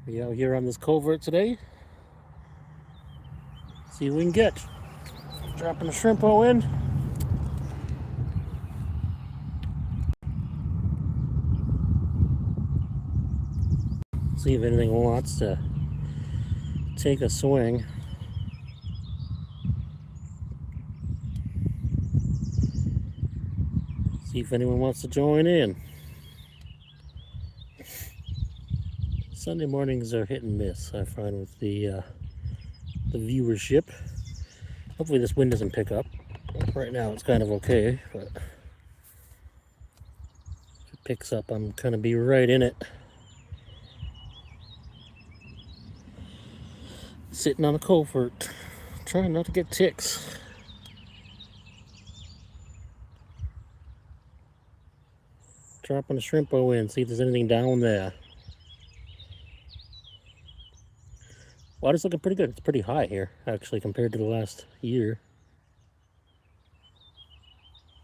We out here on this culvert today. See what we can get. Dropping the shrimp all in. See if anything wants to take a swing. See if anyone wants to join in. Sunday mornings are hit and miss, I find, with the viewership. Hopefully this wind doesn't pick up. Right now it's kind of okay, but if it picks up, I'm gonna be right in it. Sitting on a culvert, trying not to get ticks. Dropping a shrimpo in, see if there's anything down there. Water's looking pretty good. It's pretty high here, actually, compared to the last year.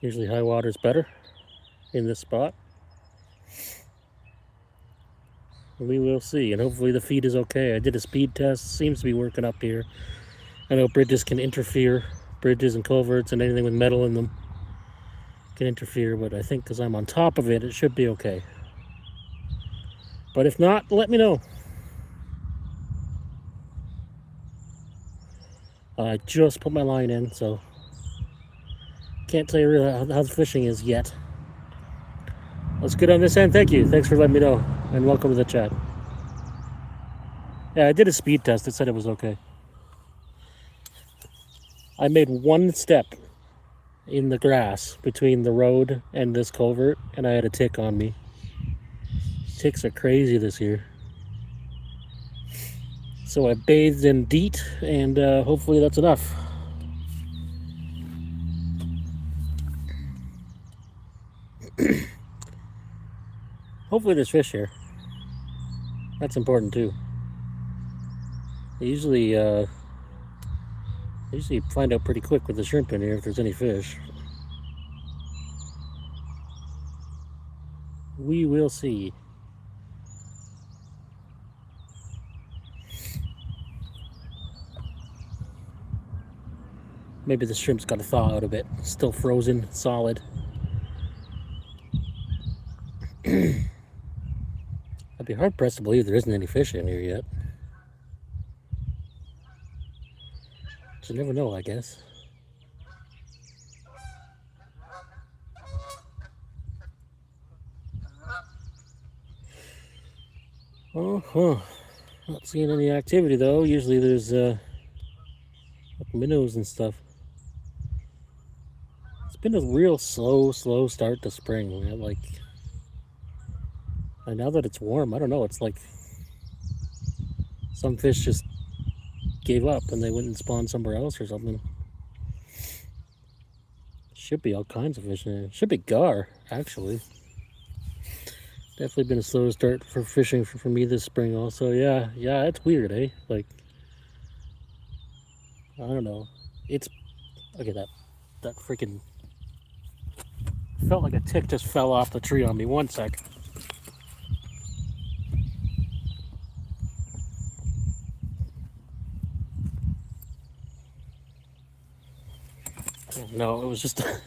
Usually high water's better in this spot. We will see, and hopefully the feed is okay. I did a speed test, seems to be working up here. I know bridges can interfere, bridges and culverts and anything with metal in them can interfere, but I think because I'm on top of it, it should be okay. But if not, let me know. I just put my line in, so can't tell you really how the fishing is yet. Let's get on this end. Thank you. Thanks for letting me know, and welcome to the chat. Yeah, I did a speed test. It said it was okay. I made one step in the grass between the road and this culvert, and I had a tick on me. Ticks are crazy this year. So I bathed in DEET, and hopefully that's enough. Hopefully there's fish here. That's important too. I usually find out pretty quick with the shrimp in here if there's any fish. We will see. Maybe the shrimp's got to thaw out a bit. Still frozen, solid. I'd be hard pressed to believe there isn't any fish in here yet. But you never know, I guess. Not seeing any activity though. Usually there's minnows and stuff. It's been a real slow start to spring. And now that it's warm, I don't know, it's like some fish just gave up and they went and spawned somewhere else or something. Should be all kinds of fish in there. Should be gar, actually. Definitely been a slow start for fishing for me this spring also. Yeah, it's weird, eh? Like, I don't know. It's, okay, that freaking, felt like a tick just fell off the tree on me. One sec. No, it was just a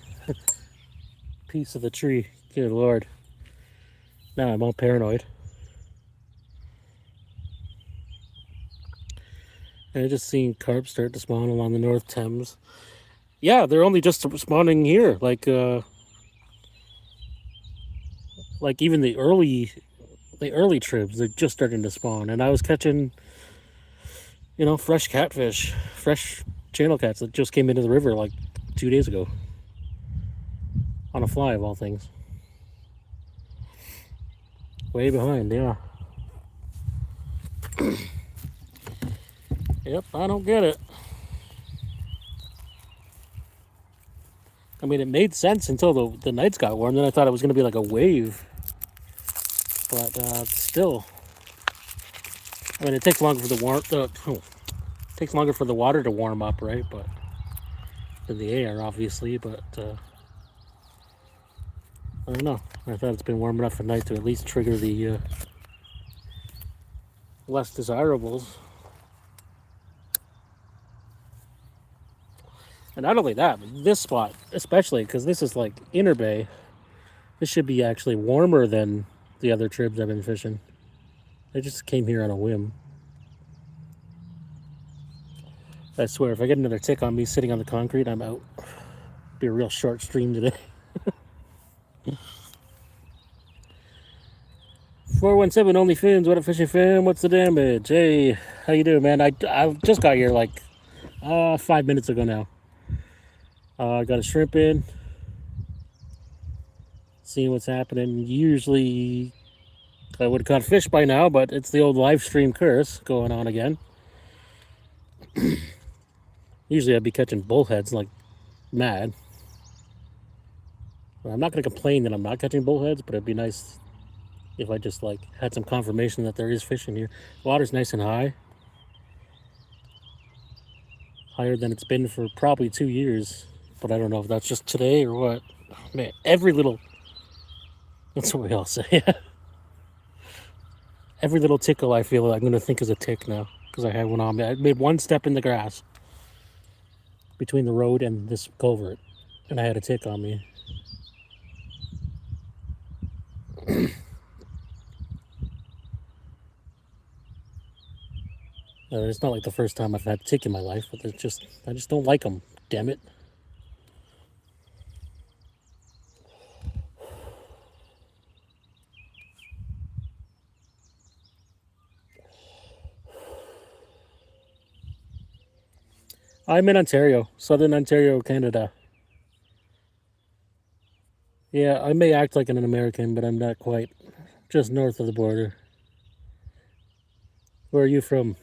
piece of the tree. Good Lord. Now I'm all paranoid. And I just seen carp start to spawn along the North Thames. Yeah, they're only just spawning here. Like even the early tribs, they're just starting to spawn. And I was catching, fresh catfish, fresh channel cats that just came into the river like 2 days ago. On a fly, of all things. Way behind, yeah. Yep, I don't get it. I mean, it made sense until the nights got warm. Then I thought it was going to be like a wave. But still, I mean, it takes longer for takes longer for the water to warm up, right? But than the air, obviously. But I don't know. I thought it's been warm enough at night to at least trigger the less desirables. And not only that, but this spot, especially because this is like inner bay, this should be actually warmer than the other tribs I've been fishing. I just came here on a whim. I swear, if I get another tick on me sitting on the concrete, I'm out. Be a real short stream today. 417 only fins. What a fishing fin. What's the damage? Hey, how you doing, man? I just got here like 5 minutes ago now. I got a shrimp in. Seeing what's happening. Usually I would have caught fish by now, but it's the old live stream curse going on again. Usually I'd be catching bullheads like mad. I'm not going to complain that I'm not catching bullheads, but it'd be nice if I just like had some confirmation that there is fish in here. Water's nice and high. Higher than it's been for probably 2 years. But I don't know if that's just today or what. Man, every little... That's what we all say. Every little tickle I feel I'm going to think is a tick now. Because I had one on me. I made one step in the grass between the road and this culvert. And I had a tick on me. It's not like the first time I've had a tick in my life, but I just don't like them. Damn it. I'm in Ontario, Southern Ontario, Canada. Yeah, I may act like an American, but I'm not quite. Just north of the border. Where are you from?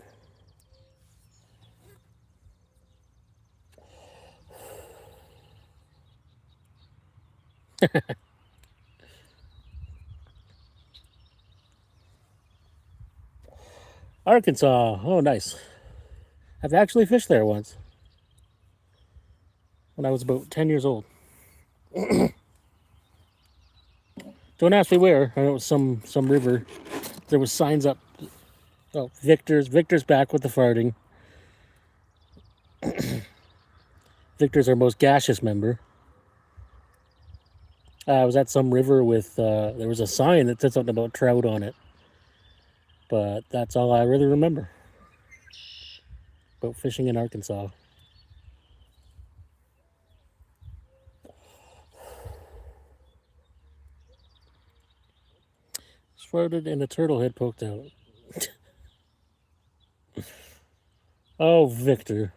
Arkansas. Oh, nice. I've actually fished there once. When I was about 10 years old. Don't ask me where. I know it was some river. There was signs up. Oh, Victor's back with the farting. Victor's our most gaseous member. I was at some river with, there was a sign that said something about trout on it. But that's all I really remember about fishing in Arkansas. Farted and a turtle head poked out. Oh, Victor.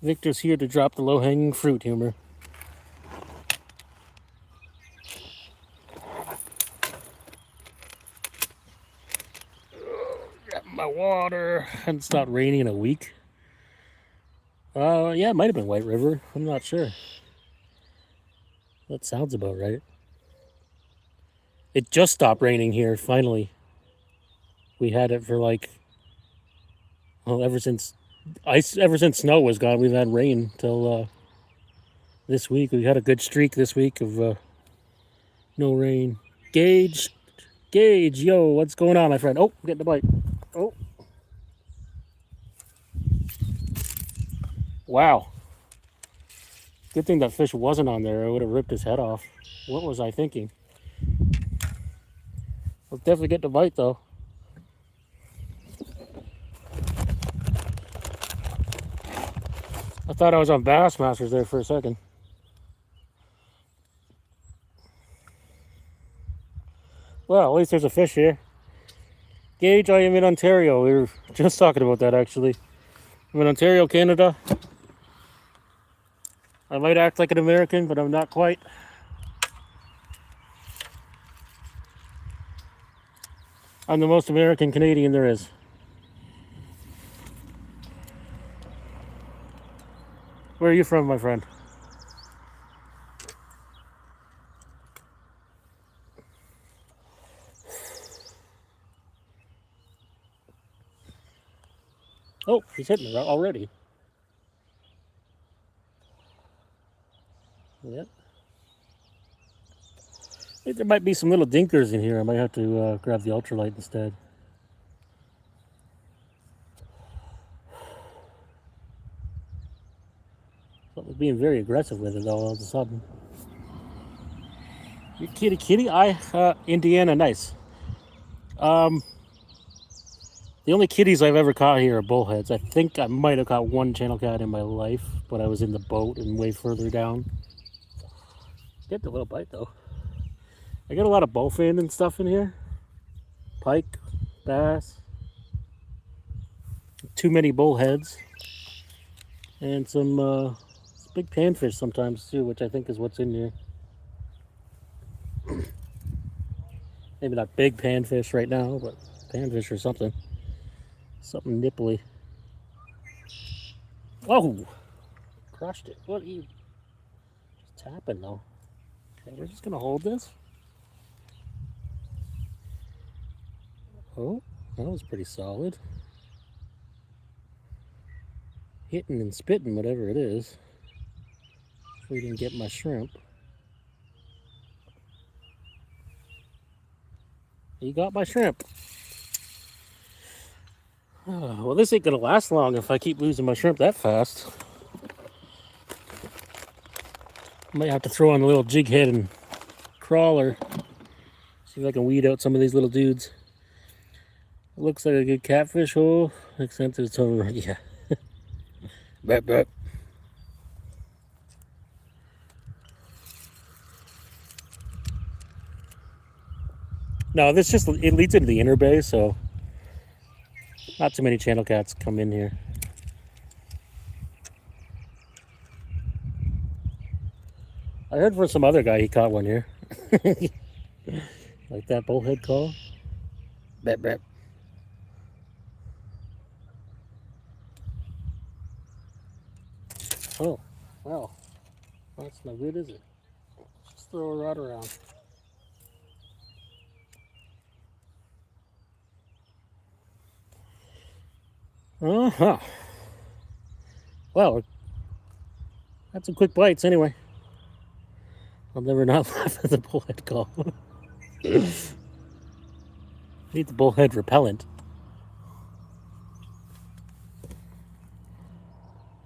Victor's here to drop the low-hanging fruit humor. Grab my water. Hadn't stopped raining in a week. Yeah, it might have been White River. I'm not sure. That sounds about right. It just stopped raining here, finally. We had it for like, well, ever since snow was gone, we've had rain till this week. We had a good streak this week of no rain. Gage, yo, what's going on, my friend? Oh, I'm getting a bite. Oh. Wow. Good thing that fish wasn't on there. I would have ripped his head off. What was I thinking? I'll definitely get the bite, though. I thought I was on Bassmasters there for a second. Well, at least there's a fish here. Gage, I am in Ontario. We were just talking about that, actually. I'm in Ontario, Canada. I might act like an American, but I'm not quite. I'm the most American Canadian there is. Where are you from, my friend? Oh, he's hitting it already. Yep. think there might be some little dinkers in here. I might have to grab the ultralight instead. Something's being very aggressive with it though all of a sudden. You kitty, Indiana, nice. The only kitties I've ever caught here are bullheads. I think I might have caught one channel cat in my life, but I was in the boat and way further down. Get the little bite though. I got a lot of bowfin and stuff in here. Pike, bass. Too many bullheads. And some big panfish sometimes too, which I think is what's in here. Maybe not big panfish right now, but panfish or something. Something nipply. Whoa! Crushed it. What are you tapping though? Okay, we're just gonna hold this. Oh, that was pretty solid. Hitting and spitting, whatever it is. We didn't get my shrimp. You got my shrimp. Oh, well, this ain't gonna last long if I keep losing my shrimp that fast. I might have to throw on a little jig head and crawler. See if I can weed out some of these little dudes. It looks like a good catfish hole, except it's over. Yeah. Bap, bap. No, this just it leads into the inner bay, so not too many channel cats come in here. I heard from some other guy he caught one here. Like that bullhead call. Bap, bap. Oh, well, that's no good, is it? Just throw a rod around. Uh-huh. Well, that's some quick bites anyway. I'll never not laugh at the bullhead call. Need the bullhead repellent.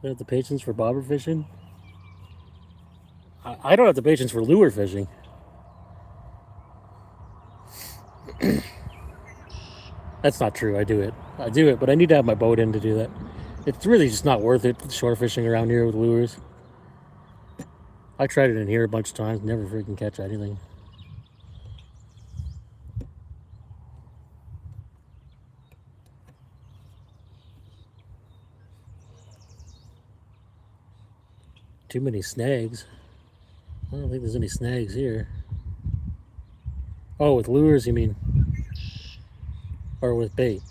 I have the patience for bobber fishing. I don't have the patience for lure fishing. That's not true. I do it, but I need to have my boat in to do that. It's really just not worth it shore fishing around here with lures. I tried it in here a bunch of times, never freaking catch anything. Too many snags. I don't think there's any snags here. Oh, with lures you mean? Or with bait?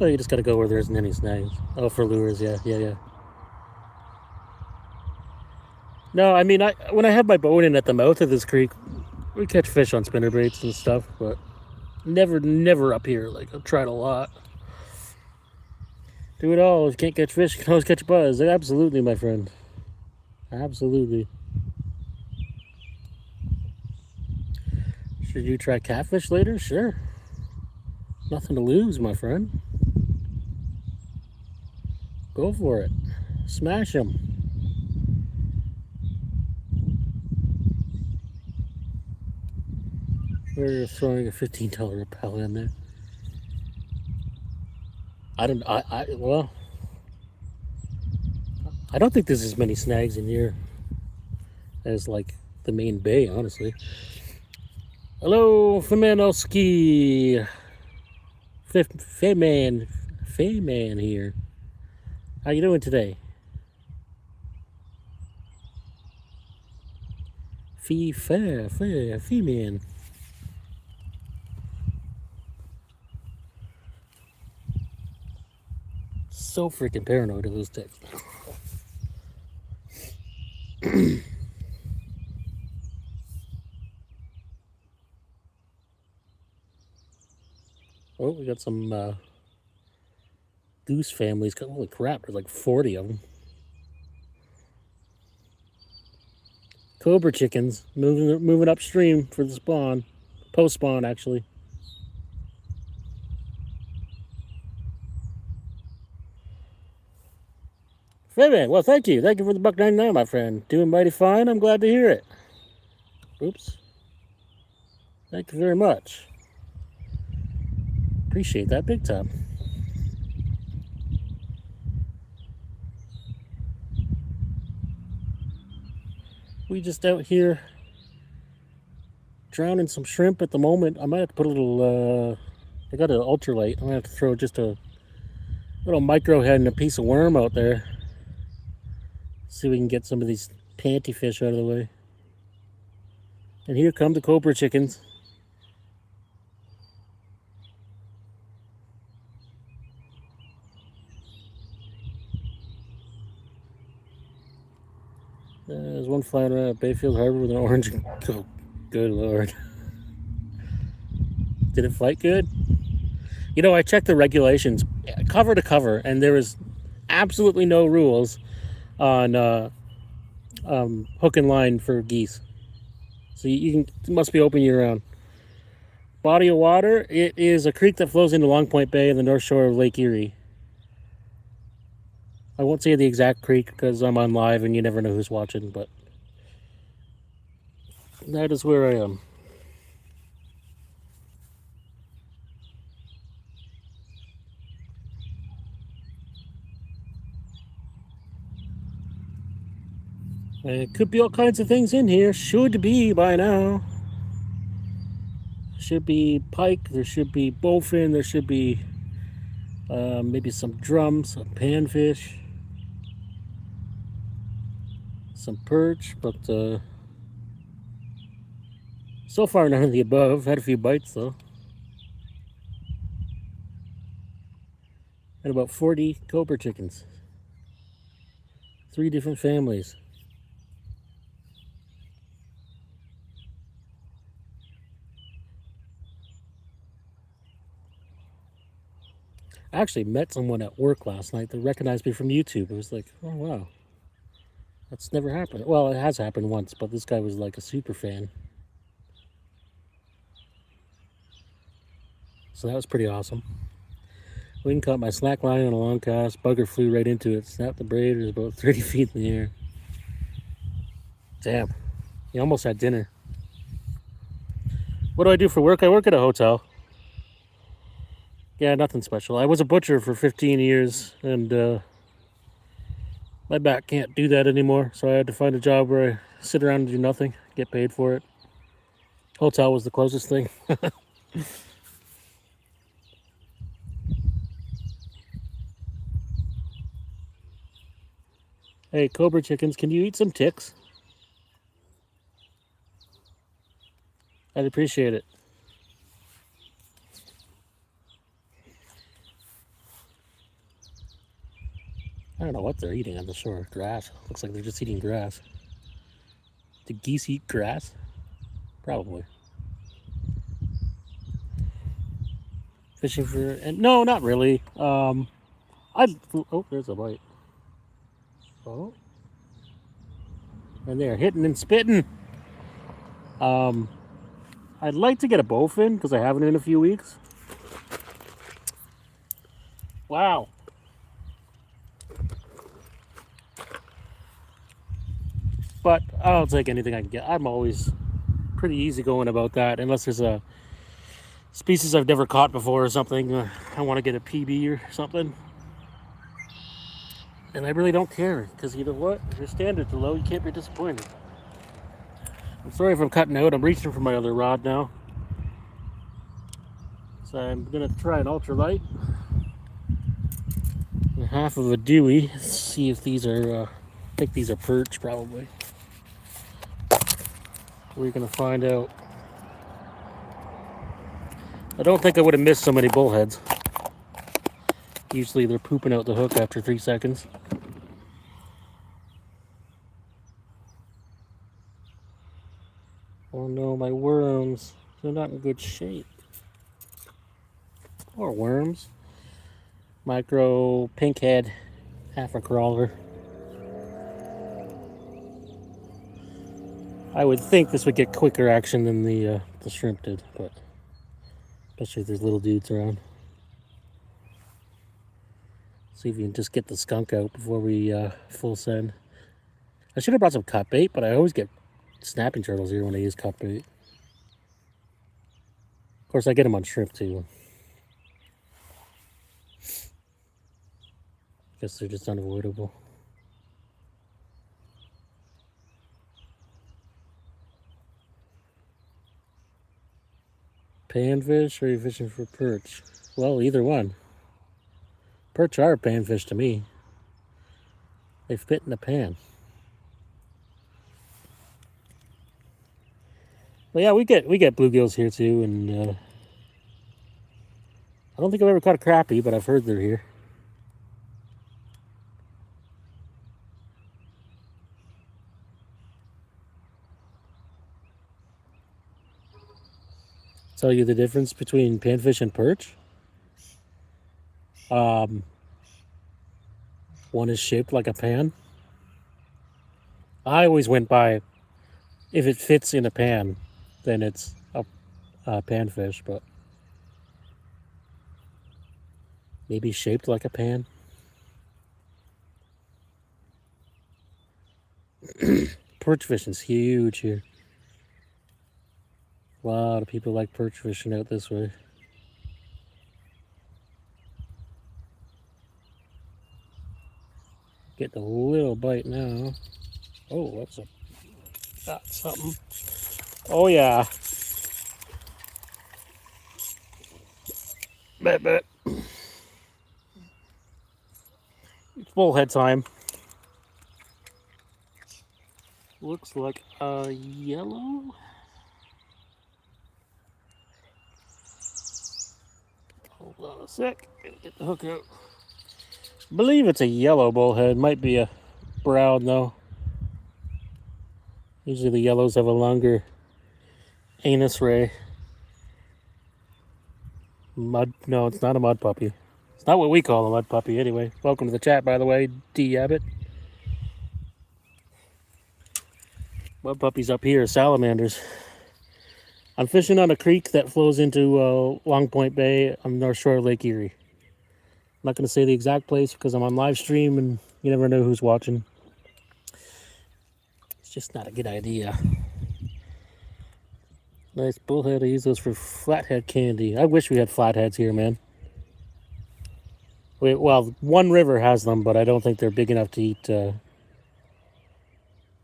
Oh, you just gotta go where there isn't any snags. Oh, for lures, yeah. No, I mean, when I have my boat in at the mouth of this creek, we catch fish on spinner baits and stuff, but never up here. Like, I've tried a lot. Do it all. If you can't catch fish, you can always catch a buzz. Absolutely, my friend. Absolutely. Should you try catfish later? Sure. Nothing to lose, my friend. Go for it. Smash them. We're throwing a $15 repellent in there. Well, I don't think there's as many snags in here as like the main bay, honestly. Hello, Femanowski. Fayman here. How you doing today? Fayman. So freaking paranoid of those texts. Oh, we got some goose families. Holy crap, there's like 40 of them. Cobra chickens moving upstream for the spawn, post spawn actually. Fabian, well, thank you for the $1.99, my friend. Doing mighty fine. I'm glad to hear it. Oops. Thank you very much. Appreciate that big time. We just out here drowning some shrimp at the moment. I might have to put a little, I got an ultralight. I might have to throw just a little micro head and a piece of worm out there. See if we can get some of these panty fish out of the way. And here come the cobra chickens. There's one flying around at Bayfield Harbor with an orange. Oh, good Lord. Did it fight good? You know, I checked the regulations cover to cover, and there is absolutely no rules on hook and line for geese. So it must be open year round. Body of water, it is a creek that flows into Long Point Bay in the north shore of Lake Erie. I won't say the exact creek because I'm on live and you never know who's watching, but that is where I am. It could be all kinds of things in here. Should be by now. Should be pike. There should be bowfin. There should be maybe some drums, some panfish, some perch, but so far none of the above. Had a few bites though. And about 40 cobra chickens. 3 different families. I actually met someone at work last night that recognized me from YouTube. It was like, oh wow, that's never happened. Well, it has happened once, but this guy was like a super fan. So that was pretty awesome. Wind caught my slack line on a long cast. Bugger flew right into it. Snapped the braid. It was about 30 feet in the air. Damn. You almost had dinner. What do I do for work? I work at a hotel. Yeah, nothing special. I was a butcher for 15 years, and my back can't do that anymore. So I had to find a job where I sit around and do nothing, get paid for it. Hotel was the closest thing. Hey, cobra chickens, can you eat some ticks? I'd appreciate it. I don't know what they're eating on the shore. Grass. Looks like they're just eating grass. Do geese eat grass? Probably. Fishing for... and no, not really. Oh, there's a bite. Oh. And they're hitting and spitting. I'd like to get a bowfin because I haven't in a few weeks. Wow. But I'll take anything I can get. I'm always pretty easygoing about that, unless there's a species I've never caught before or something. I want to get a PB or something. And I really don't care, because you know what? If your standards are low, you can't be disappointed. I'm sorry if I'm cutting out. I'm reaching for my other rod now. So I'm going to try an ultralight. And half of a Dewey. Let's see if these are, I think these are perch, probably. We're going to find out. I don't think I would have missed so many bullheads. Usually they're pooping out the hook after 3 seconds. Oh no, my worms. They're not in good shape. Or worms. Micro pink head, half a crawler. I would think this would get quicker action than the shrimp did, but especially if there's little dudes around. See if we can just get the skunk out before we full send. I should have brought some cut bait, but I always get snapping turtles here when I use cut bait. Of course, I get them on shrimp too. Guess they're just unavoidable. Panfish, or are you fishing for perch? Well, either one. Perch are panfish to me. They fit in the pan. But yeah, we get bluegills here too, and I don't think I've ever caught a crappie, but I've heard they're here. Tell you the difference between panfish and perch. One is shaped like a pan. I always went by, if it fits in a pan, then it's a panfish, but maybe shaped like a pan. Perch fishing's huge here. A lot of people like perch fishing out this way. Getting a little bite now. Oh, that's something. Oh yeah. Bet. It's bullhead time. Looks like a yellow. Hold on a sec. Gotta get the hook out. I believe it's a yellow bullhead. Might be a brown though. Usually the yellows have a longer anus ray. No, it's not a mud puppy. It's not what we call a mud puppy anyway. Welcome to the chat, by the way, D. Abbott. Mud puppies up here are salamanders. I'm fishing on a creek that flows into Long Point Bay on the North Shore of Lake Erie. I'm not going to say the exact place because I'm on live stream and you never know who's watching. It's just not a good idea. Nice bullhead. I use those for flathead candy. I wish we had flatheads here, man. Well, one river has them, but I don't think they're big enough to eat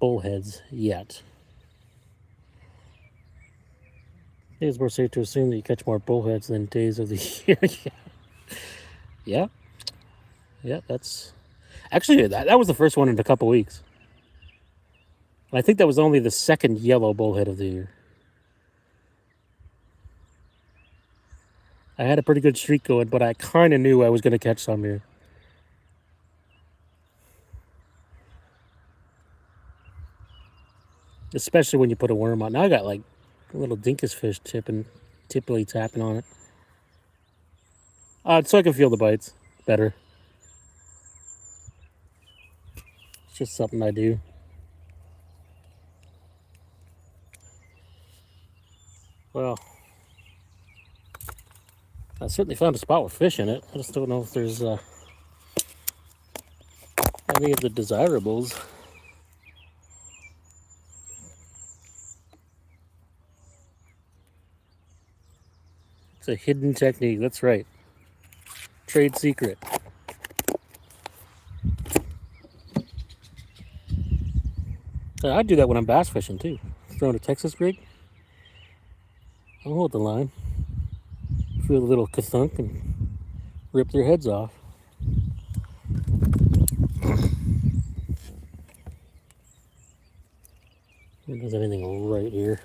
bullheads yet. It's more safe to assume that you catch more bullheads than days of the year. Yeah, that's... Actually, that was the first one in a couple weeks. I think that was only the second yellow bullhead of the year. I had a pretty good streak going, but I kind of knew I was going to catch some here. Especially when you put a worm on. Now I got like a little dinkus fish tippily tapping on it. So I can feel the bites better. It's just something I do. Well, I certainly found a spot with fish in it. I just don't know if there's any of the desirables. It's a hidden technique, that's right. Trade secret. I do that when I'm bass fishing too. Throwing a Texas rig. I'll hold the line. Feel a little ka-thunk and rip their heads off. There's anything right here.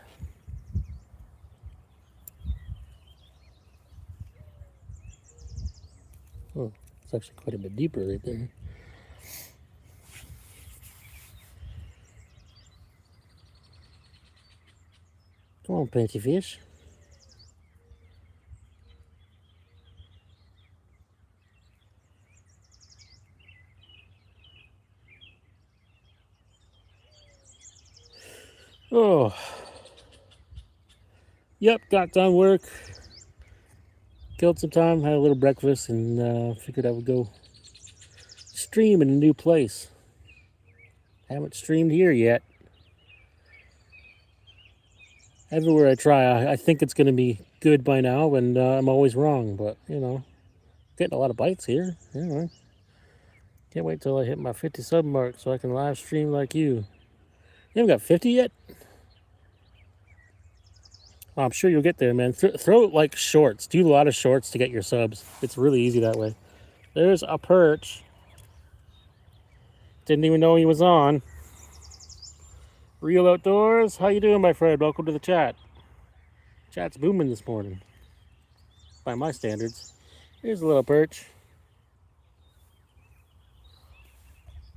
Oh, it's actually quite a bit deeper right there. Come on, panty fish. Oh, yep, got done work. Killed some time, had a little breakfast, and figured I would go stream in a new place. Haven't streamed here yet. Everywhere I try, I think it's going to be good by now, and I'm always wrong. But, getting a lot of bites here. Anyway, can't wait till I hit my 50 sub mark so I can live stream like you. You haven't got 50 yet? I'm sure you'll get there, man. Throw like shorts. Do a lot of shorts to get your subs. It's really easy that way. There's a perch. Didn't even know he was on. Real Outdoors, how you doing, my friend? Welcome to the chat. Chat's booming this morning, by my standards. Here's a little perch.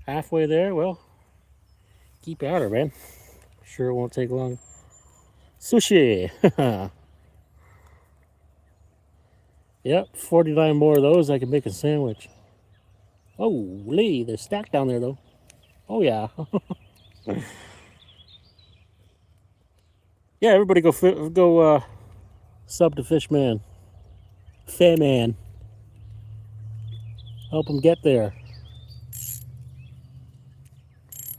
Halfway there. Well, keep at her, man. Sure it won't take long. Sushi. Yep, 49 more of those. I can make a sandwich. Oh, Lee, they're stacked down there, though. Oh, yeah. Yeah, everybody go sub to Fishman. Fairman. Help him get there.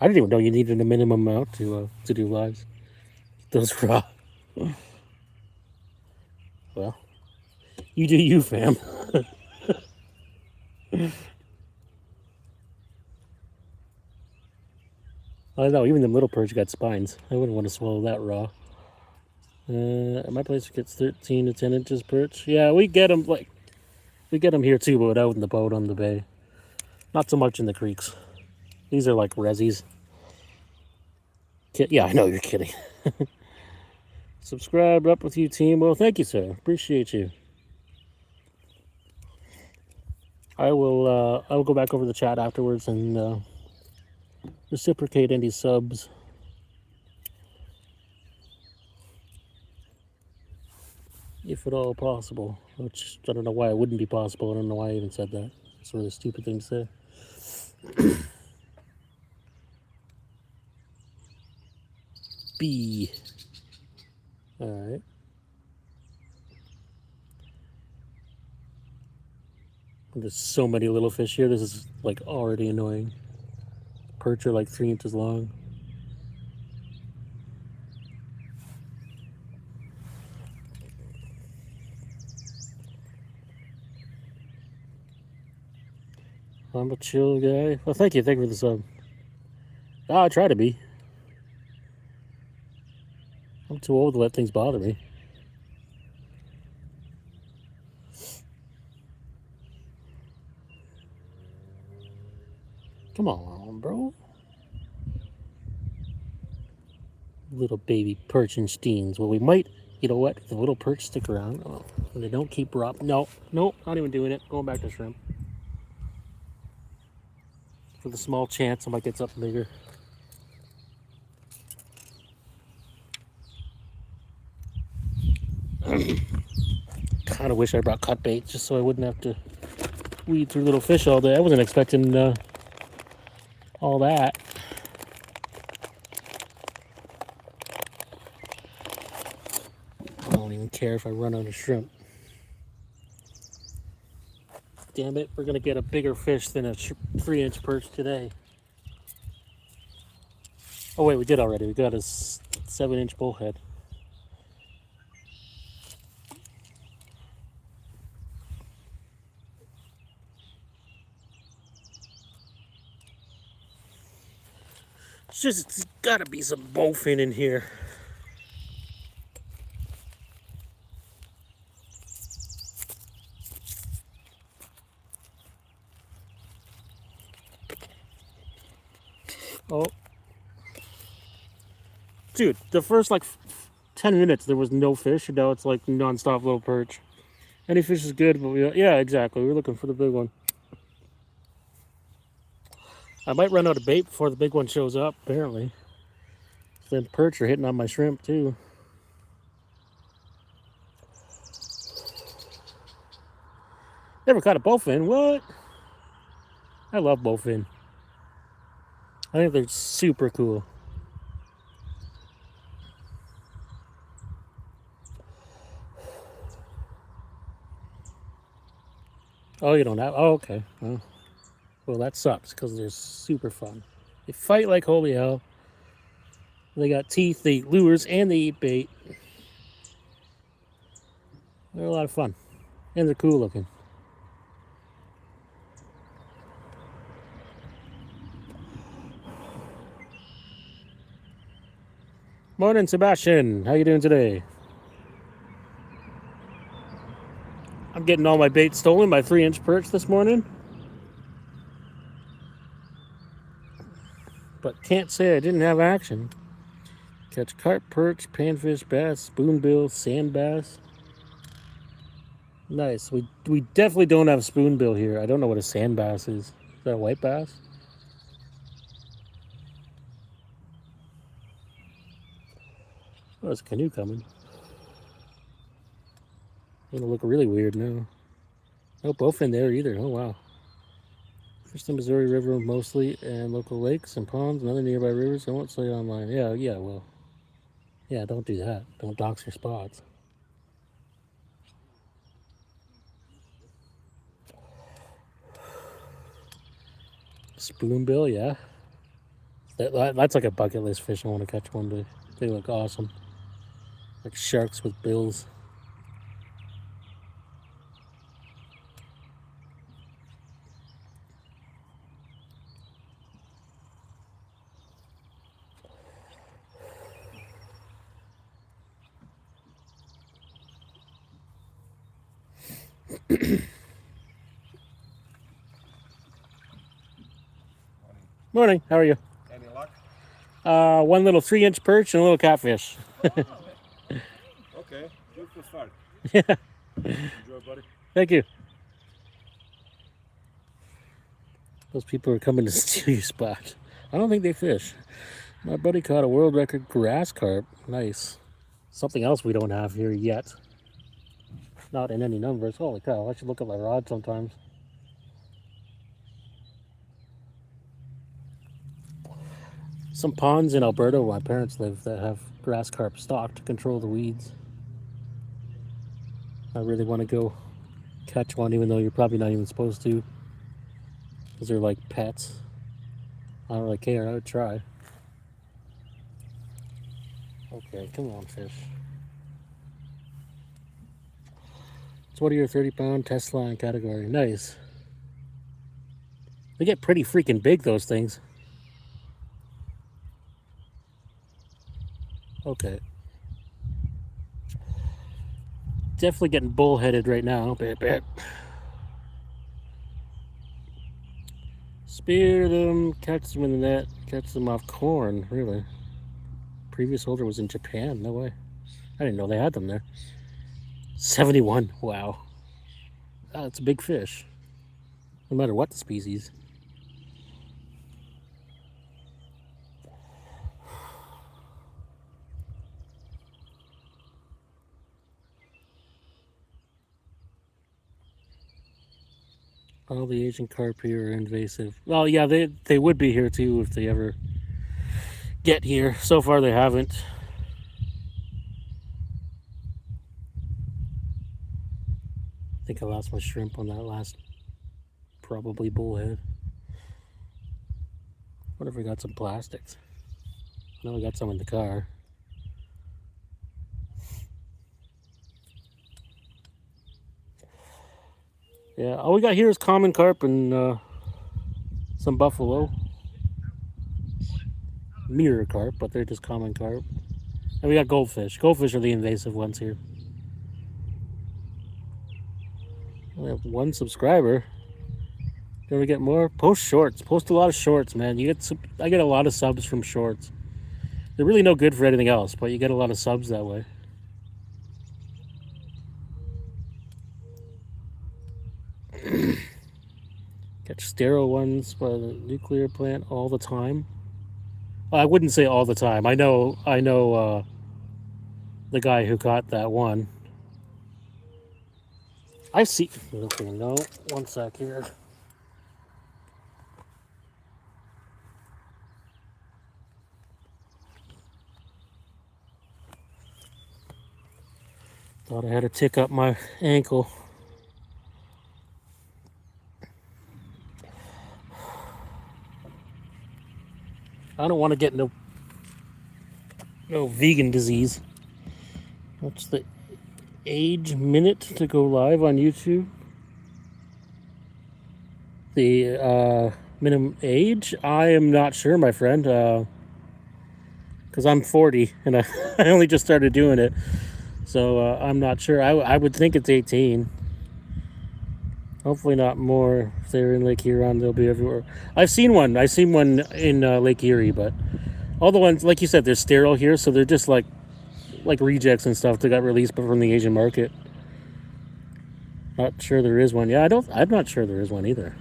I didn't even know you needed a minimum amount to do lives. Those raw. Well, you do you, fam. I know, even them little perch got spines. I wouldn't want to swallow that raw. At my place gets 13 to 10 inches perch. Yeah, we get them here too, but out in the boat on the bay. Not so much in the creeks. These are like resis. Yeah, I know you're kidding. Subscribe, up with you, team. Well, thank you, sir. Appreciate you. I will go back over the chat afterwards and reciprocate any subs. If at all possible. Which I don't know why it wouldn't be possible. I don't know why I even said that. It's a really stupid thing to say. B. Alright. There's so many little fish here. This is like already annoying. Perch are like 3 inches long. I'm a chill guy. Well, thank you. Thank you for the sub. I try to be. I'm too old to let things bother me. Come on, bro. Little baby perchensteins. Well, we might, you know what? The little perch stick around. Oh, and they don't keep dropping. No, not even doing it. Going back to shrimp. For the small chance I might get something bigger. Kind of wish I brought cut bait just so I wouldn't have to weed through little fish all day. I wasn't expecting all that. I don't even care if I run out of shrimp. Damn it, we're gonna get a bigger fish than a 3-inch perch today. Oh wait, we did already. We got a 7-inch bullhead. It's gotta be some bowfin in here. Oh. Dude, the first like 10 minutes there was no fish, and now it's like non-stop little perch. Any fish is good, but yeah, exactly. We're looking for the big one. I might run out of bait before the big one shows up, apparently. Then perch are hitting on my shrimp too. Never caught a bowfin. What? I love bowfin. I think they're super cool. Oh, you don't have? Oh, okay. Well, that sucks because they're super fun. They fight like holy hell. They got teeth, they eat lures, and they eat bait. They're a lot of fun. And they're cool looking. Morning, Sebastian. How you doing today? I'm getting all my bait stolen by 3-inch perch this morning. But can't say I didn't have action. Catch carp, perch, panfish, bass, spoonbill, sand bass. Nice. We definitely don't have spoonbill here. I don't know what a sand bass is. Is that a white bass? Oh, there's a canoe coming. It'll look really weird now. No both in there either. Oh, wow. Fish the Missouri River mostly, and local lakes and ponds and other nearby rivers. I won't say online. Yeah, well. Yeah, don't do that. Don't dox your spots. Spoonbill, yeah. That's like a bucket list fish I want to catch one day. They look awesome. Like sharks with bills. Morning, how are you? Any luck? One little 3-inch perch and a little catfish. Okay, good for start. Yeah, Enjoy, buddy. thank you. Those people are coming to steal your spot. I don't think they fish. My buddy caught a world record grass carp. Nice. Something else we don't have here yet. Not in any numbers. Holy cow, I should look at my rod sometimes. Some ponds in Alberta where my parents live that have grass carp stocked to control the weeds. I really want to go catch one, even though you're probably not even supposed to, because they're like pets. I don't really care. I would try. Okay, come on, fish. So what are your 30-pound test line category? Nice. They get pretty freaking big, those things. Okay. Definitely getting bullheaded right now. Bip, bip. Spear them, catch them in the net, catch them off corn. Really? Previous holder was in Japan. No way. I didn't know they had them there. 71. Wow. That's a big fish. No matter what the species. All the Asian carp here are invasive. Well, yeah, they would be here too if they ever get here. So far, they haven't. I think I lost my shrimp on that last, probably bullhead. What if we got some plastics? I know we got some in the car. Yeah, all we got here is common carp and some buffalo. Mirror carp, but they're just common carp. And we got goldfish. Goldfish are the invasive ones here. We have one subscriber. Can we get more? Post shorts. Post a lot of shorts, man. I get a lot of subs from shorts. They're really no good for anything else, but you get a lot of subs that way. Catch sterile ones by the nuclear plant all the time. Well, I wouldn't say all the time. I know the guy who caught that one. I see. Okay, no, one sec here. Thought I had a tick up my ankle. I don't want to get no vegan disease. What's the age minute to go live on YouTube? The minimum age? I am not sure, my friend. Because I'm 40 and I only just started doing it. So I'm not sure. I would think it's 18. Hopefully not more. If they're in Lake Huron, they'll be everywhere. I've seen one in Lake Erie, but all the ones, like you said, they're sterile here, so they're just like rejects and stuff that got released from the Asian market. Not sure there is one. Yeah, I'm not sure there is one either.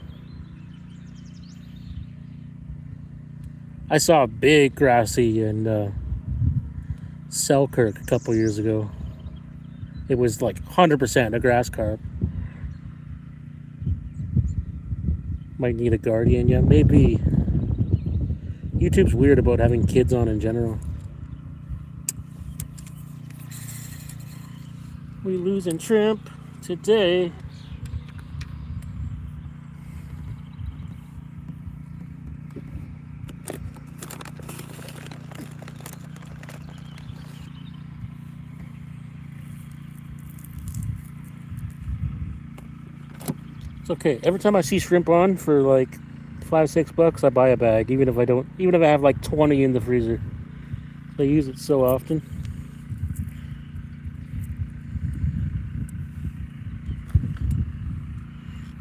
I saw a big grassy in Selkirk a couple years ago. It was like 100% a grass carp. Might need a guardian, yeah, maybe. YouTube's weird about having kids on in general. We losing shrimp today. It's okay. Every time I see shrimp on for like $5-6, I buy a bag, even if I have like 20 in the freezer. I use it so often.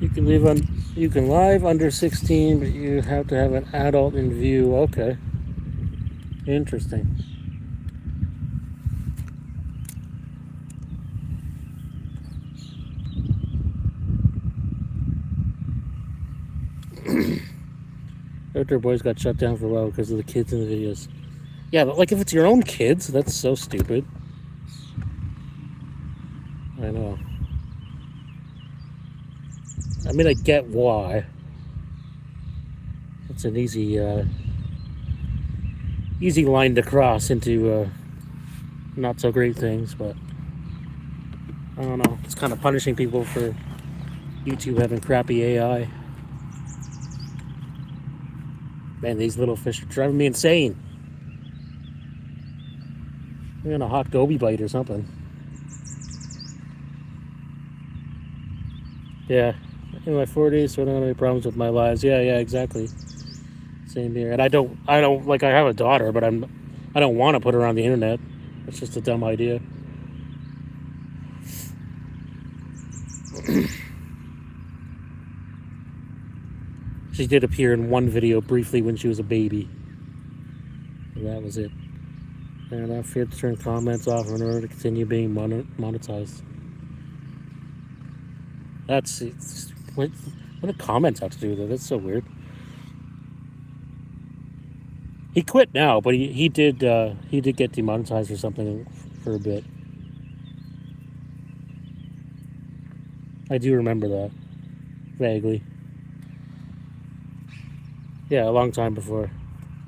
You can live under 16, but you have to have an adult in view. Okay. Interesting. Outdoor Boys got shut down for a while because of the kids in the videos. Yeah, but like if it's your own kids, that's so stupid. I know. I mean, I get why. It's an easy line to cross into not so great things, but I don't know. It's kind of punishing people for YouTube having crappy AI. Man, these little fish are driving me insane. I'm in a hot goby bite or something. Yeah, in my 40s, so I don't have any problems with my lives. Yeah, exactly. Same here. And I don't like. I have a daughter, but I don't want to put her on the internet. It's just a dumb idea. She did appear in one video briefly when she was a baby. And that was it. And I have to turn comments off in order to continue being monetized. What do comments have to do with it? That's so weird. He quit now, but he did get demonetized or something for a bit. I do remember that vaguely. Yeah, a long time before.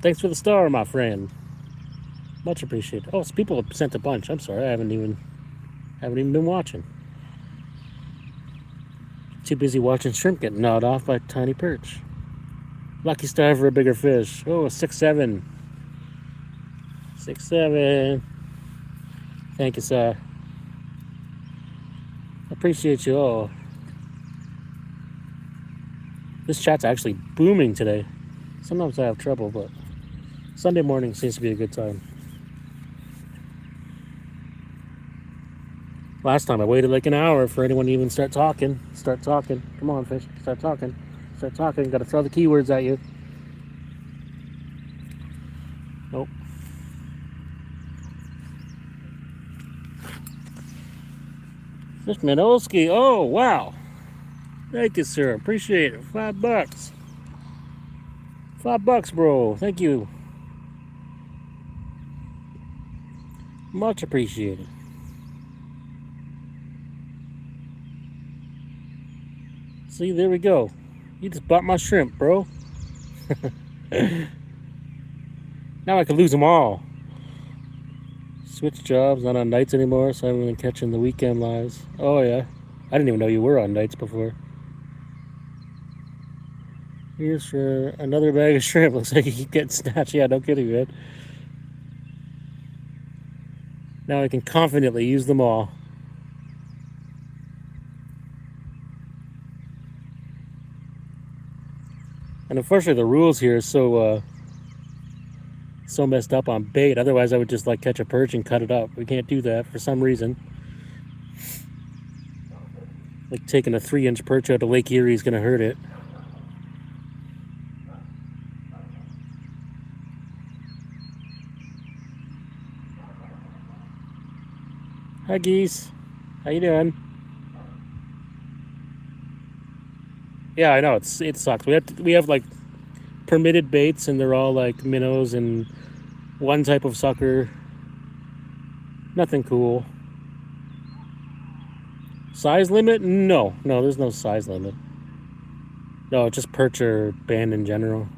Thanks for the star, my friend. Much appreciated. Oh, people have sent a bunch. I'm sorry, I haven't even been watching. Too busy watching shrimp get gnawed off by tiny perch. Lucky star for a bigger fish. Oh, 6'7". 6'7". Thank you, sir. Appreciate you all. This chat's actually booming today. Sometimes I have trouble, but Sunday morning seems to be a good time. Last time I waited like an hour for anyone to even start talking. Come on, fish. Start talking. Gotta throw the keywords at you. Nope. Fishman Olski. Oh, wow. Thank you, sir. Appreciate it. $5. $5, bro. Thank you. Much appreciated. See, there we go. You just bought my shrimp, bro. Now I could lose them all. Switch jobs, not on nights anymore, so I haven't been catching the weekend lives. Oh, yeah. I didn't even know you were on nights before. Here's for another bag of shrimp. Looks like you keep getting snatched. Yeah, no kidding, man. Now I can confidently use them all. And unfortunately, the rules here are so messed up on bait. Otherwise, I would just like catch a perch and cut it up. We can't do that for some reason. Like taking a 3-inch perch out of Lake Erie is going to hurt it. Hi, geese. How you doing? Yeah, I know it sucks. We have like permitted baits, and they're all like minnows and one type of sucker. Nothing cool. Size limit? No, there's no size limit. No, just perch or band in general.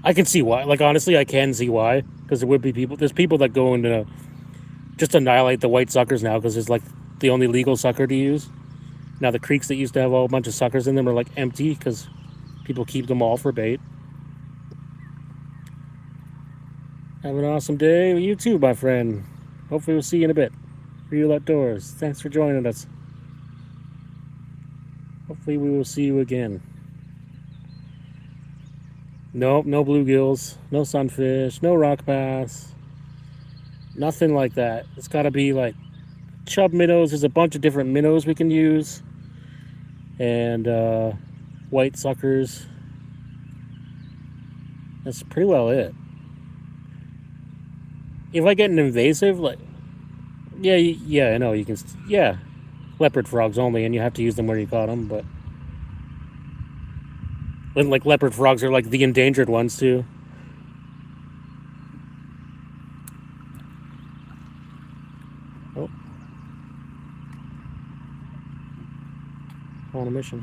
I can see why. Like honestly, I can see why. Because there would be people. There's people that go into just annihilate the white suckers now because it's like the only legal sucker to use. Now the creeks that used to have a bunch of suckers in them are like empty because people keep them all for bait. Have an awesome day. You too, my friend. Hopefully we'll see you in a bit. Real Outdoors. Thanks for joining us. Hopefully we will see you again. Nope, no bluegills, no sunfish, no rock bass. Nothing like that. It's got to be like chub minnows. There's a bunch of different minnows we can use. And white suckers. That's pretty well it. If I get an invasive, like, yeah, I know you can, yeah, leopard frogs only, and you have to use them where you caught them, but like leopard frogs are like the endangered ones too. Oh, on a mission.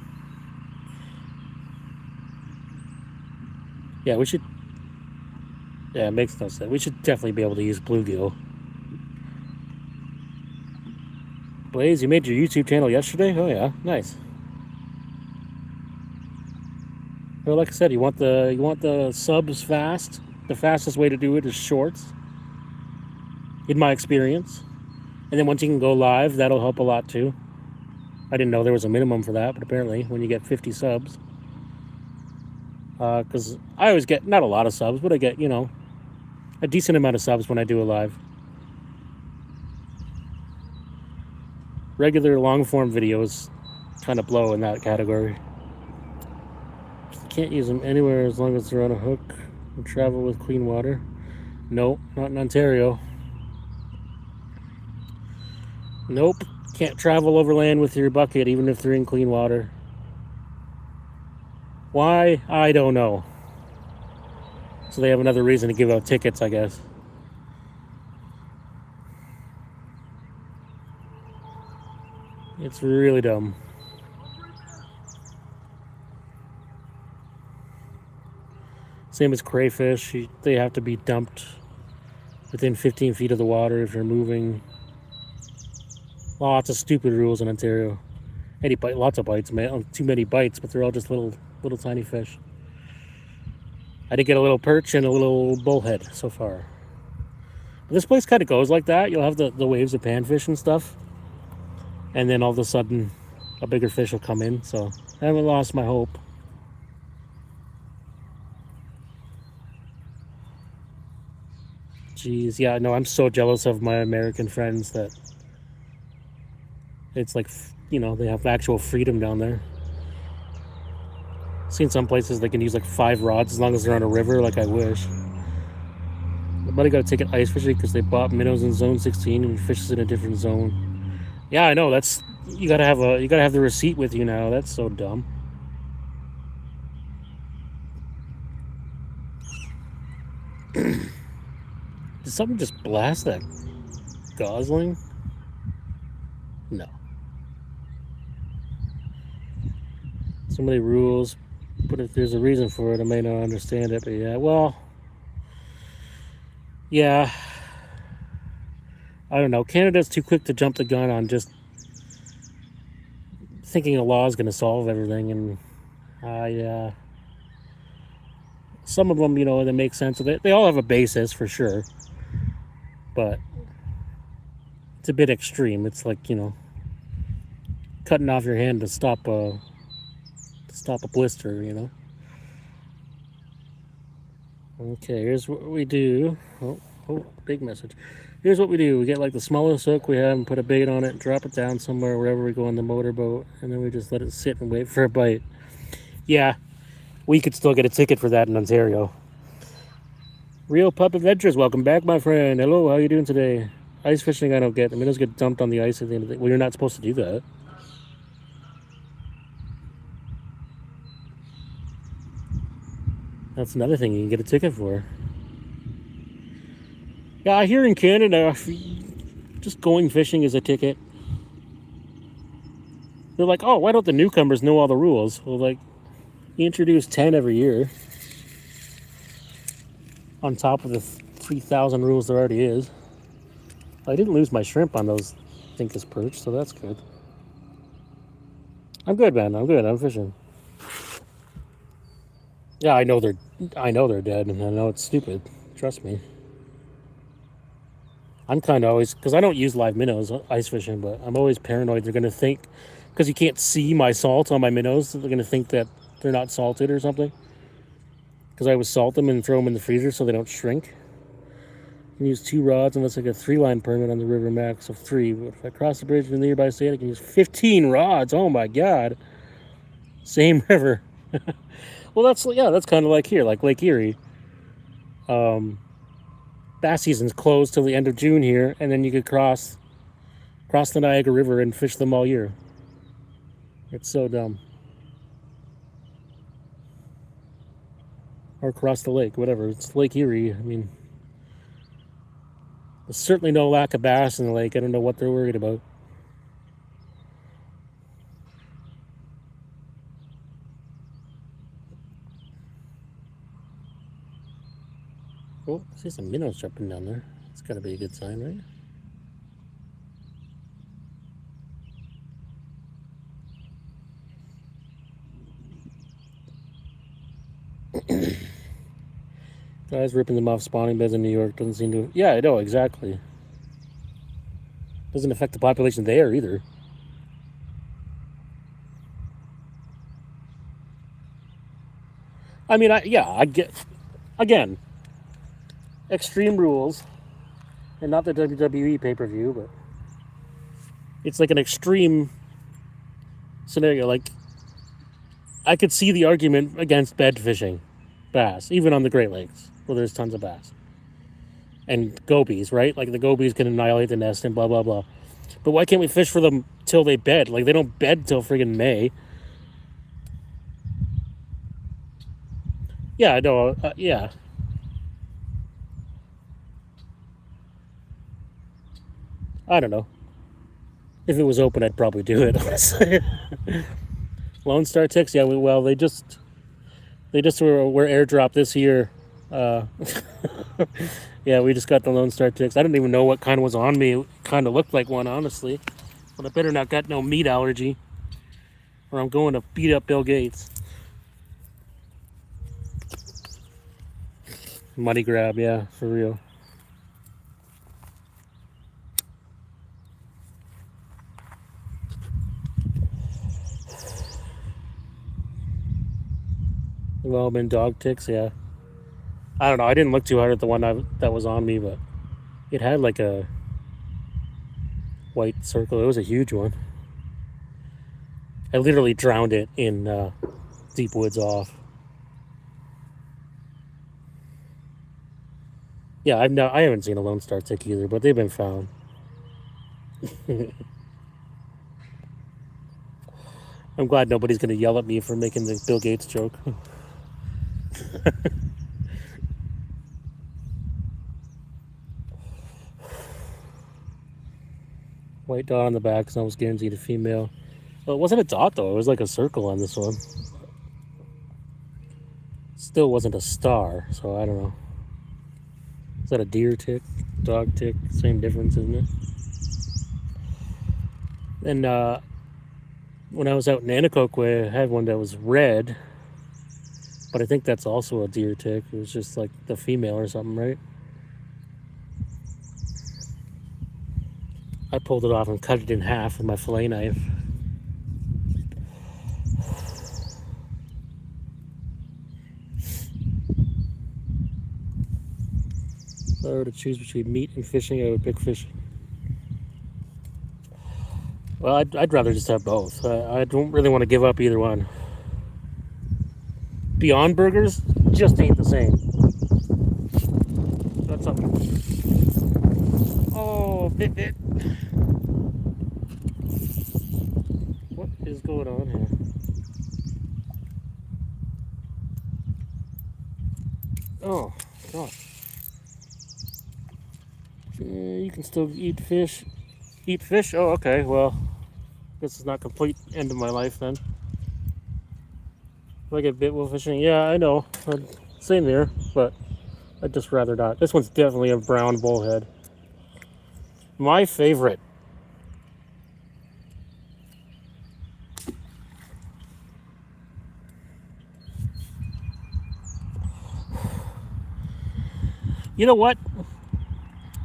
Yeah, we should. Yeah, it makes no sense. We should definitely be able to use bluegill. Blaze, you made your YouTube channel yesterday? Oh yeah, nice. Well, like I said, you want the subs fast. The fastest way to do it is shorts, in my experience. And then once you can go live, that'll help a lot too. I didn't know there was a minimum for that, but apparently when you get 50 subs, because I always get not a lot of subs, but I get a decent amount of subs when I do a live. Regular long form videos kind of blow in that category. Can't use them anywhere as long as they're on a hook and travel with clean water. Nope, not in Ontario. Nope, can't travel overland with your bucket even if they're in clean water. Why? I don't know. So they have another reason to give out tickets, I guess. It's really dumb. Same as crayfish. They have to be dumped within 15 feet of the water if they're moving. Lots of stupid rules in Ontario. Lots of bites, man. Too many bites, but they're all just little tiny fish. I did get a little perch and a little bullhead so far. But this place kind of goes like that. You'll have the waves of panfish and stuff. And then all of a sudden, a bigger fish will come in. So I haven't lost my hope. Jeez, yeah, no, I'm so jealous of my American friends that it's like, they have actual freedom down there. Seen some places they can use like 5 rods as long as they're on a river, like I wish. My buddy got a ticket ice fishing because they bought minnows in zone 16 and fishes in a different zone. Yeah, I know, you gotta have the receipt with you now. That's so dumb. Did someone just blast that gosling? No. So many rules, but if there's a reason for it, I may not understand it. But yeah, well, yeah. I don't know. Canada's too quick to jump the gun on just thinking a law is going to solve everything, and I some of them, you know, they make sense. They all have a basis for sure, but it's a bit extreme. It's like, you know, cutting off your hand to stop a blister, you know. Okay, here's what we do. Oh, big message. Here's what we do. We get like the smallest hook we have and put a bait on it, drop it down somewhere wherever we go on the motorboat, and then we just let it sit and wait for a bite. Yeah, we could still get a ticket for that in Ontario. Real Pup Adventures, welcome back, my friend. Hello, how you doing today? Ice fishing I don't get. The minnows get dumped on the ice at the end of the day. Well, you're not supposed to do that. That's another thing you can get a ticket for. Yeah, I hear in Canada, just going fishing is a ticket. They're like, oh, why don't the newcomers know all the rules? Well, like, you introduce 10 every year on top of the 3,000 rules there already is. I didn't lose my shrimp on those Dinkus perch, so that's good. I'm good, man. I'm good. I'm fishing. Yeah, I know they're dead, and I know it's stupid. Trust me. I'm kind of always, because I don't use live minnows ice fishing, but I'm always paranoid they're going to think, because you can't see my salt on my minnows, they're going to think that they're not salted or something. Because I would salt them and throw them in the freezer so they don't shrink. You can use 2 rods unless I get a 3-line permit on the river, max of 3. But if I cross the bridge in the nearby state, I can use 15 rods. Oh my god. Same river. Well, that's kind of like here, like Lake Erie. Bass season's closed till the end of June here, and then you could cross the Niagara River and fish them all year. It's so dumb. Or cross the lake, whatever. It's Lake Erie. I mean, there's certainly no lack of bass in the lake. I don't know what they're worried about. Oh, I see some minnows jumping down there. It's got to be a good sign, right? Guys ripping them off spawning beds in New York doesn't seem to... Yeah, I know, exactly. Doesn't affect the population there either. I mean, I get... Again, Extreme Rules, and not the WWE pay-per-view, but it's like an extreme scenario. Like, I could see the argument against bed fishing bass, even on the Great Lakes, where there's tons of bass. And gobies, right? Like, the gobies can annihilate the nest and blah, blah, blah. But why can't we fish for them till they bed? Like, they don't bed till friggin' May. Yeah, I know. Yeah. I don't know. If it was open, I'd probably do it, honestly. Lone Star ticks? Yeah, well, they just were airdropped this year. Yeah, we just got the Lone Star ticks. I didn't even know what kind was on me. It kind of looked like one, honestly. But I better not got no meat allergy, or I'm going to beat up Bill Gates. Money grab, yeah, for real. They've all been dog ticks, yeah. I don't know. I didn't look too hard at the one that was on me, but it had like a white circle. It was a huge one. I literally drowned it in deep woods off. Yeah, I haven't seen a Lone Star tick either, but they've been found. I'm glad nobody's gonna yell at me for making the Bill Gates joke. White dot on the back, so I was guaranteed a female. Well, it wasn't a dot though, it was like a circle on this one. Still wasn't a star, so I don't know. Is that a deer tick? Dog tick? Same difference, isn't it? And When I was out in Anacoque, I had one that was red, but I think that's also a deer tick. It was just like the female or something, right? I pulled it off and cut it in half with my fillet knife. If I were to choose between meat and fishing, I would pick fishing. Well, I'd rather just have both. I don't really want to give up either one. Beyond Burgers just ain't the same. That's something. Oh, bit. What is going on here? Oh, gosh. You can still eat fish. Eat fish? Oh, okay. Well, this is not complete end of my life then. If I get bit while fishing, yeah, I know. Same here, but I'd just rather not. This one's definitely a brown bullhead. My favorite. You know what?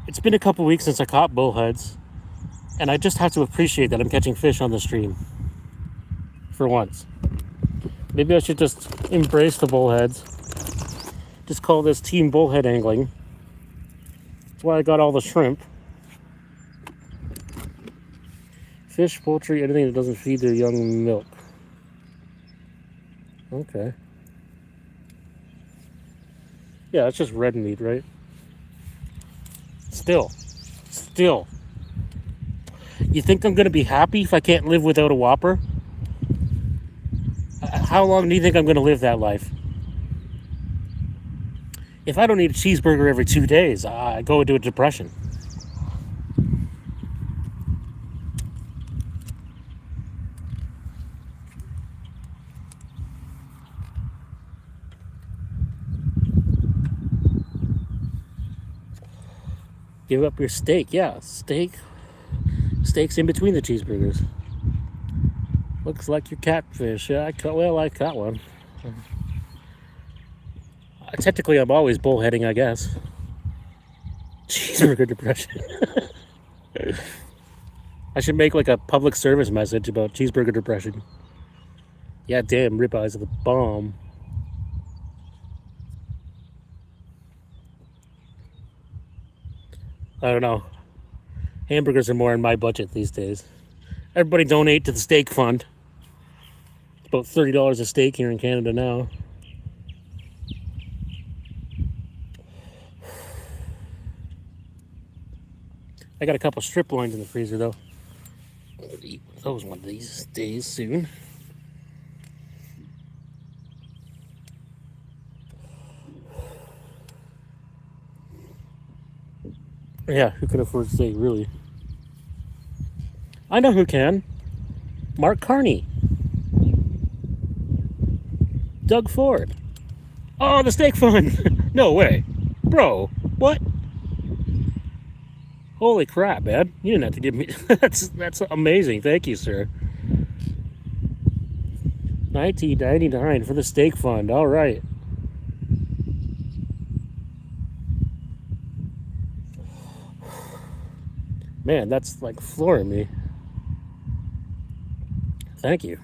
It's been a couple weeks since I caught bullheads, and I just have to appreciate that I'm catching fish on the stream. For once. Maybe I should just embrace the bullheads. Just call this team bullhead angling. That's why I got all the shrimp. Fish, poultry, anything that doesn't feed their young milk. Okay. Yeah, it's just red meat, right? Still. You think I'm going to be happy if I can't live without a Whopper? How long do you think I'm going to live that life? If I don't eat a cheeseburger every 2 days, I go into a depression. Give up your steak. Yeah, steak's in between the cheeseburgers. Looks like your catfish. Yeah, I caught one. Technically, I'm always bullheading, I guess. Cheeseburger depression. I should make like a public service message about cheeseburger depression. Yeah, damn, ribeyes are the bomb. I don't know. Hamburgers are more in my budget these days. Everybody donate to the steak fund. It's about $30 a steak here in Canada now. I got a couple strip loins in the freezer though. I'm gonna eat those one of these days soon. Yeah, who can afford steak, really? I know who can. Mark Carney. Doug Ford. Oh, the steak fund. No way. Bro, what? Holy crap, man. You didn't have to give me... That's amazing. Thank you, sir. $19.99 for the steak fund. All right. Man, that's like flooring me. Thank you.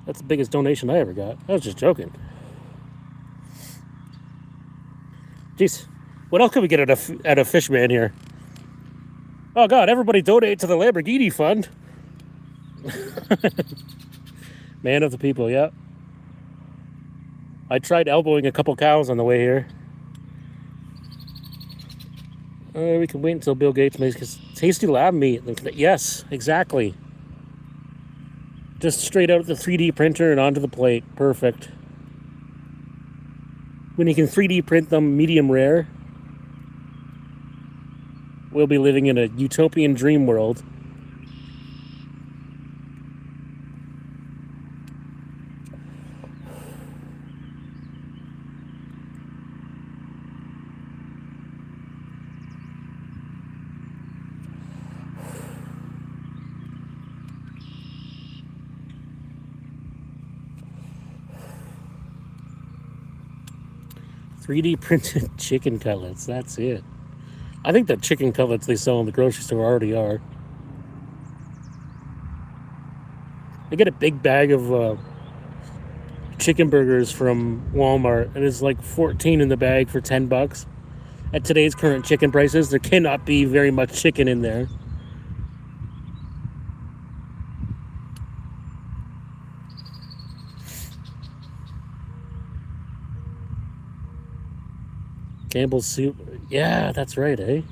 That's the biggest donation I ever got. I was just joking. Jeez, what else could we get at a fish man here? Oh God, everybody donate to the Lamborghini fund. Man of the people, yeah. I tried elbowing a couple cows on the way here. We can wait until Bill Gates makes tasty lab meat. Yes, exactly. Just straight out of the 3D printer and onto the plate. Perfect. When you can 3D print them medium rare, we'll be living in a utopian dream world. 3D printed chicken cutlets. That's it. I think the chicken cutlets they sell in the grocery store already are. I get a big bag of chicken burgers from Walmart, and it's like 14 in the bag for $10. At today's current chicken prices, there cannot be very much chicken in there. Campbell's soup. Yeah, that's right, eh?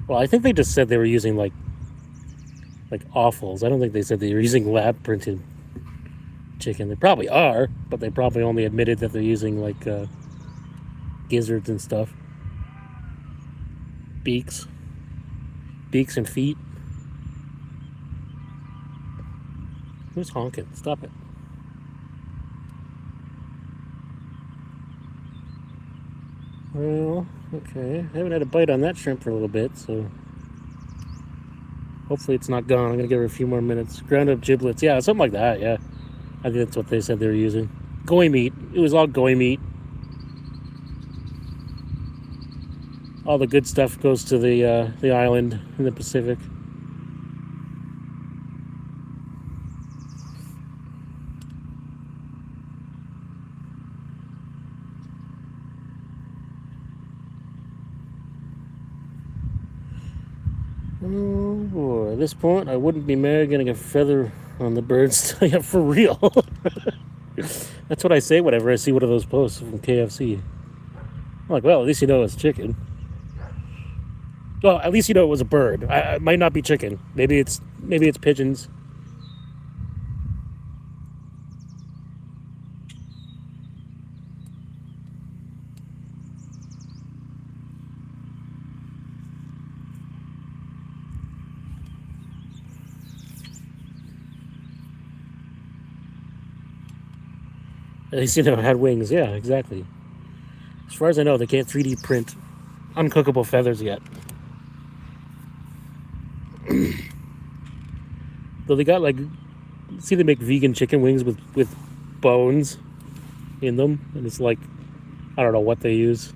Well, I think they just said they were using like offals. I don't think they said they were using lab printed chicken. They probably are, but they probably only admitted that they're using like gizzards and stuff. Beaks and feet. Who's honking? Stop it. Well, okay. I haven't had a bite on that shrimp for a little bit, so hopefully it's not gone. I'm gonna give her a few more minutes. Ground up giblets. Yeah, something like that, yeah. I think that's what they said they were using. Goy meat. It was all goy meat. All the good stuff goes to the island in the Pacific. Oh boy, at this point I wouldn't be mad getting a feather on the birds. Yeah, for real. That's what I say whenever I see one of those posts from KFC. I'm like, well, at least you know it's chicken. Well, at least you know it was a bird. It might not be chicken. Maybe it's pigeons. At least you know it had wings. Yeah, exactly. As far as I know, they can't 3D print uncookable feathers yet. Though they got like, see, they make vegan chicken wings with bones in them, and it's like, I don't know what they use.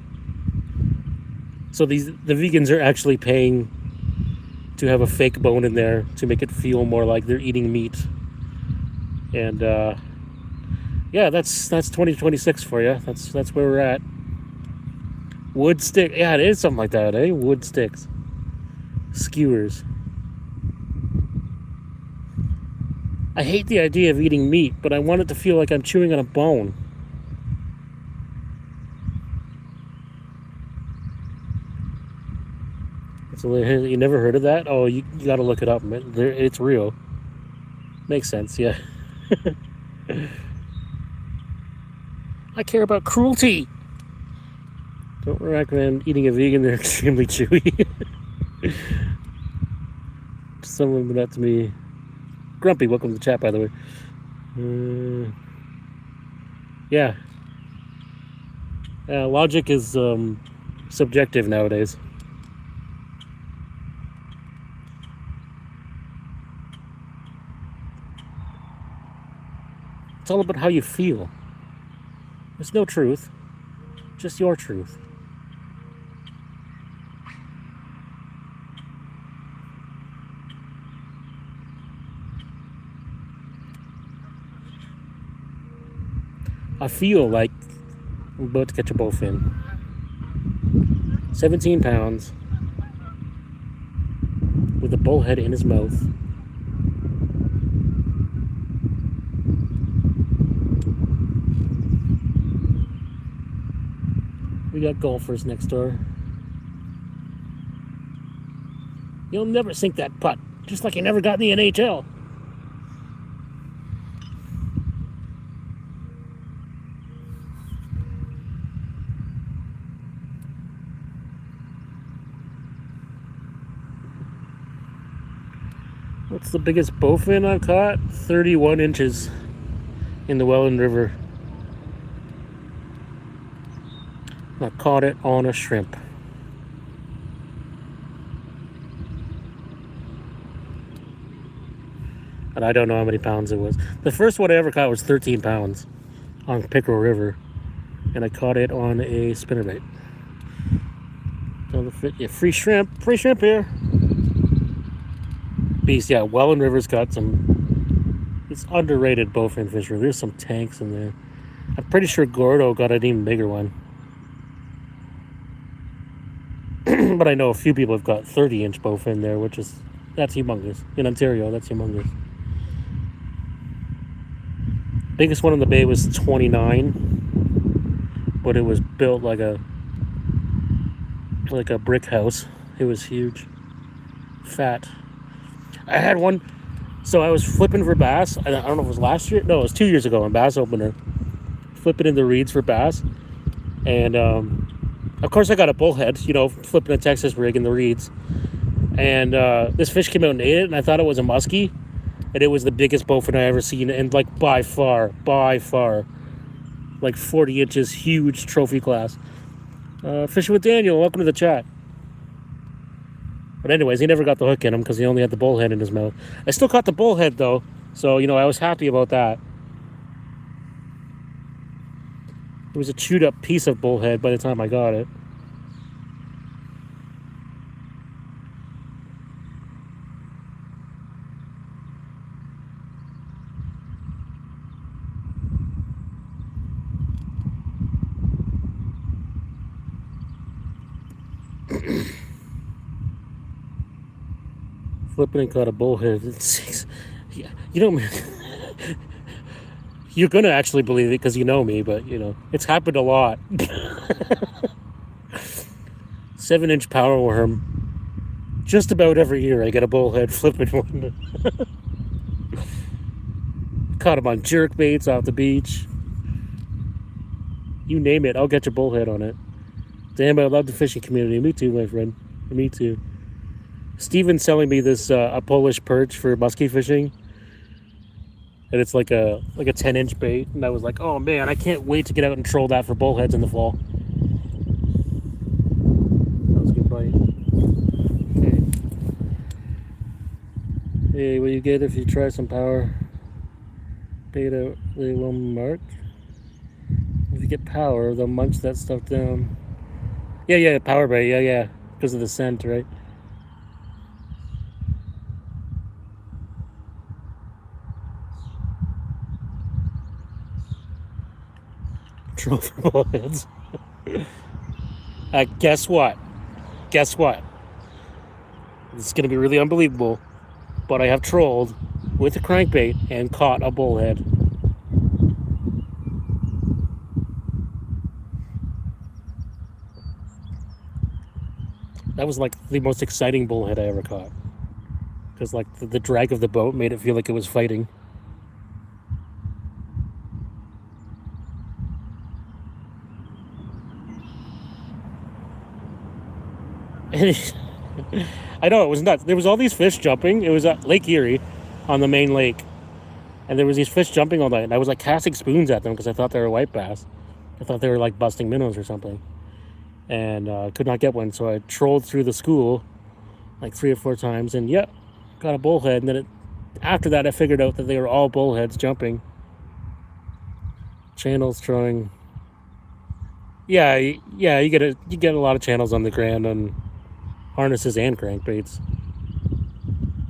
So the vegans are actually paying to have a fake bone in there to make it feel more like they're eating meat. And yeah, that's 2026 for you. That's where we're at. Wood stick. Yeah, it is something like that, eh? Wood sticks. Skewers. I hate the idea of eating meat, but I want it to feel like I'm chewing on a bone. So you never heard of that? Oh, you got to look it up. It's real. Makes sense, yeah. I care about cruelty. Don't recommend eating a vegan. They're extremely chewy. Someone went out to me. Grumpy, welcome to the chat, by the way. Yeah. Logic is subjective nowadays. It's all about how you feel. There's no truth, just your truth. I feel like I'm about to catch a bowfin. 17 pounds with a bullhead in his mouth. We got golfers next door. You'll never sink that putt, just like you never got in the NHL. What's the biggest bowfin I've caught? 31 inches in the Welland River. I caught it on a shrimp. And I don't know how many pounds it was. The first one I ever caught was 13 pounds on Pickerel River. and I caught it on a spinnerbait. Yeah, free shrimp here. Beast, yeah, Welland River's got some. It's underrated bowfin fishery. There's some tanks in there. I'm pretty sure Gordo got an even bigger one. But I know a few people have got 30-inch bowfin there, that's humongous. In Ontario, that's humongous. Biggest one in the bay was 29, but it was built like a brick house. It was huge, fat. I had one. So I was flipping for bass. I don't know if it was last year. No, it was 2 years ago on Bass Opener. Flipping in the reeds for bass, and of course I got a bullhead. Flipping a Texas rig in the reeds, and this fish came out and ate it, and I thought it was a muskie, and it was the biggest bowfin I ever seen, and like by far, like 40 inches, huge trophy class. Fishing with Daniel, welcome to the chat. But anyways, he never got the hook in him because he only had the bullhead in his mouth. I still caught the bullhead though, so I was happy about that. It was a chewed up piece of bullhead by the time I got it. Flipping and caught a bullhead. You're gonna actually believe it because you know me, but it's happened a lot. 7-inch power worm. Just about every year I get a bullhead flipping one. Caught him on jerk baits off the beach. You name it, I'll get your bullhead on it. Damn, I love the fishing community. Me too, my friend. Me too. Steven's selling me this a Polish perch for muskie fishing. And it's like a 10-inch bait, and I was like, oh man, I can't wait to get out and troll that for bullheads in the fall. That was a good bite. Okay. Hey, what you get if you try some power beta? They will mark. If you get power, they'll munch that stuff down. Yeah, power bait. Yeah, because of the scent, right? For bullheads. Guess what? This is going to be really unbelievable, but I have trolled with a crankbait and caught a bullhead. That was like the most exciting bullhead I ever caught, because like the drag of the boat made it feel like it was fighting. I know, it was nuts. There was all these fish jumping. It was at Lake Erie on the main lake, and there was these fish jumping all night, and I was like casting spoons at them because I thought they were white bass. I thought they were like busting minnows or something, and could not get one, so I trolled through the school like 3 or 4 times, and got a bullhead. And then after that I figured out that they were all bullheads jumping. Channels throwing. Yeah, you get a lot of channels on the Grand on harnesses and crankbaits.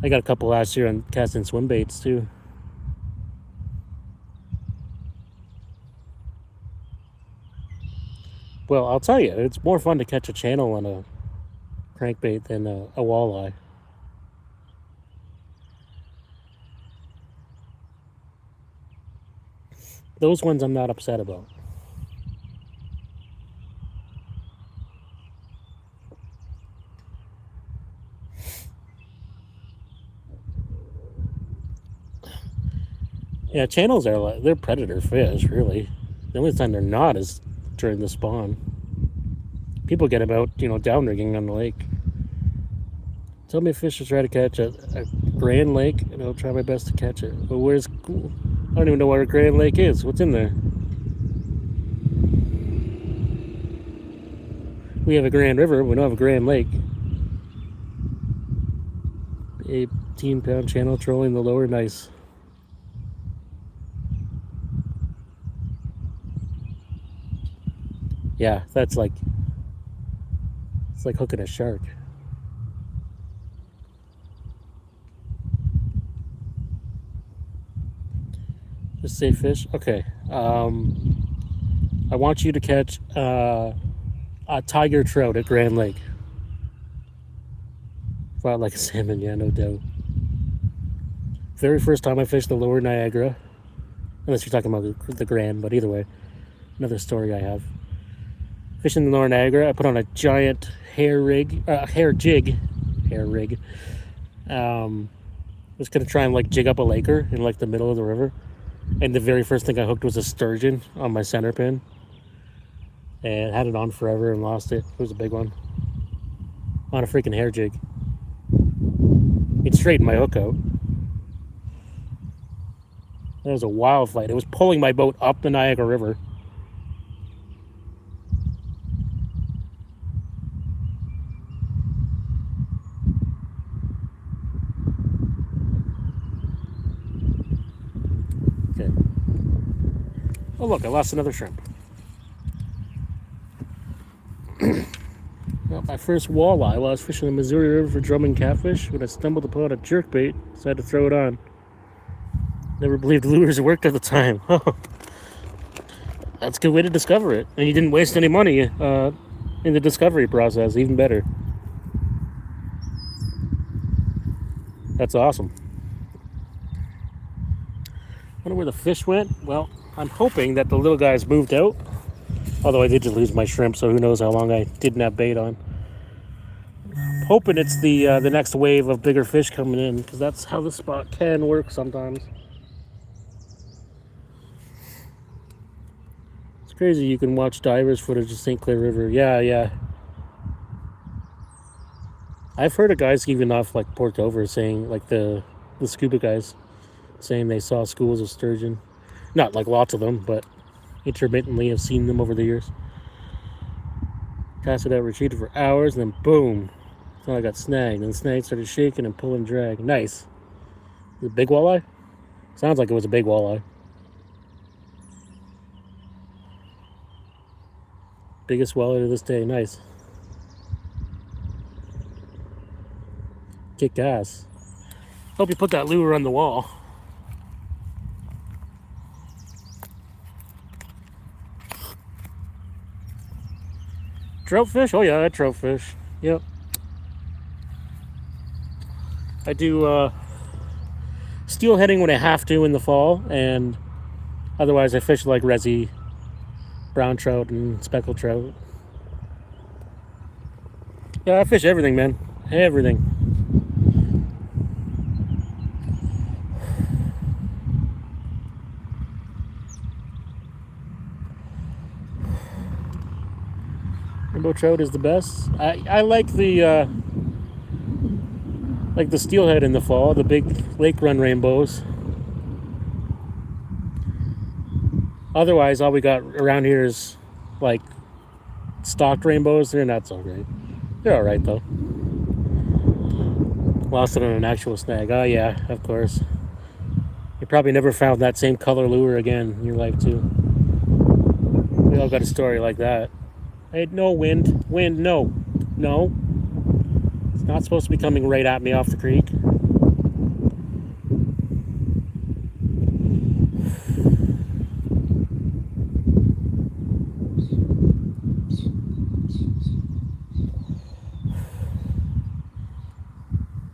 I got a couple last year on casting swim baits too. Well, I'll tell you, it's more fun to catch a channel on a crankbait than a walleye. Those ones I'm not upset about. Yeah, channels they're predator fish, really. The only time they're not is during the spawn. People get them out, downrigging on the lake. Tell me a fish to try to catch a Grand Lake, and I'll try my best to catch it. But I don't even know where a Grand Lake is. What's in there? We have a Grand River, we don't have a Grand Lake. 18-pound channel trolling the lower gneiss. Yeah, that's like, it's like hooking a shark. Just say fish. Okay. I want you to catch a tiger trout at Grand Lake. Fought like a salmon, yeah, no doubt. Very first time I fished the lower Niagara, unless you're talking about the Grand, but either way, another story I have. Fishing the lower Niagara, I put on a giant hair rig. Was gonna try and like jig up a laker in like the middle of the river, and the very first thing I hooked was a sturgeon on my center pin, and had it on forever and lost it. It was a big one on a freaking hair jig. It straightened my hook out. That was a wild fight. It was pulling my boat up the Niagara River. Okay. Oh look, I lost another shrimp. Well, my first walleye while I was fishing the Missouri River for drumming catfish when I stumbled upon a jerkbait, so I had to throw it on. Never believed lures worked at the time. That's a good way to discover it. And you didn't waste any money in the discovery process, even better. That's awesome. Wonder where the fish went? Well, I'm hoping that the little guys moved out. Although I did just lose my shrimp, so who knows how long I didn't have bait on. Hoping it's the next wave of bigger fish coming in, because that's how the spot can work sometimes. It's crazy you can watch divers footage of St. Clair River. Yeah. I've heard of guys even off like Port Dover saying, like the scuba guys, saying they saw schools of sturgeon. Not like lots of them, but intermittently have seen them over the years. Cast it out, retreated for hours, and then boom. Thought I got snagged, and the snag started shaking and pulling drag. Nice. Was it a big walleye? Sounds like it was a big walleye. Biggest walleye to this day. Nice. Kick ass. Hope you put that lure on the wall. Trout fish? Oh yeah, trout fish. Yep. I do steelheading when I have to in the fall, and otherwise I fish like resi, brown trout, and speckled trout. Yeah, I fish everything, man. Everything. Rainbow trout is the best. I like the steelhead in the fall, the big lake run rainbows. Otherwise, all we got around here is like stocked rainbows. They're not so great. They're all right though. Lost it on an actual snag. Oh yeah, of course. You probably never found that same color lure again in your life too. We all got a story like that. Hey, no wind. Wind, no. No. It's not supposed to be coming right at me off the creek.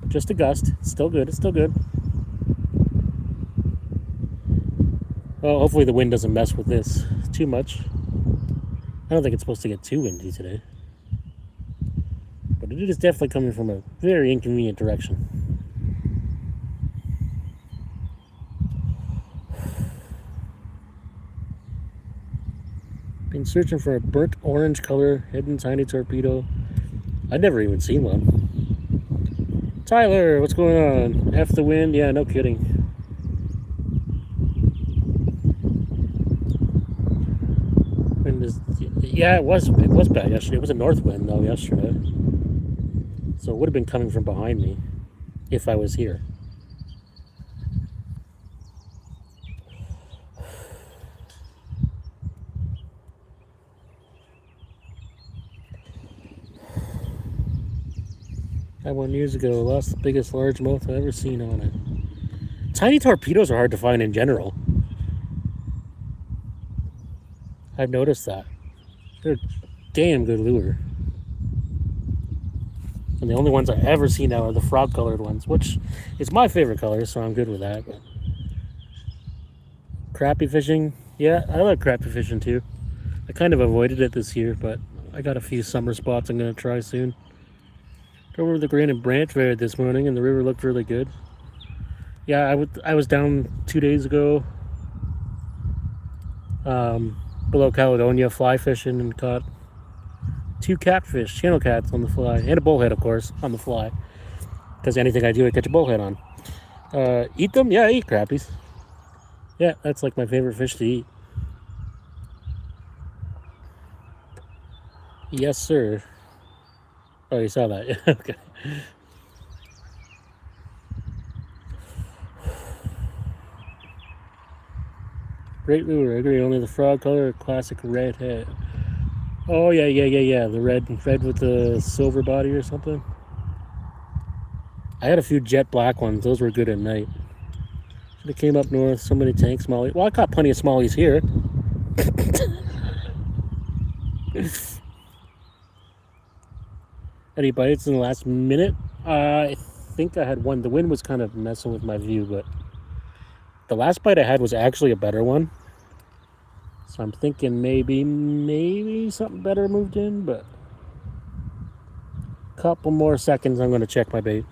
Just a gust. It's still good. It's still good. Well, hopefully the wind doesn't mess with this too much. I don't think it's supposed to get too windy today. But it is definitely coming from a very inconvenient direction. Been searching for a burnt orange color hidden tiny torpedo. I'd never even seen one. Tyler, what's going on? F the wind? Yeah, no kidding. Yeah, it was bad yesterday. It was a north wind though yesterday, so it would have been coming from behind me if I was here. Had one years ago. Lost the biggest largemouth I've ever seen on it. Tiny torpedoes are hard to find in general. I've noticed that. They're a damn good lure. And the only ones I ever see now are the frog-colored ones, which is my favorite color, so I'm good with that. But crappie fishing, yeah, I like crappie fishing too. I kind of avoided it this year, but I got a few summer spots I'm going to try soon. Drove over to the Grand and Branch Fair this morning, and the river looked really good. Yeah, I was down 2 days ago below Caledonia fly fishing and caught 2 catfish, channel cats on the fly, and a bullhead, of course, on the fly. Because anything I do, I catch a bullhead on. Eat them? Yeah, I eat crappies. Yeah, that's like my favorite fish to eat. Yes, sir. Oh, you saw that? Yeah, okay. Great lure. I agree. Only the frog color, classic red head. Oh yeah. The red with the silver body or something. I had a few jet black ones. Those were good at night. Should have came up north. So many tank smallies. Well, I caught plenty of smallies here. Any bites in the last minute? I think I had one. The wind was kind of messing with my view, but the last bite I had was actually a better one. So I'm thinking maybe something better moved in, but a couple more seconds, I'm going to check my bait.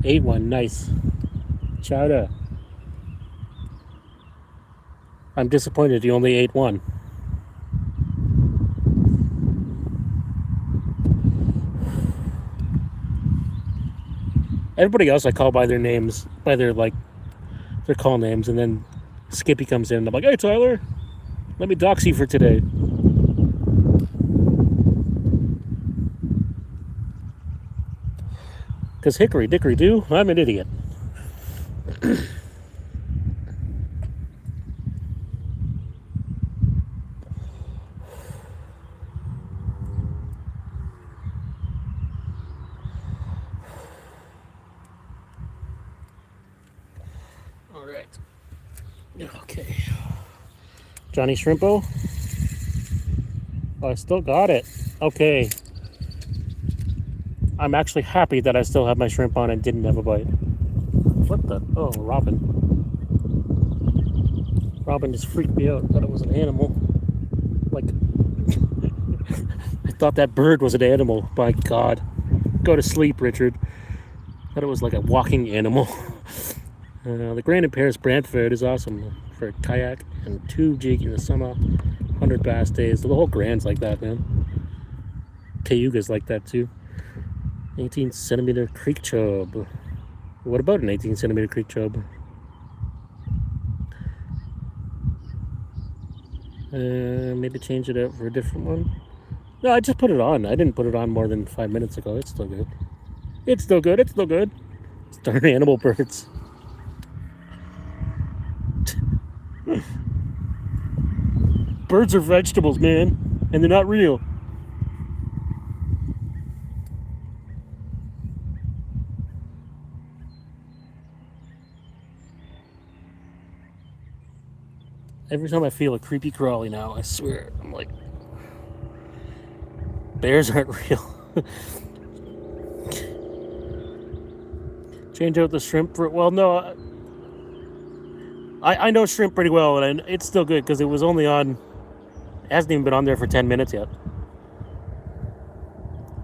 Ate one, nice. Chowder. I'm disappointed you only ate one. Everybody else I call by their names, by their call names, and then Skippy comes in and I'm like, hey Tyler, let me dox you for today. Because hickory dickory do, I'm an idiot. All right. Okay. Johnny Shrimpo. Oh, I still got it. Okay. I'm actually happy that I still have my shrimp on and didn't have a bite. What the? Oh, robin. Robin just freaked me out. Thought it was an animal. Like, I thought that bird was an animal. By God. Go to sleep, Richard. Thought it was like a walking animal. The Grand and Paris Branch Fair is awesome for a kayak and 2 jig in the summer, 100 bass days. The whole Grand's like that, man. Cayuga's like that too. 18 centimeter creek chub. What about an 18 centimeter creek chub? Maybe change it out for a different one. No, I just put it on. I didn't put it on more than 5 minutes ago. It's still good. It's still good. It's still good. It's darn animal birds. Birds are vegetables, man, and they're not real. Every time I feel a creepy crawly now, I swear, I'm like, bears aren't real. Change out the shrimp for, well, no, I know shrimp pretty well, and it's still good because it was only on, it hasn't even been on there for 10 minutes yet.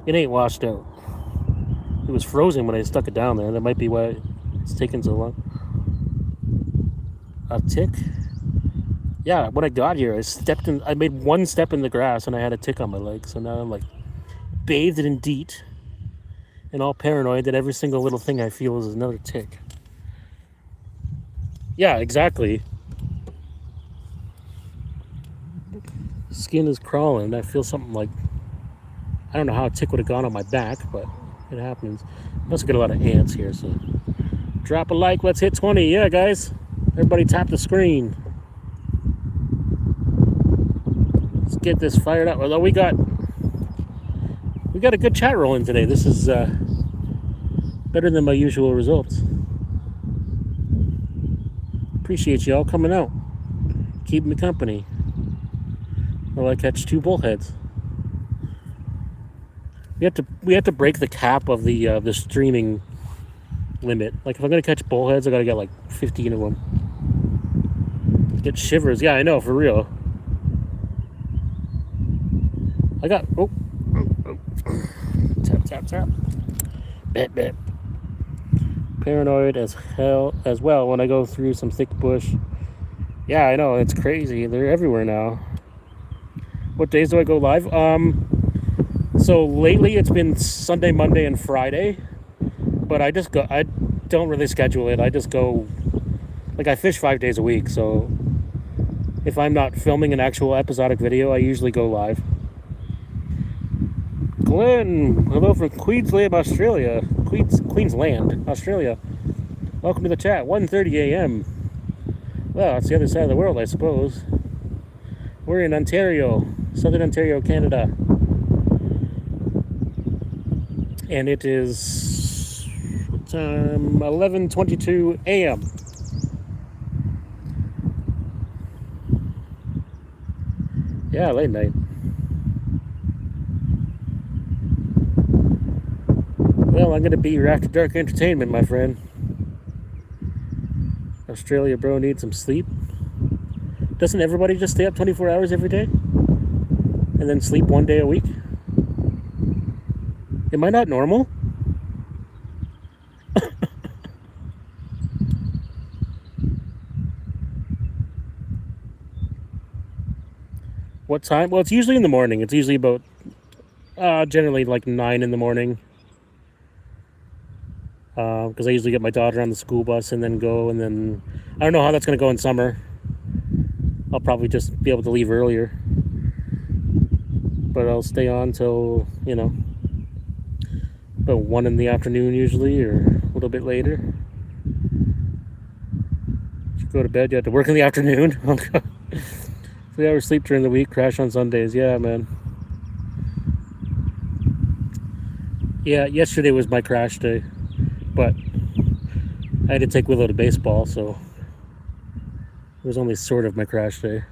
It ain't washed out. It was frozen when I stuck it down there. That might be why it's taking so long. A tick? Yeah, when I got here, I made one step in the grass and I had a tick on my leg. So now I'm like bathed in DEET and all paranoid that every single little thing I feel is another tick. Yeah, exactly. Skin is crawling. I feel something like, I don't know how a tick would have gone on my back, but it happens. Must get a lot of ants here, so drop a like. Let's hit 20. Yeah, guys. Everybody tap the screen. Let's get this fired up. Although we got We got a good chat rolling today. This is better than my usual results. Appreciate y'all coming out. Keep me company while I catch 2 bullheads. We have to break the cap of the streaming limit. Like if I'm gonna catch bullheads, I gotta get like 15 of them. Get shivers. Yeah, I know, for real. I got tap tap tap. Bet bet. Paranoid as hell as well when I go through some thick bush. Yeah, I know, it's crazy. They're everywhere now. What days do I go live? So lately it's been Sunday, Monday, and Friday. But I don't really schedule it. I just go, like I fish 5 days a week, so if I'm not filming an actual episodic video, I usually go live. Glenn, hello from Queensland, Australia. Queensland, Australia. Welcome to the chat. 1:30 a.m. Well, it's the other side of the world, I suppose. We're in Ontario, Southern Ontario, Canada. And it is 11:22 a.m. Yeah, late night. Well, I'm gonna be your After Dark entertainment, my friend. Australia bro needs some sleep. Doesn't everybody just stay up 24 hours every day? And then sleep 1 day a week? Am I not normal? What time? Well, it's usually in the morning. It's usually about, generally like 9 in the morning. Because I usually get my daughter on the school bus and then go, and then I don't know how that's going to go in summer. I'll probably just be able to leave earlier. But I'll stay on till, about 1 in the afternoon usually, or a little bit later. You go to bed, you have to work in the afternoon. 3 hours sleep during the week, crash on Sundays. Yeah, man. Yeah, yesterday was my crash day. But I had to take Willow to baseball, so it was only sort of my crash day.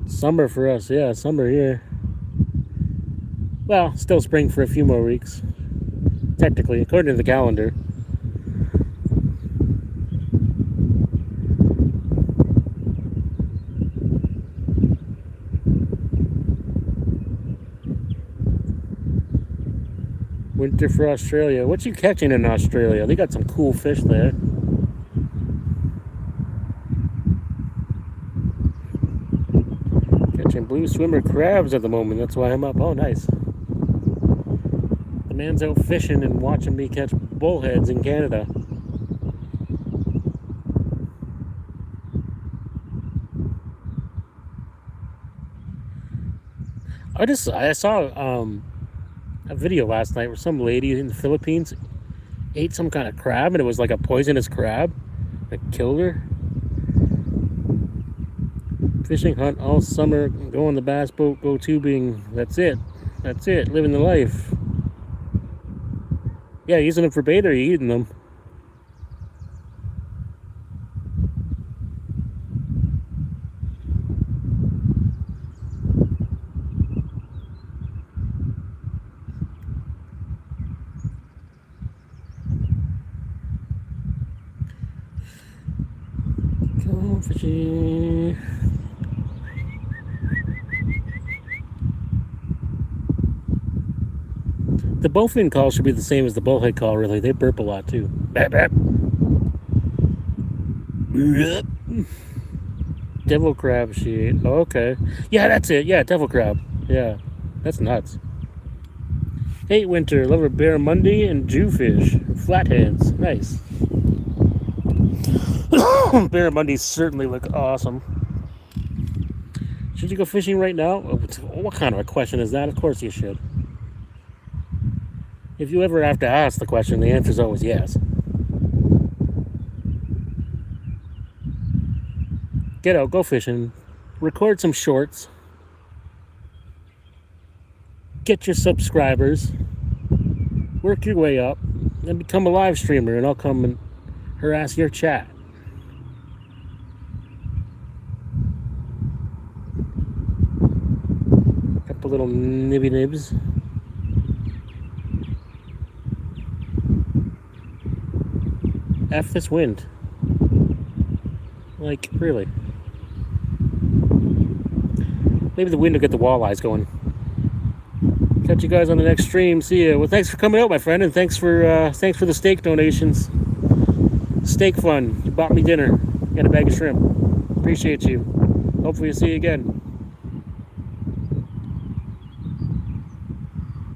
Summer for us, yeah, summer here. Well, still spring for a few more weeks. Technically, according to the calendar. Winter for Australia. What you catching in Australia? They got some cool fish there. Catching blue swimmer crabs at the moment. That's why I'm up. Oh, nice. The man's out fishing and watching me catch bullheads in Canada. I saw a video last night where some lady in the Philippines ate some kind of crab, and it was like a poisonous crab that killed her. Fishing, hunt all summer, go on the bass boat, go tubing. That's it. Living the life. Yeah, using them for bait, or you eating them? Fishing. The bowfin call should be the same as the bullhead call, really. They burp a lot too. Bap, bap. Devil crab she ate. Oh, okay. Yeah, that's it. Yeah, devil crab. Yeah, that's nuts. Hey, Winter. Lover Bear Monday and Jewfish. Flatheads. Nice. Bear Mondays certainly look awesome. Should you go fishing right now? What kind of a question is that? Of course you should. If you ever have to ask the question, the answer is always yes. Get out, go fishing, record some shorts, get your subscribers, work your way up, and become a live streamer, and I'll come and harass your chat. Couple little nibby nibs. F this wind. Like, really. Maybe the wind will get the walleyes going. Catch you guys on the next stream. See ya. Well, thanks for coming out, my friend, and thanks for the steak donations. Steak fun. You bought me dinner and a bag of shrimp. Appreciate you. Hopefully, see you again.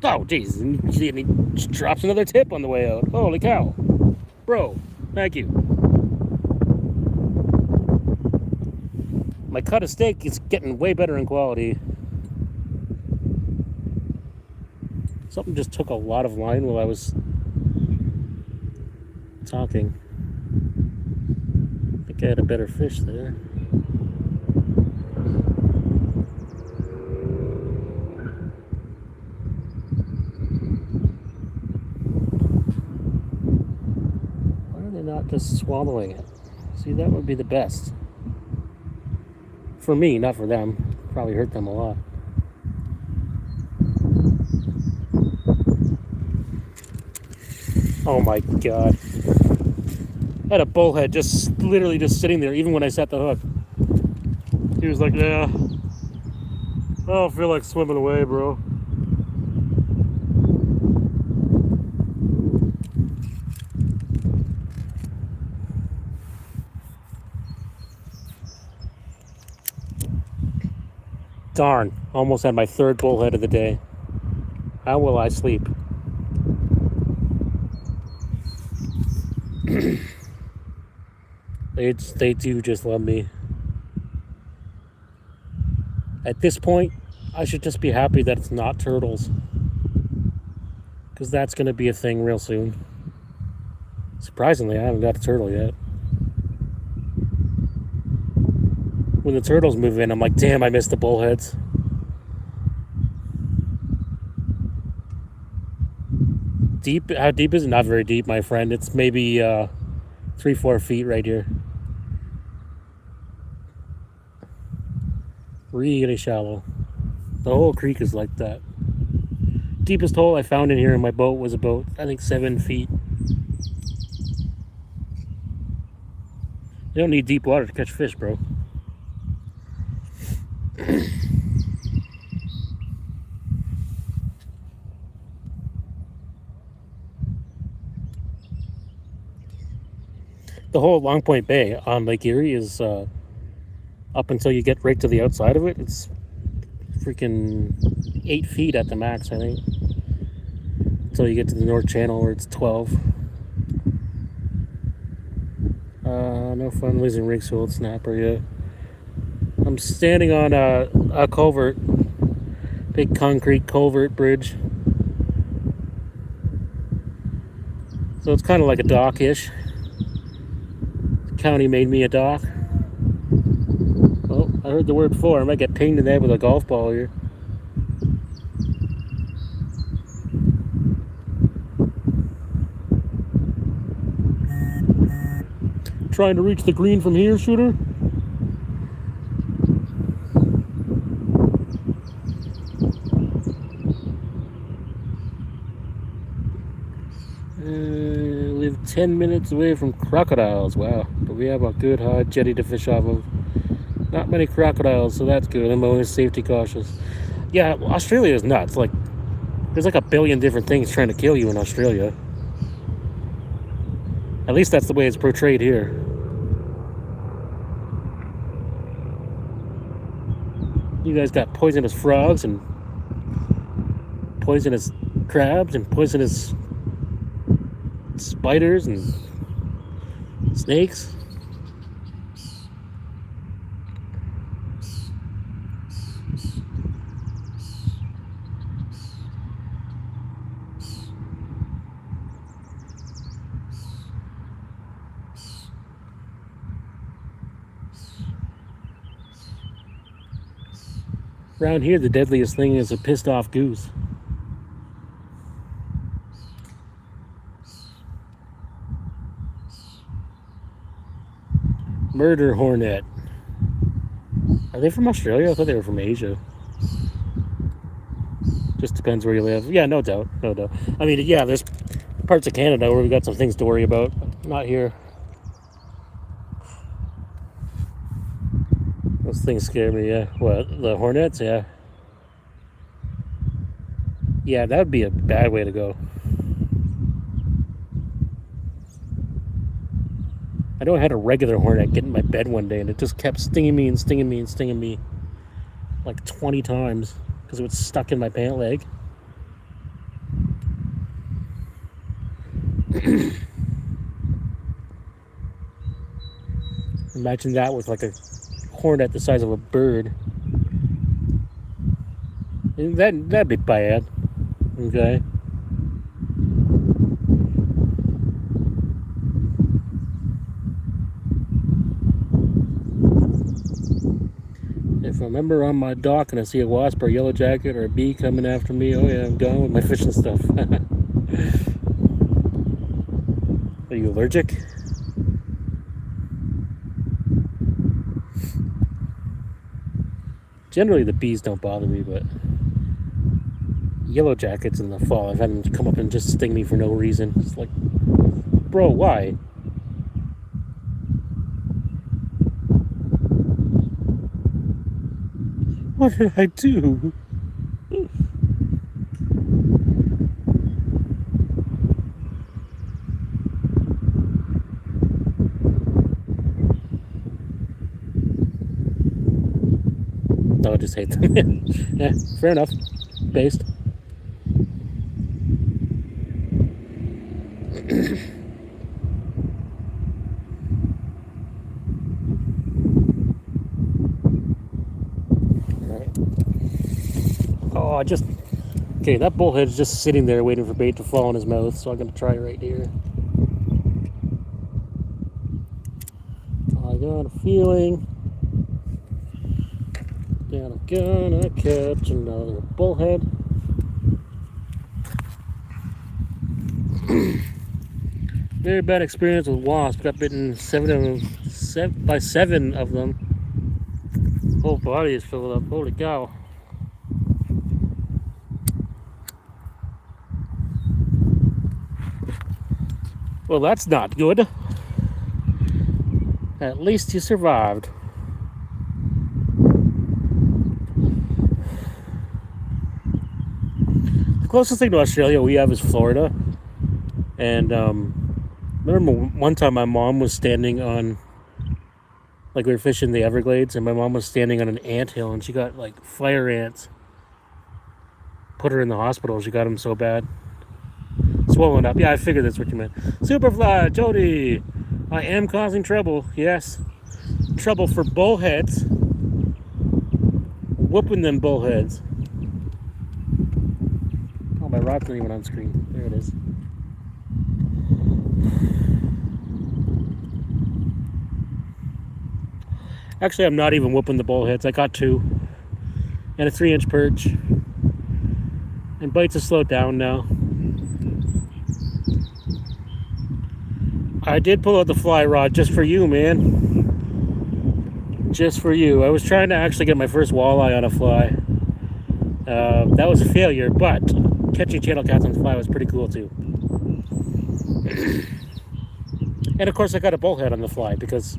Oh, jeez. And he drops another tip on the way out. Holy cow. Bro, thank you. My cut of steak is getting way better in quality. Something just took a lot of line while I was talking. I think I had a better fish there. Why are they not just swallowing it? See, that would be the best. For me, not for them. Probably hurt them a lot. Oh my god. I had a bullhead literally just sitting there even when I set the hook. He was like, yeah, I don't feel like swimming away, bro. Darn, almost had my third bullhead of the day. How will I sleep? They do just love me. At this point, I should just be happy that it's not turtles. Because that's going to be a thing real soon. Surprisingly, I haven't got a turtle yet. When the turtles move in, I'm like, damn, I missed the bullheads. Deep? How deep is it? Not very deep, my friend. It's maybe 3-4 feet right here. Really shallow. The whole creek is like that. Deepest hole I found in here in my boat was about, I think, 7 feet. You don't need deep water to catch fish, bro. The whole Long Point Bay on Lake Erie is up until you get right to the outside of it. It's freaking 8 feet at the max, I think. Until you get to the North Channel where it's 12. No fun losing rig sold snapper yet. I'm standing on a culvert, big concrete culvert bridge. So it's kind of like a dock-ish. The county made me a dock. Oh, I heard the word before. I might get pinged in the head with a golf ball here. Trying to reach the green from here, shooter? Live 10 minutes away from crocodiles. Wow, but we have a good hard jetty to fish off of. Not many crocodiles, so that's good. I'm always safety cautious. Yeah, Australia is nuts. Like, there's like a billion different things trying to kill you in Australia. At least that's the way it's portrayed here. You guys got poisonous frogs and poisonous crabs and poisonous spiders and snakes. Around here, the deadliest thing is a pissed off goose. Murder hornet. Are they from Australia? I thought they were from Asia. Just depends where you live. Yeah, no doubt. No doubt. I mean, yeah, there's parts of Canada where we've got some things to worry about. Not here. Those things scare me, yeah. What? The hornets? Yeah. Yeah, that would be a bad way to go. I know I had a regular hornet get in my bed one day and it just kept stinging me and stinging me and stinging me like 20 times because it was stuck in my pant leg. Imagine that with like a hornet the size of a bird. That'd be bad. Okay. If I remember on my dock and I see a wasp or a yellow jacket or a bee coming after me, oh yeah, I'm gone with my fishing stuff. Are you allergic? Generally the bees don't bother me, but yellow jackets in the fall, I've had them come up and just sting me for no reason. It's like, bro, why? What did I do? No, I just hate them. Yeah, fair enough. Based. Oh, okay, that bullhead's just sitting there waiting for bait to fall in his mouth, so I'm gonna try right here. I got a feeling that I'm gonna catch another bullhead. Very bad experience with wasps. Got bitten by seven of them. Whole body is filled up. Holy cow. Well, that's not good. At least you survived. The closest thing to Australia we have is Florida. And I remember one time my mom was standing on, like we were fishing the Everglades, and my mom was standing on an anthill and she got like fire ants. Put her in the hospital. She got them so bad. Swollen up. Yeah, I figured that's what you meant. Superfly, Jody. I am causing trouble. Yes. Trouble for bullheads. Whooping them bullheads. Oh, my rod's not even on screen. There it is. Actually, I'm not even whooping the bullheads. I got two. And a 3-inch perch. And bites have slowed down now. I did pull out the fly rod just for you, man. Just for you. I was trying to actually get my first walleye on a fly. That was a failure, but catching channel cats on the fly was pretty cool too. And of course I got a bullhead on the fly because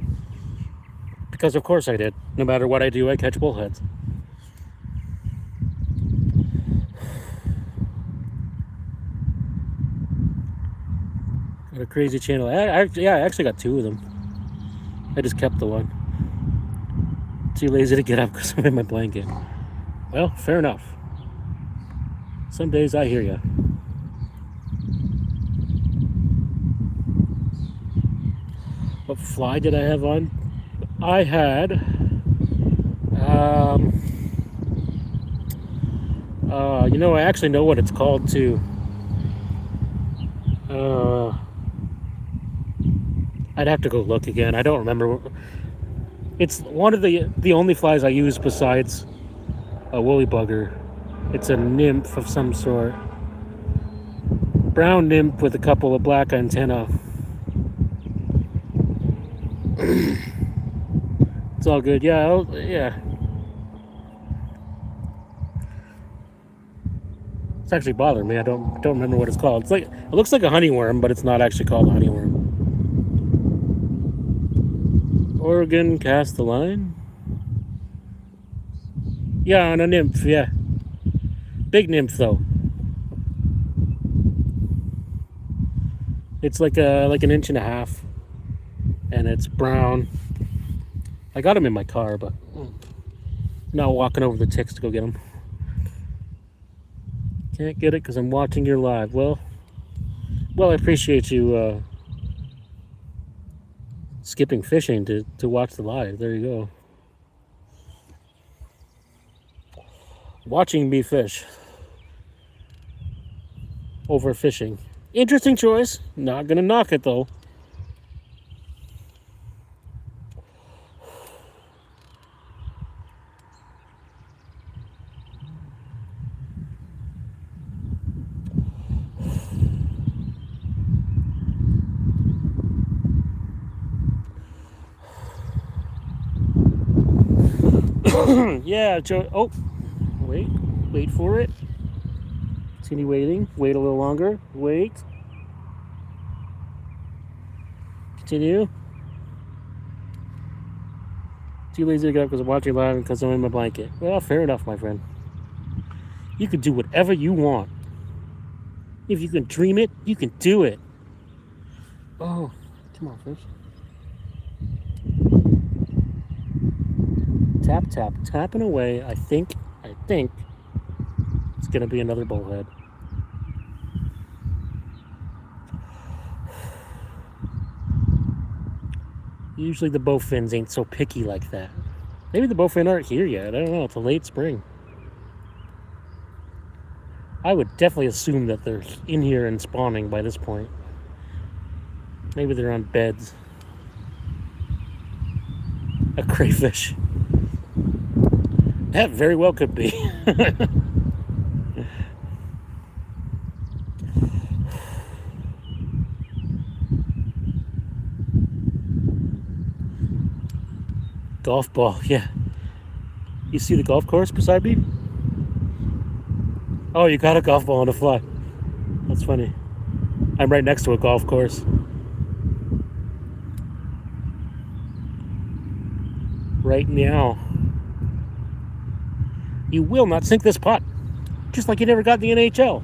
of course I did. No matter what I do, I catch bullheads. Got a crazy channel. I actually got two of them. I just kept the one. Too lazy to get up because I'm in my blanket. Well, fair enough. Some days I hear ya. What fly did I have on? I had I actually know what it's called too. I'd have to go look again. I don't remember. It's one of the only flies I use besides a woolly bugger. It's a nymph of some sort. Brown nymph with a couple of black antennae. It's all good. Yeah, yeah. It's actually bothering me. I don't remember what it's called. It looks like a honeyworm, but it's not actually called a honeyworm. Oregon cast the line. Yeah, on a nymph. Yeah, big nymph though. It's like an inch and a half, and it's brown. I got him in my car, but now walking over the ticks to go get him. Can't get it because I'm watching your live. Well, I appreciate you skipping fishing to watch the live. There you go. Watching me fish over fishing. Interesting choice. Not gonna knock it though. Yeah, Joe. Oh, wait for it. Continue waiting. Wait a little longer. Wait. Continue. Too lazy to get up because I'm watching live and because I'm in my blanket. Well, fair enough, my friend. You can do whatever you want. If you can dream it, you can do it. Oh, come on, fish. Tap, tapping away. I think it's gonna be another bullhead. Usually the bowfins ain't so picky like that. Maybe the bowfin aren't here yet. I don't know. It's a late spring. I would definitely assume that they're in here and spawning by this point. Maybe they're on beds. A crayfish. That very well could be. Golf ball, yeah. You see the golf course beside me? Oh, you got a golf ball on the fly. That's funny. I'm right next to a golf course. Right now. You will not sink this putt. Just like you never got in the NHL.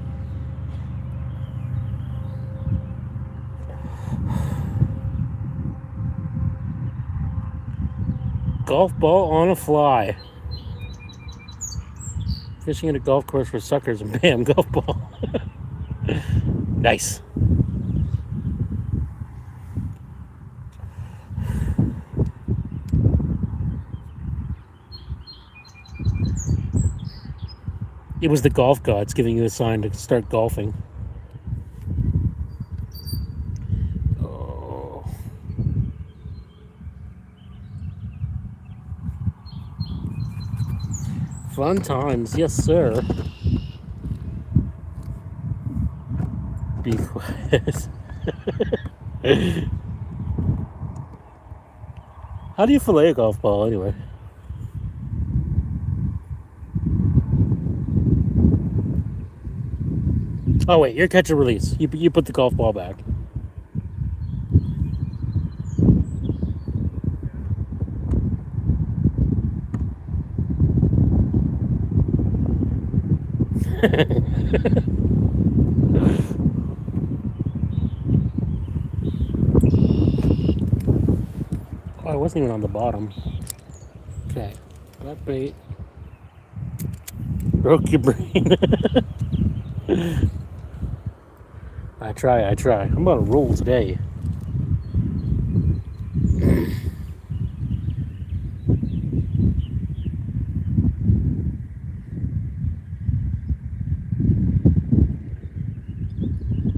Golf ball on a fly. Fishing at a golf course for suckers and bam, golf ball. Nice. It was the golf gods giving you a sign to start golfing. Oh. Fun times, yes sir. Be quiet. How do you fillet a golf ball anyway? Oh wait, you're catch and release. You put the golf ball back. Oh, I wasn't even on the bottom. Okay, that bait broke your brain. I try. I'm on a roll today.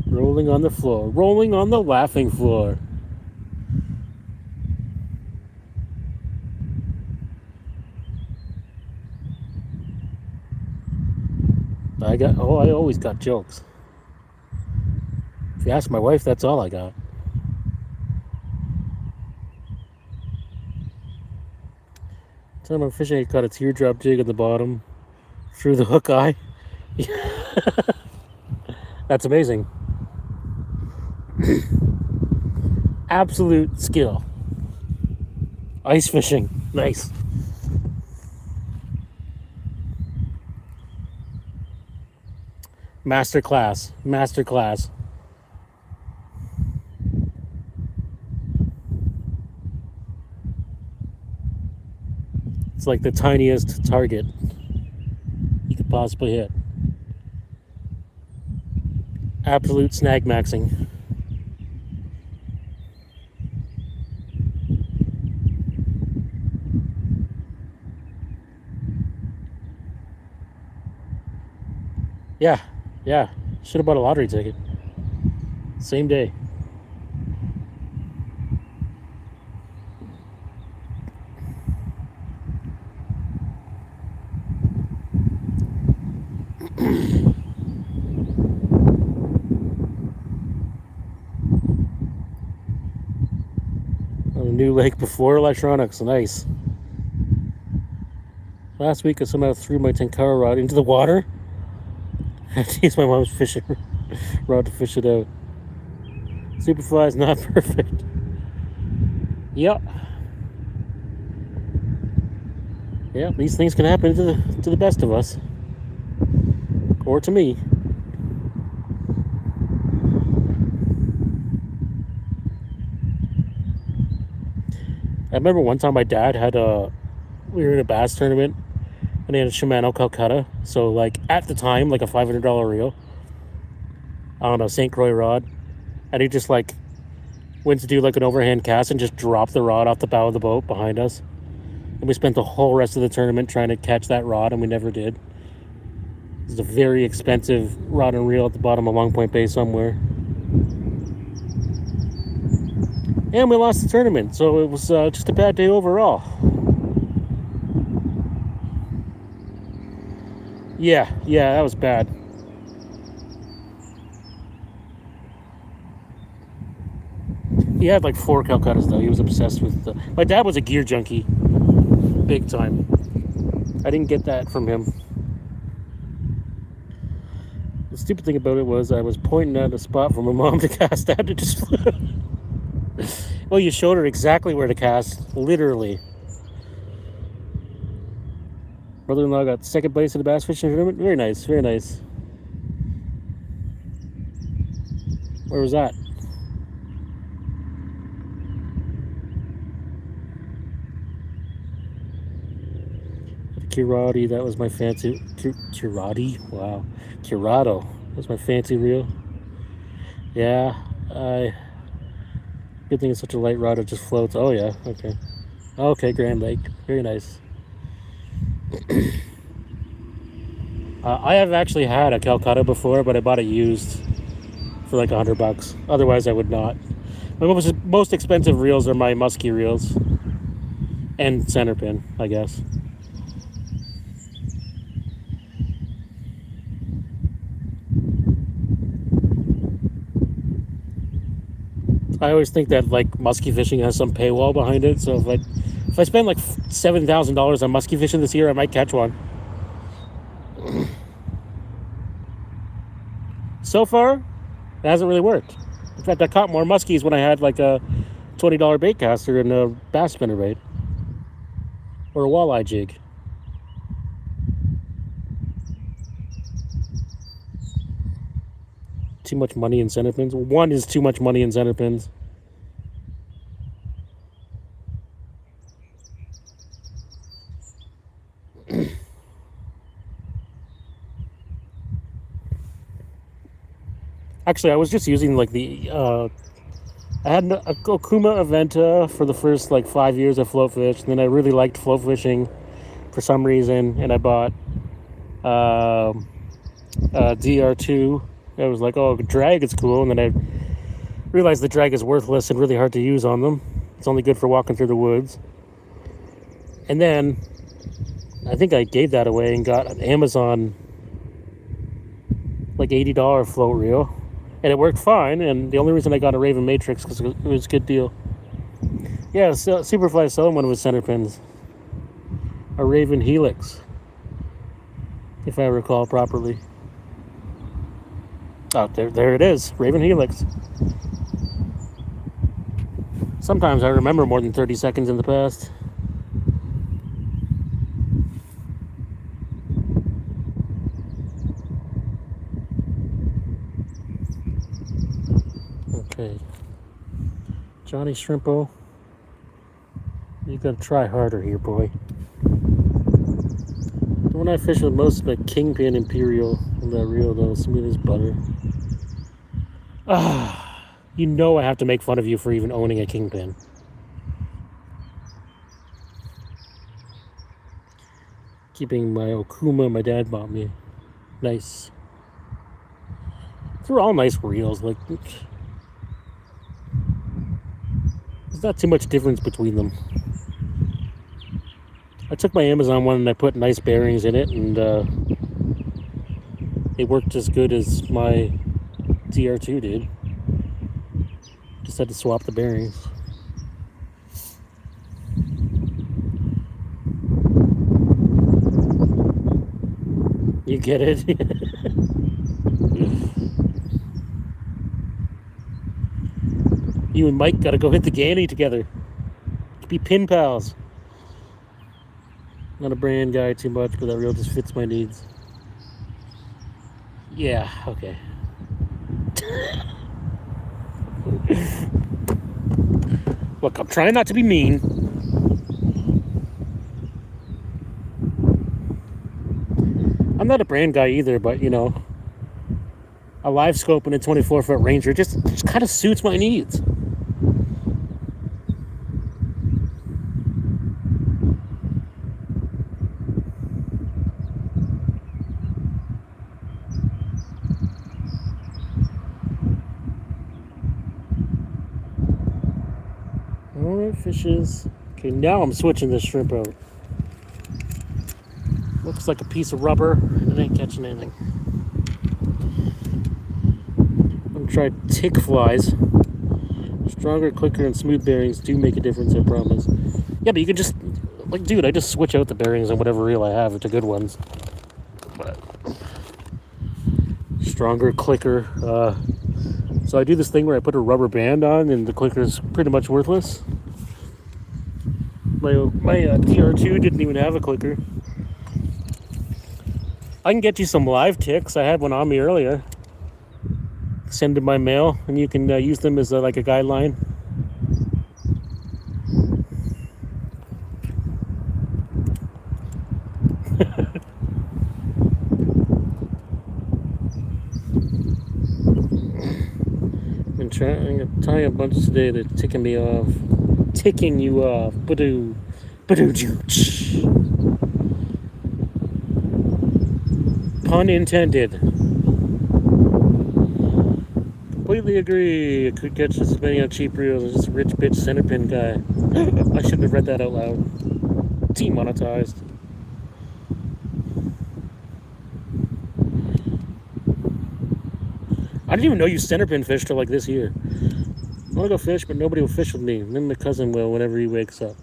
Rolling on the floor. Rolling on the laughing floor. I always got jokes. If you ask my wife, that's all I got. Time I'm fishing, I got a teardrop jig at the bottom through the hook eye. That's amazing. Absolute skill. Ice fishing. Nice. Masterclass. Masterclass. It's like the tiniest target you could possibly hit. Absolute snag maxing. Yeah. Should have bought a lottery ticket. Same day. On a new lake before electronics. Nice. Last week I somehow threw my tenkara rod into the water. I had to use my mom's fishing rod to fish it out. Superfly is not perfect. Yep. Yeah, these things can happen to the best of us. Or to me. I remember one time my dad had we were in a bass tournament and he had a Shimano Calcutta. So like at the time, like a $500 reel. I don't know, St. Croix rod. And he just like went to do like an overhand cast and just dropped the rod off the bow of the boat behind us. And we spent the whole rest of the tournament trying to catch that rod and we never did. It was a very expensive rod and reel at the bottom of Long Point Bay somewhere. And we lost the tournament, so it was just a bad day overall. Yeah, that was bad. He had like 4 Calcuttas though. He was obsessed with my dad was a gear junkie. Big time. I didn't get that from him. The stupid thing about it was I was pointing at a spot for my mom to cast at. It just flew. Well, you showed her exactly where to cast, literally. Brother-in-law got second place in the bass fishing tournament. Very nice, very nice. Where was that? Kirati, that was my fancy. Kirati? Wow. Kirado. That was my fancy reel. Yeah, good thing it's such a light rod, it just floats. Oh, yeah, okay. Okay, Grand Lake. Very nice. I have actually had a Calcutta before, but I bought it used for like $100. Otherwise, I would not. My most expensive reels are my musky reels. And center pin, I guess. I always think that like musky fishing has some paywall behind it. So if I spend like $7,000 on musky fishing this year, I might catch one. So far, it hasn't really worked. In fact, I caught more muskies when I had like a $20 bait caster and a bass spinner bait. Or a walleye jig. Too much money in center pins. One is too much money in center pins. Actually, I was just using like I had a Okuma Aventa for the first like 5 years I float fished, and then I really liked float fishing for some reason, and I bought DR2. I was like, oh, drag is cool, and then I realized the drag is worthless and really hard to use on them. It's only good for walking through the woods. And then I think I gave that away and got an Amazon like $80 float reel, and it worked fine. And the only reason I got a Raven Matrix because it was a good deal. Yeah, so Superfly selling one of his center pins, a Raven Helix, if I recall properly. Oh, there it is, Raven Helix. Sometimes I remember more than 30 seconds in the past. Okay. Johnny Shrimpo, you gotta try harder here, boy. The one I fish with most is my Kingpin Imperial on that reel, though, smooth as butter. You know I have to make fun of you for even owning a Kingpin. Keeping my Okuma my dad bought me. Nice. They're all nice reels. Like, there's not too much difference between them. I took my Amazon one and I put nice bearings in it, and it worked as good as my DR2 did. Just had to swap the bearings. You get it? You and Mike gotta go hit the Ganny together. Be pin pals. Not a brand guy too much, but that reel just fits my needs. Yeah, okay. Look, I'm trying not to be mean. I'm not a brand guy either, but you know, a live scope and a 24-foot Ranger just kind of suits my needs. Alright, fishes. Okay, now I'm switching this shrimp out. Looks like a piece of rubber, and it ain't catching anything. I'm gonna try tick flies. Stronger, quicker, and smooth bearings do make a difference, I promise. Yeah, but you can just, like, dude, I just switch out the bearings on whatever reel I have to good ones. But stronger, clicker. So I do this thing where I put a rubber band on, and the clicker is pretty much worthless. My DR2 didn't even have a clicker. I can get you some live ticks. I had one on me earlier. Send in my mail, and you can use them as like a guideline. I'm trying to tie a bunch today. They're ticking me off. Ticking you off. Badoo. Badoo-jooch. Pun intended. Completely agree. I could catch this many on cheap reels. I'm just a rich bitch centerpin guy. I shouldn't have read that out loud. Demonetized. I didn't even know you centerpin fished till like this year. I want to go fish, but nobody will fish with me. Then my cousin will whenever he wakes up.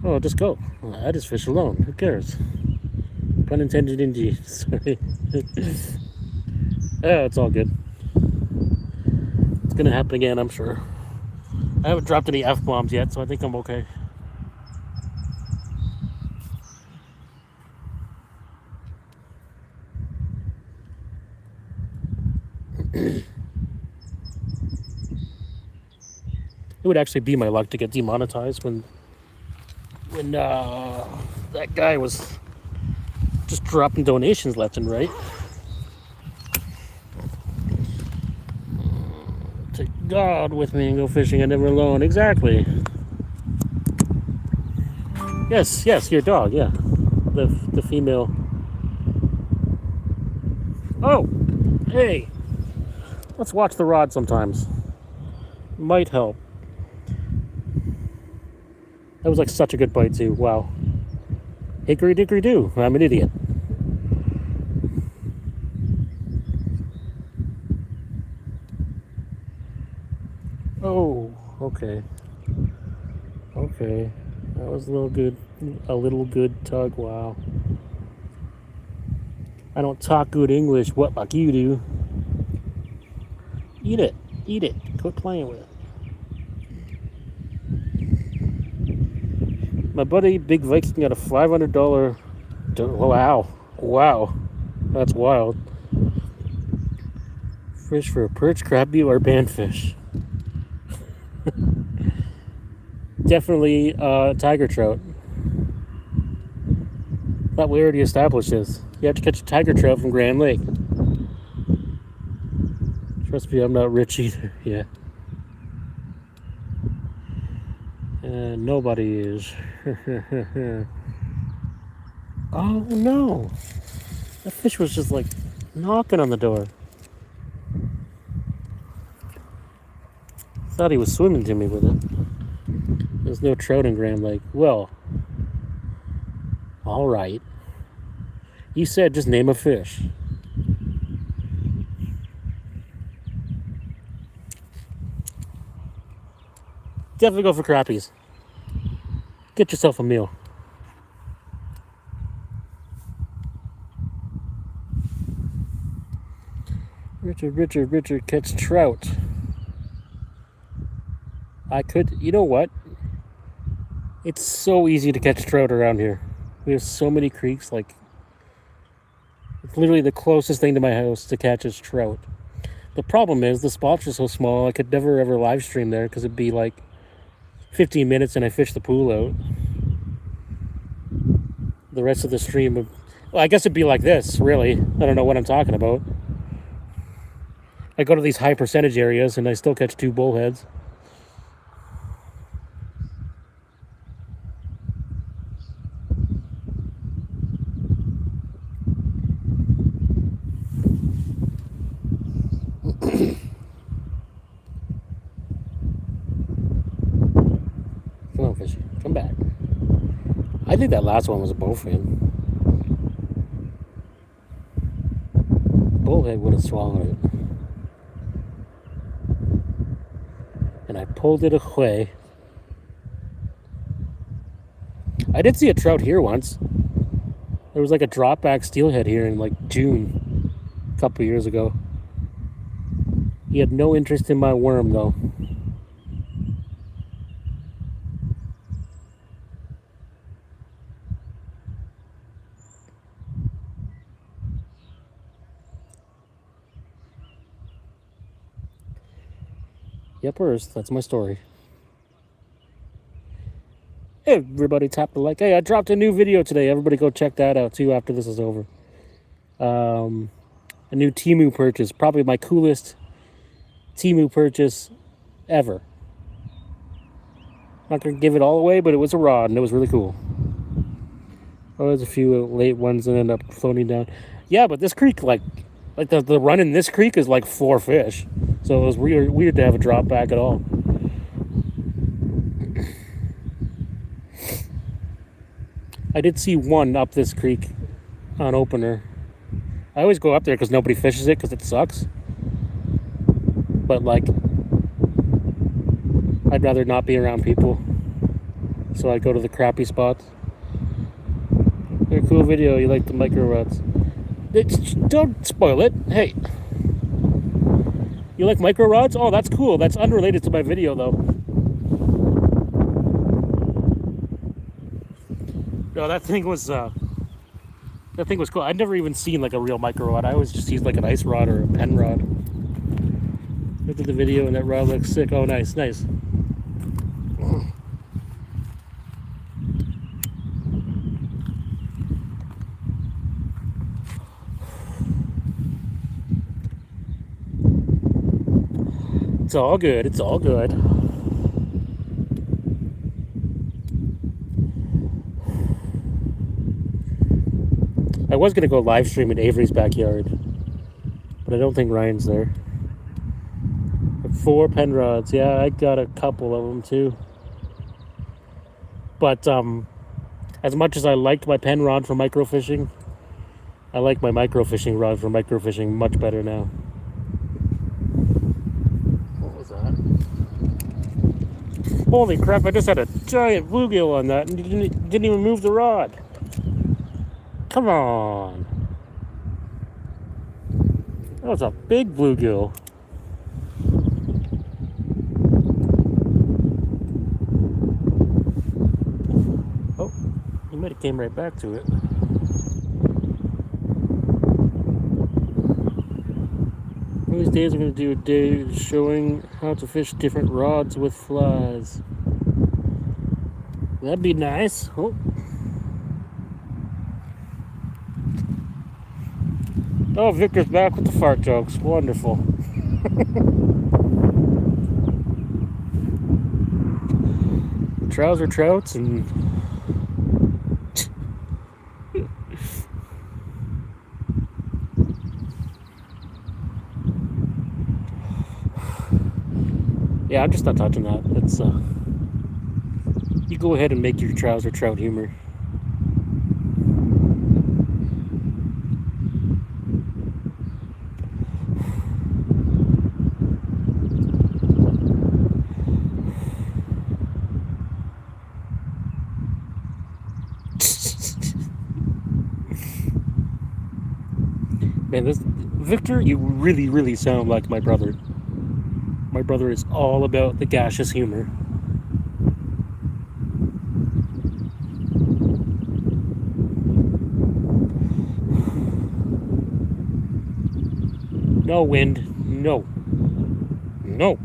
Oh, I'll just go. I just fish alone. Who cares? Pun intended, indeed. Sorry. Yeah, it's all good. It's gonna happen again, I'm sure. I haven't dropped any F-bombs yet, so I think I'm okay. It would actually be my luck to get demonetized when that guy was just dropping donations left and right. Take God with me and go fishing. I'm never alone. Exactly. Yes, your dog. Yeah, the female. Oh, hey. Let's watch the rod sometimes. Might help. That was like such a good bite too. Wow. Hickory dickory do. I'm an idiot. Oh, okay. Okay. That was a little good tug. Wow. I don't talk good English. What like you do? Eat it. Eat it. Quit playing with it. My buddy Big Viking got a $500. Wow. Wow. That's wild. Fish for a perch, crabby, or panfish. Definitely tiger trout. Thought we already established this. You have to catch a tiger trout from Grand Lake. Trust me, I'm not rich either. Yeah. Nobody is. Oh no. That fish was just like knocking on the door. Thought he was swimming to me with it. There's no trout in Grand Lake. Well, all right. You said just name a fish. Definitely go for crappies. Get yourself a meal. Richard, catch trout. I could, you know what? It's so easy to catch trout around here. We have so many creeks, like, it's literally the closest thing to my house to catch is trout. The problem is the spots are so small, I could never ever live stream there because it'd be like 15 minutes and I fish the pool out. The rest of the stream would, well, I guess it'd be like this, really. I don't know what I'm talking about. I go to these high percentage areas and I still catch 2 bullheads. Come on, fishy. Come back. I think that last one was a bowfin. Bullhead would have swallowed it. And I pulled it away. I did see a trout here once. There was like a drop back steelhead here in like June a couple years ago. He had no interest in my worm though. Yepers, that's my story. Hey, everybody, tap the like. Hey, I dropped a new video today. Everybody go check that out too after this is over. A new Temu purchase. Probably my coolest Temu purchase ever. Not going to give it all away, but it was a rod and it was really cool. Oh, there's a few late ones that end up floating down. Yeah, but this creek, like the run in this creek is like 4 fish. So it was weird to have a drop back at all. I did see one up this creek on opener. I always go up there because nobody fishes it because it sucks. But like, I'd rather not be around people. So I go to the crappy spots. Very cool video. You like the micro rods. Don't spoil it. Hey. You like micro rods? Oh, that's cool. That's unrelated to my video though. No, that thing was cool. I'd never even seen like a real micro rod. I always just used like an ice rod or a pen rod. Looked at the video and that rod looks sick. Oh, nice. It's all good. I was going to go live stream in Avery's backyard, but I don't think Ryan's there. 4 pen rods. Yeah, I got a couple of them too. But as much as I liked my pen rod for microfishing, I like my microfishing rod for microfishing much better now. What was that? Holy crap, I just had a giant bluegill on that and didn't even move the rod. Come on. That was a big bluegill. Oh, he might have came right back to it. These days I'm going to do a day showing how to fish different rods with flies. That'd be nice. Oh. Oh, Victor's back with the fart jokes. Wonderful. Trouser trouts and yeah, I'm just not touching that. It's you go ahead and make your trouser trout humor. Man, this Victor, you really, really sound like my brother. My brother is all about the gaseous humor. No wind. No. No.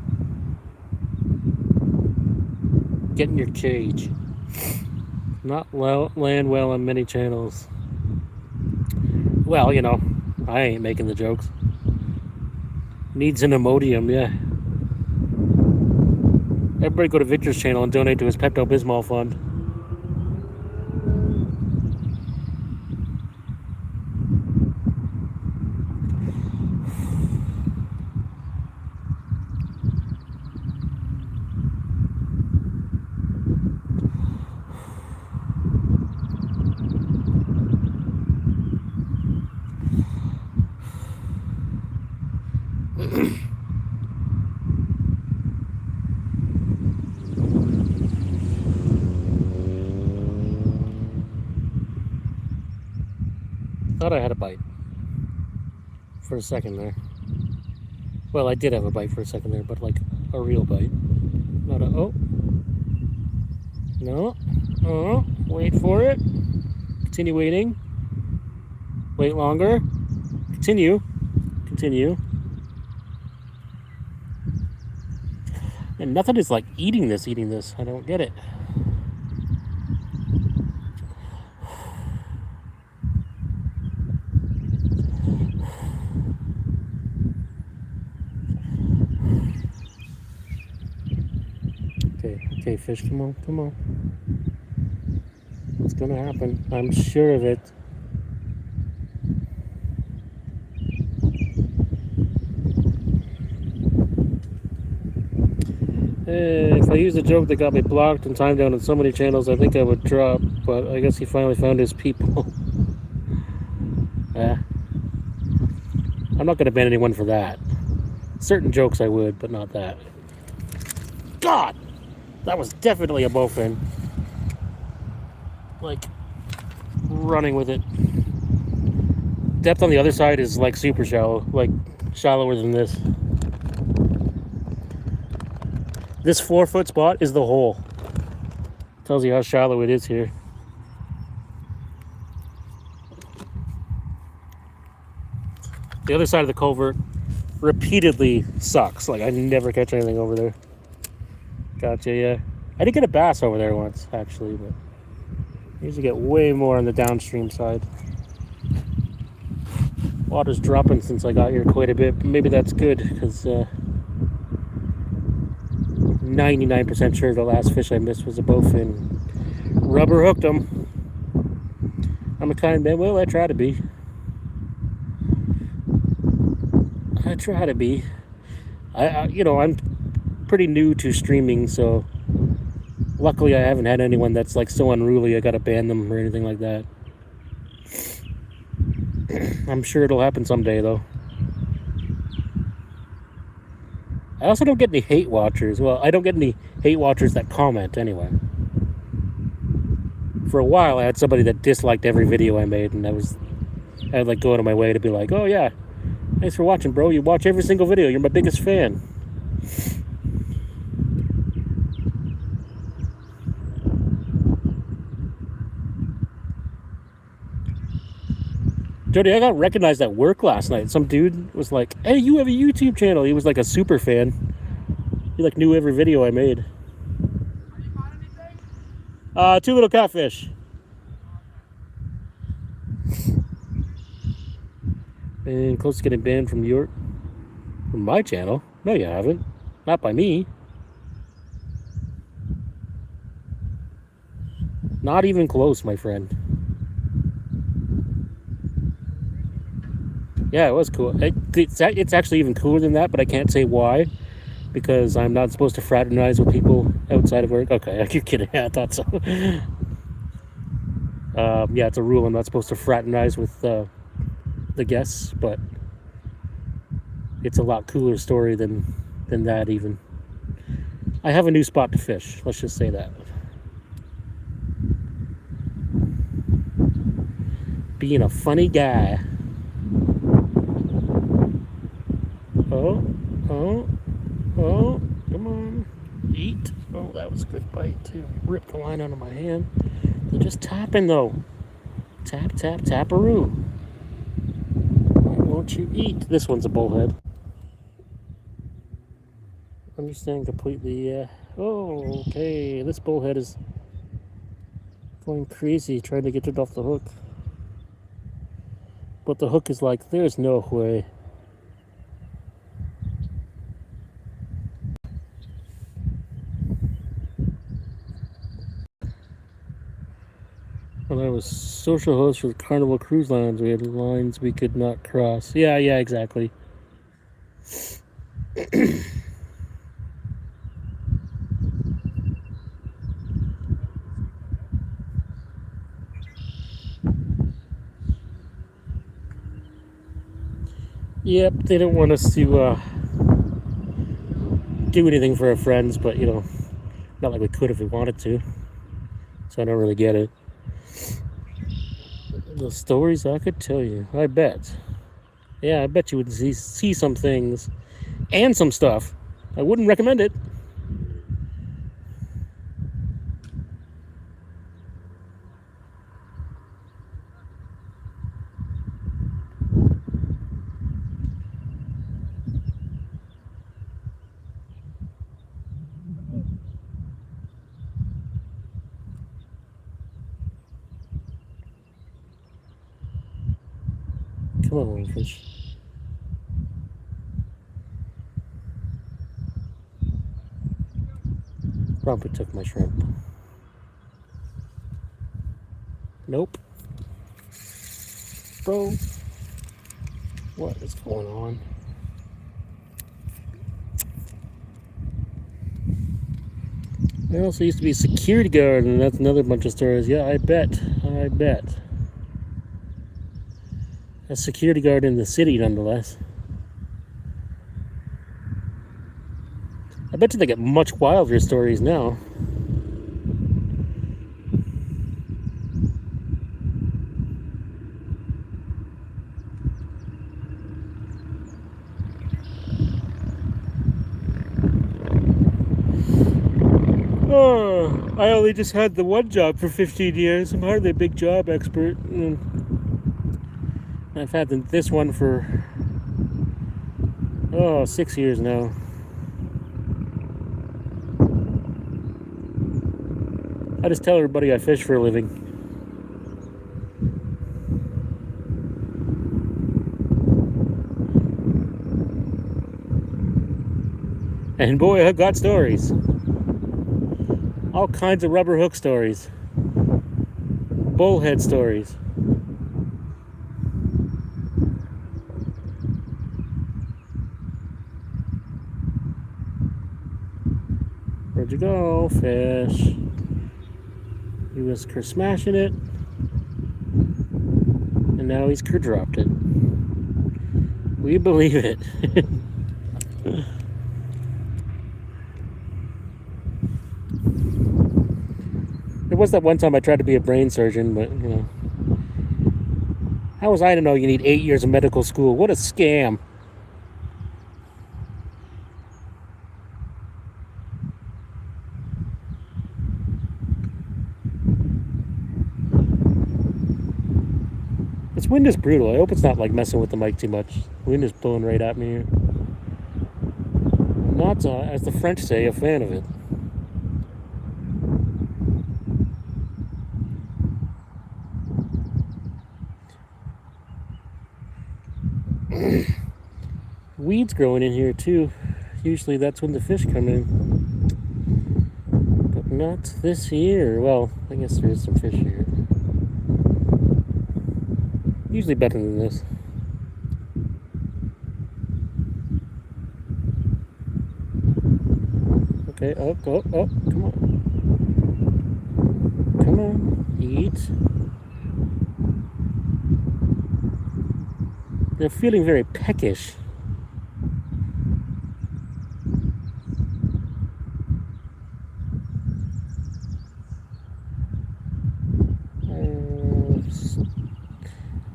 Get in your cage. Not land well on many channels. Well, you know, I ain't making the jokes. Needs an Imodium, yeah. Everybody go to Victor's channel and donate to his Pepto-Bismol fund. Thought I had a bite for a second there. Well, I did have a bite for a second there, but like a real bite. Not a, oh. No. Oh, wait for it. Continue waiting. Wait longer. Continue. Continue. And nothing is like eating this. I don't get it. Okay, fish, come on, come on. It's gonna happen. I'm sure of it. If I used a joke that got me blocked and timed down on so many channels, I think I would drop, but I guess he finally found his people. Yeah. I'm not gonna ban anyone for that. Certain jokes I would, but not that. God! That was definitely a bowfin. Like, running with it. Depth on the other side is like super shallow, like shallower than this. This 4-foot spot is the hole. Tells you how shallow it is here. The other side of the culvert repeatedly sucks. Like, I never catch anything over there. Gotcha, yeah. I did get a bass over there once, actually, but I usually get way more on the downstream side. Water's dropping since I got here quite a bit. Maybe that's good, because 99% sure the last fish I missed was a bowfin. Rubber hooked them. I'm a kind man. Well, I try to be. I try to be. I'm pretty new to streaming, so luckily I haven't had anyone that's like so unruly I gotta ban them or anything like that. I'm sure it'll happen someday, though. I also don't get any hate watchers. Well, I don't get any hate watchers that comment anyway. For a while, I had somebody that disliked every video I made, and I'd like go out of my way to be like, oh yeah, thanks for watching, bro. You watch every single video. You're my biggest fan. Jody, I got recognized at work last night. Some dude was like, hey, you have a YouTube channel. He was like a super fan. He like knew every video I made. Have you caught anything? 2 little catfish. And close to getting banned from your... From my channel? No, you haven't. Not by me. Not even close, my friend. Yeah, it was cool. It's actually even cooler than that, but I can't say why. Because I'm not supposed to fraternize with people outside of work. Okay, you're kidding. I thought so. Yeah, it's a rule. I'm not supposed to fraternize with the guests, but it's a lot cooler story than that even. I have a new spot to fish. Let's just say that. Being a funny guy. Oh, come on. Eat. Oh, that was a good bite too. Ripped the line out of my hand. They're just tapping though. Tap, tap, taparoo. Why won't you eat? This one's a bullhead. Understand completely. Oh, okay. This bullhead is going crazy trying to get it off the hook. But the hook is like, there's no way. When I was social host for Carnival Cruise Lines, we had lines we could not cross. Yeah, exactly. Yep, they don't want us to do anything for our friends, but you know, not like we could if we wanted to. So I don't really get it. The stories I could tell you, I bet. Yeah, I bet you would see some things and some stuff. I wouldn't recommend it. Come on, fish. Probably took my shrimp. Nope. Bro, what is going on? I also used to be a security guard, and that's another bunch of stories. Yeah, I bet. A security guard in the city, nonetheless. I bet you they get much wilder stories now. Oh, I only just had the one job for 15 years. I'm hardly a big job expert. I've had this one for 6 years now. I just tell everybody I fish for a living. And boy, I've got stories. All kinds of rubber hook stories. Bullhead stories. Where'd you go, fish? He was smashing it, and now he's dropped it. We believe it. There was that one time I tried to be a brain surgeon, but you know, how was I to know you need 8 years of medical school? What a scam! This wind is brutal. I hope it's not like messing with the mic too much. The wind is blowing right at me here. I'm not, as the French say, a fan of it. Weeds growing in here too. Usually that's when the fish come in. But not this year. Well, I guess there is some fish here. Usually better than this. Okay, oh, come on. Come on, eat. They're feeling very peckish.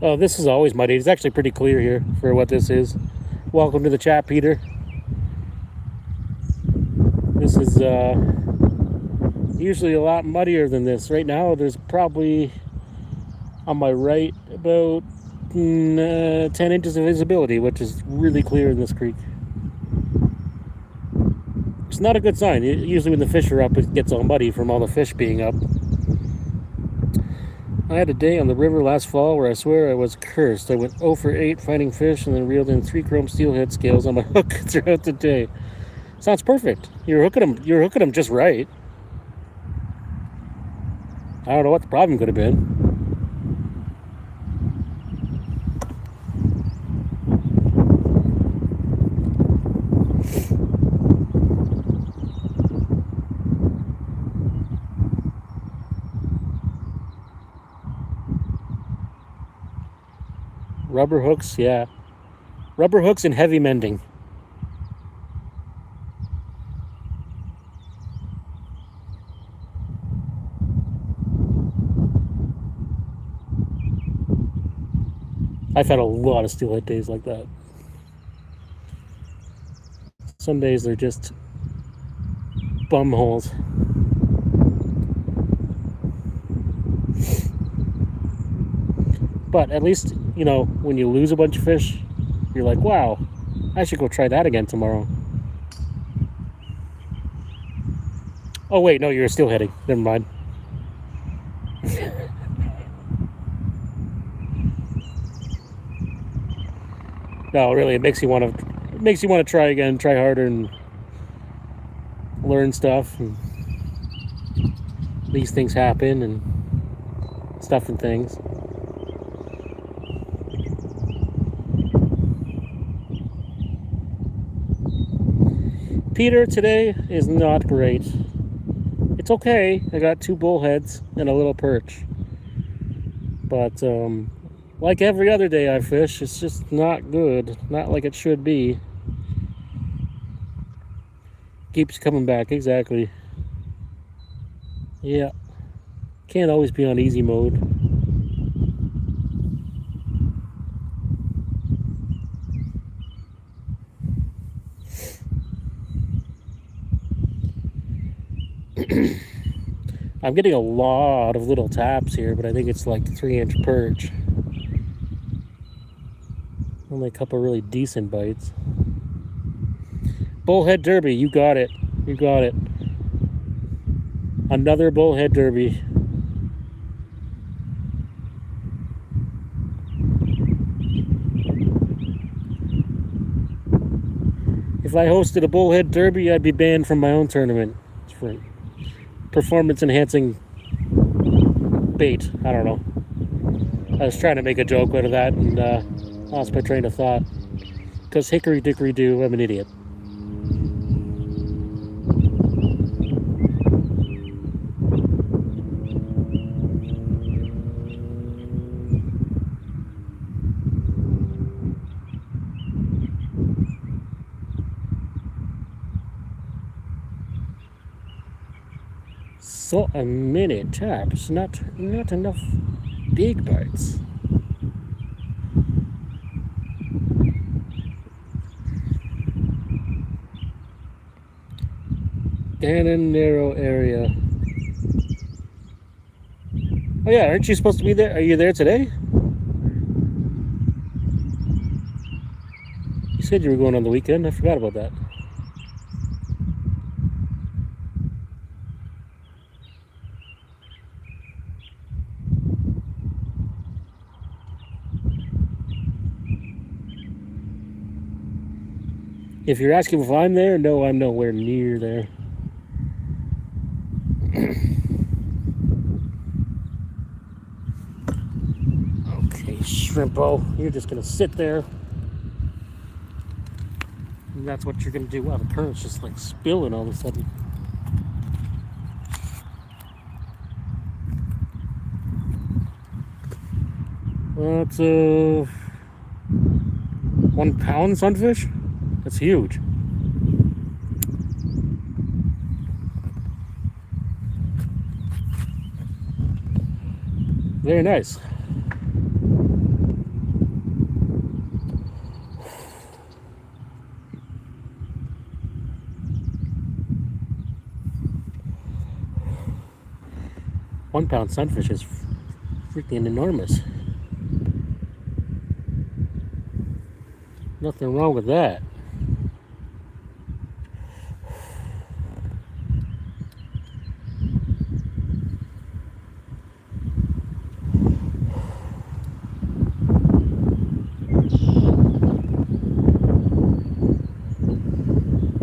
Oh, this is always muddy. It's actually pretty clear here for what this is. Welcome to the chat, Peter. This is usually a lot muddier than this. Right now, there's probably on my right about 10 inches of visibility, which is really clear in this creek. It's not a good sign. Usually when the fish are up, it gets all muddy from all the fish being up. I had a day on the river last fall where I swear I was cursed. I went 0 for 8 finding fish and then reeled in 3 chrome steelhead scales on my hook throughout the day. Sounds perfect. You're hooking them just right. I don't know what the problem could have been. Rubber hooks, yeah. Rubber hooks and heavy mending. I've had a lot of steelhead days like that. Some days they're just bum holes. But at least, you know, when you lose a bunch of fish, you're like, wow, I should go try that again tomorrow. Oh, wait, no, you're still heading. Never mind. No, really, it makes you want to try again, try harder, and learn stuff. And these things happen, and stuff and things. Peter today is not great. It's okay. I got 2 bullheads and a little perch. But like every other day I fish, it's just not good. Not like it should be. Keeps coming back, exactly. Yeah. Can't always be on easy mode. I'm getting a lot of little taps here, but I think it's like 3-inch perch. Only a couple really decent bites. Bullhead derby, you got it. You got it. Another bullhead derby. If I hosted a bullhead derby, I'd be banned from my own tournament. It's for performance enhancing bait. I don't know. I was trying to make a joke out of that and lost my train of thought. Because hickory dickory do, I'm an idiot. So many taps, not enough big bites. Gannon narrow area. Oh yeah, aren't you supposed to be there? Are you there today? You said you were going on the weekend. I forgot about that. If you're asking if I'm there, no, I'm nowhere near there. Okay, Shrimpo, you're just gonna sit there. And that's what you're gonna do. Wow, the current's just like spilling all of a sudden. Well, it's a 1 pound sunfish. That's huge. Very nice. £1 sunfish is freaking enormous. Nothing wrong with that.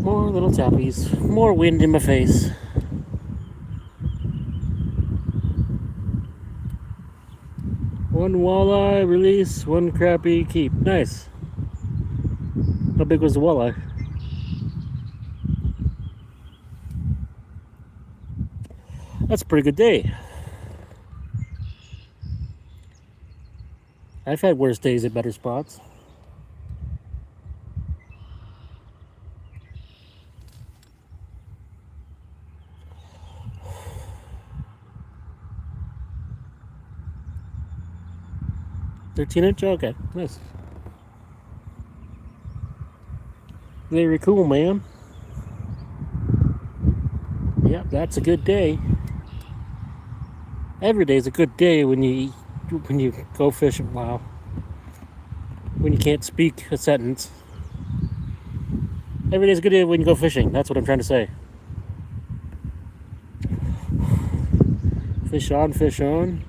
More little tappies, more wind in my face. One walleye release, one crappie keep. Nice. How big was the walleye? That's a pretty good day. I've had worse days at better spots. $13-inch? Okay, nice. Very cool, man. Yep, that's a good day. Every day's a good day when you go fishing. Wow. When you can't speak a sentence. Every day's a good day when you go fishing. That's what I'm trying to say. Fish on, fish on.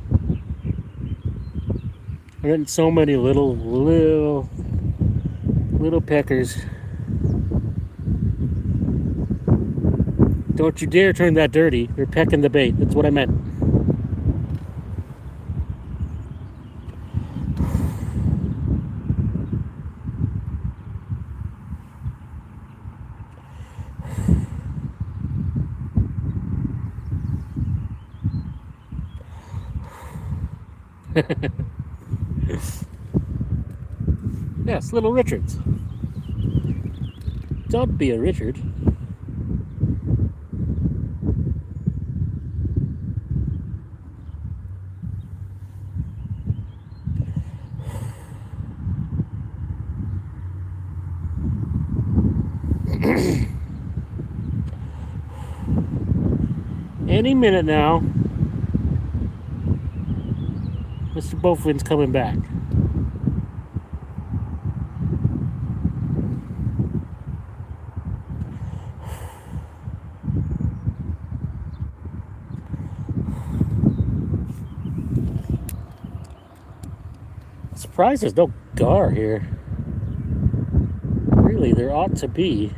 I'm getting so many little peckers. Don't you dare turn that dirty. You're pecking the bait. That's what I meant. Yes, little Richards. Don't be a Richard. Any minute now, Mr. Bofin's coming back. Surprised there's no gar here. Really, there ought to be.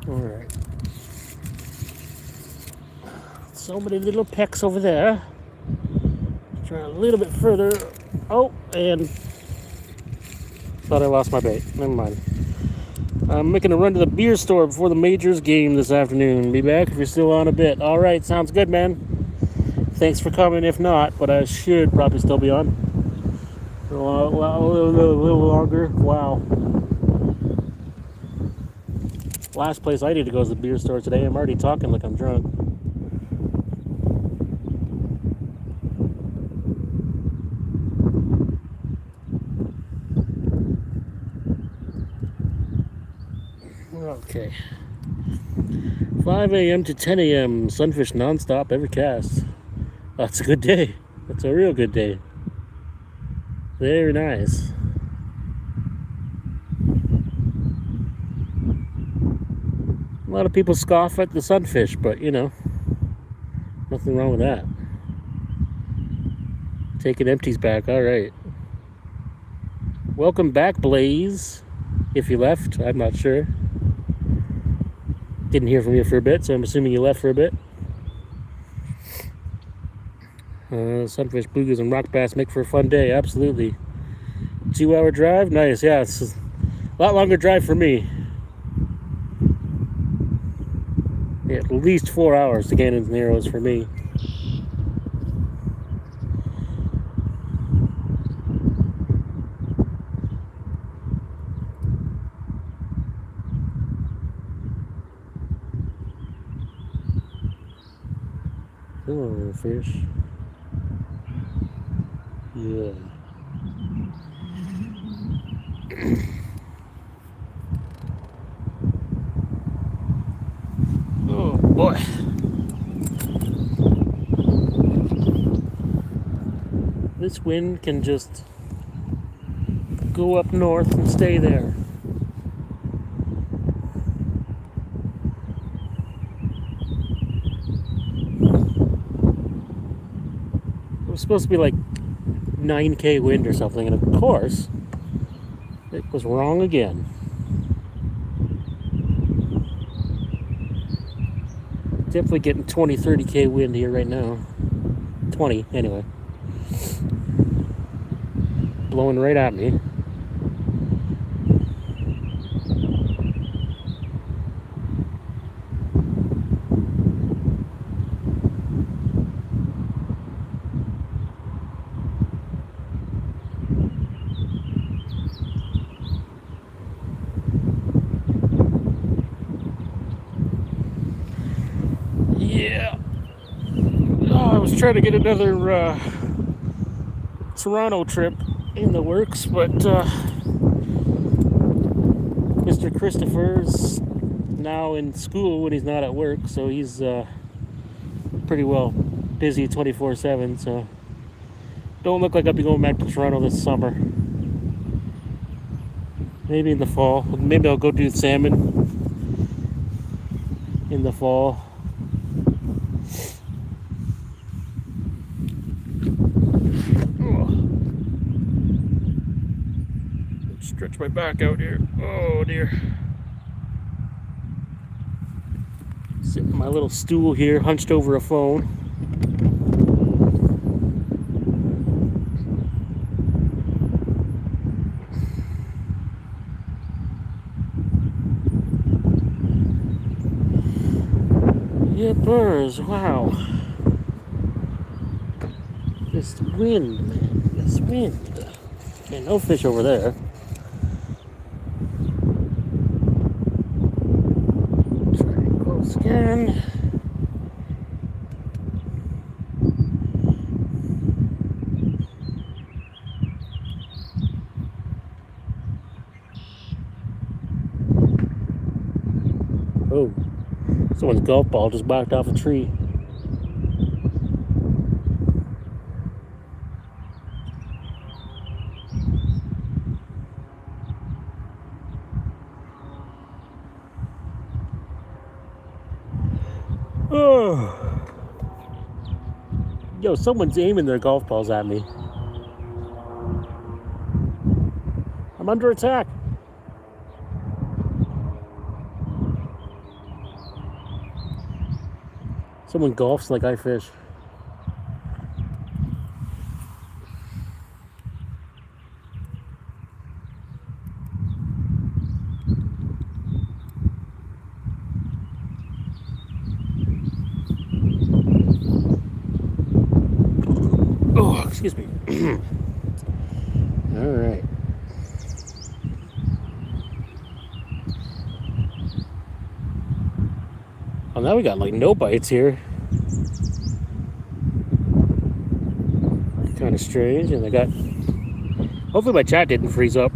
Alright. So many little pecks over there. Try a little bit further. Oh, and thought I lost my bait. Never mind. I'm making a run to the beer store before the Majors game this afternoon. Be back if you're still on a bit. All right, sounds good, man. Thanks for coming. If not, but I should probably still be on. A little longer. Wow. Last place I need to go is the beer store today. I'm already talking like I'm drunk. Okay. 5 a.m. to 10 a.m. Sunfish nonstop every cast. That's a good day. That's a real good day. Very nice. A lot of people scoff at the sunfish, but you know, nothing wrong with that. Taking empties back, all right. Welcome back, Blaze. If you left, I'm not sure. Didn't hear from you for a bit, so I'm assuming you left for a bit. Sunfish, bluegills, and rock bass make for a fun day, absolutely. 2-hour drive, nice, yeah, it's a lot longer drive for me. Yeah, at least 4 hours to Canyons and Narrows for me. Oh, fish. Yeah. Oh boy. This wind can just go up north and stay there. It was supposed to be like 9K wind or something, and of course, it was wrong again. Definitely getting 20, 30K wind here right now. 20, anyway. Blowing right at me. Yeah. Oh, I was trying to get another Toronto trip in the works, but Mr. Christopher's now in school when he's not at work, so he's pretty well busy 24/7, so don't look like I'll be going back to Toronto this summer. Maybe in the fall. Maybe I'll go do salmon in the fall. Stretch my back out here. Oh dear. Sitting in my little stool here, hunched over a phone. Yippers, wow. This wind, man. This wind. Man, no fish over there. Again. Oh, someone's golf ball just backed off a tree. Oh. Yo, someone's aiming their golf balls at me. I'm under attack. Someone golfs like I fish. Oh, excuse me. All right. Well, now we got like no bites here. Kind of strange. And I got. Hopefully my chat didn't freeze up.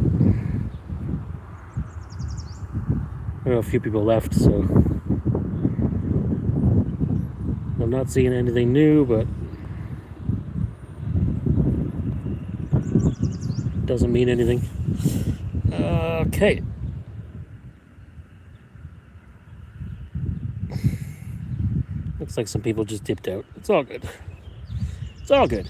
I know a few people left, so I'm not seeing anything new, but doesn't mean anything. Okay. Looks like some people just dipped out. It's all good. It's all good.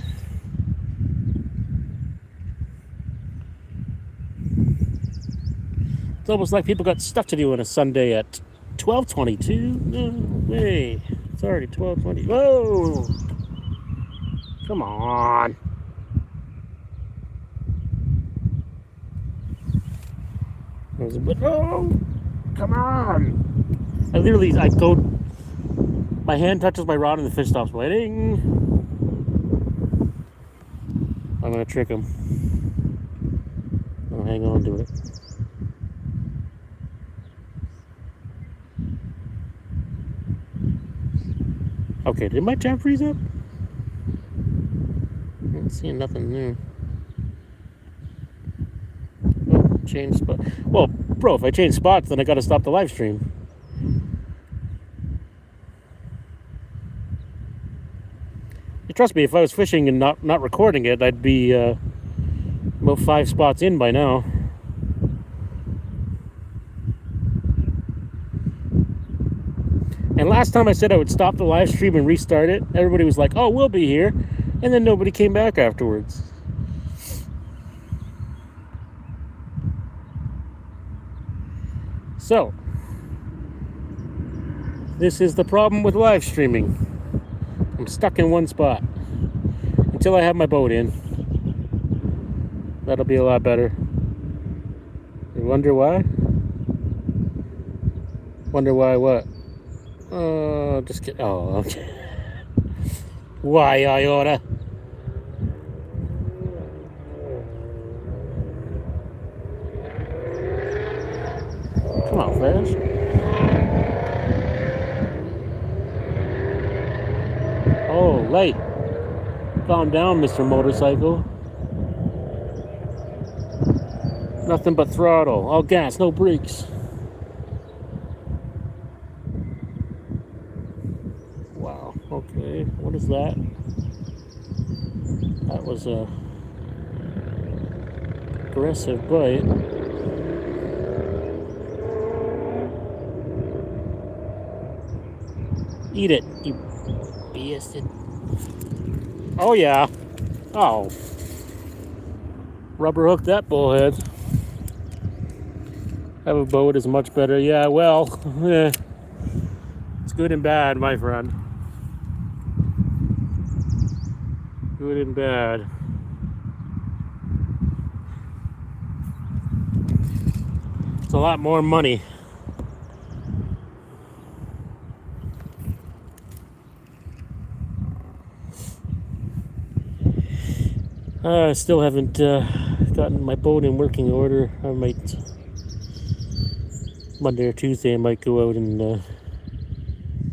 It's almost like people got stuff to do on a Sunday at 12:22. No way. It's already 12:20. Whoa! Come on. Oh! Come on! I go. My hand touches my rod and the fish stops biting. I'm gonna trick him. I'll hang on to it. Okay, did my chat freeze up? I'm seeing nothing new. Oh, change spot. Well, bro, if I change spots, then I gotta stop the live stream. Trust me, if I was fishing and not recording it, I'd be about 5 spots in by now. And last time I said I would stop the live stream and restart it, everybody was like, oh, we'll be here. And then nobody came back afterwards. So, this is the problem with live streaming. I'm stuck in one spot until I have my boat in. That'll be a lot better. You wonder why? Wonder why what? Just kidding. Oh, okay. Why I oughta? Come on, fish. Oh, late. Calm down, Mr. Motorcycle. Nothing but throttle. All gas, no brakes. Wow, okay. What is that? That was a aggressive bite. Eat it, you bastard. Oh yeah. Oh. Rubber hook that bullhead. Have a boat is much better. Yeah, well, it's good and bad, my friend. Good and bad. It's a lot more money. I still haven't gotten my boat in working order. I might Monday or Tuesday I might go out and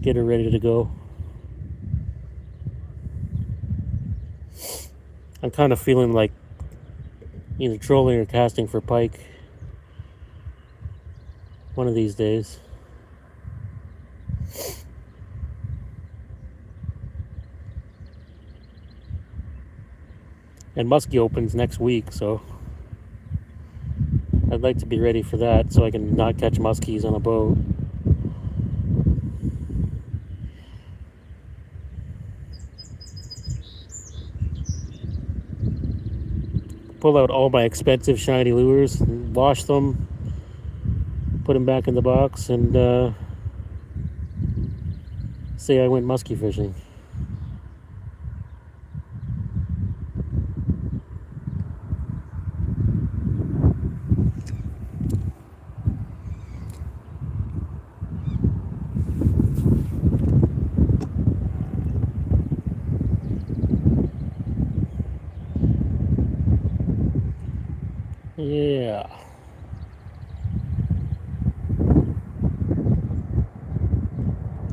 get her ready to go. I'm kind of feeling like either trolling or casting for pike one of these days. And muskie opens next week, so I'd like to be ready for that so I can not catch muskies on a boat. Pull out all my expensive shiny lures, wash them, put them back in the box, and say I went muskie fishing. Yeah.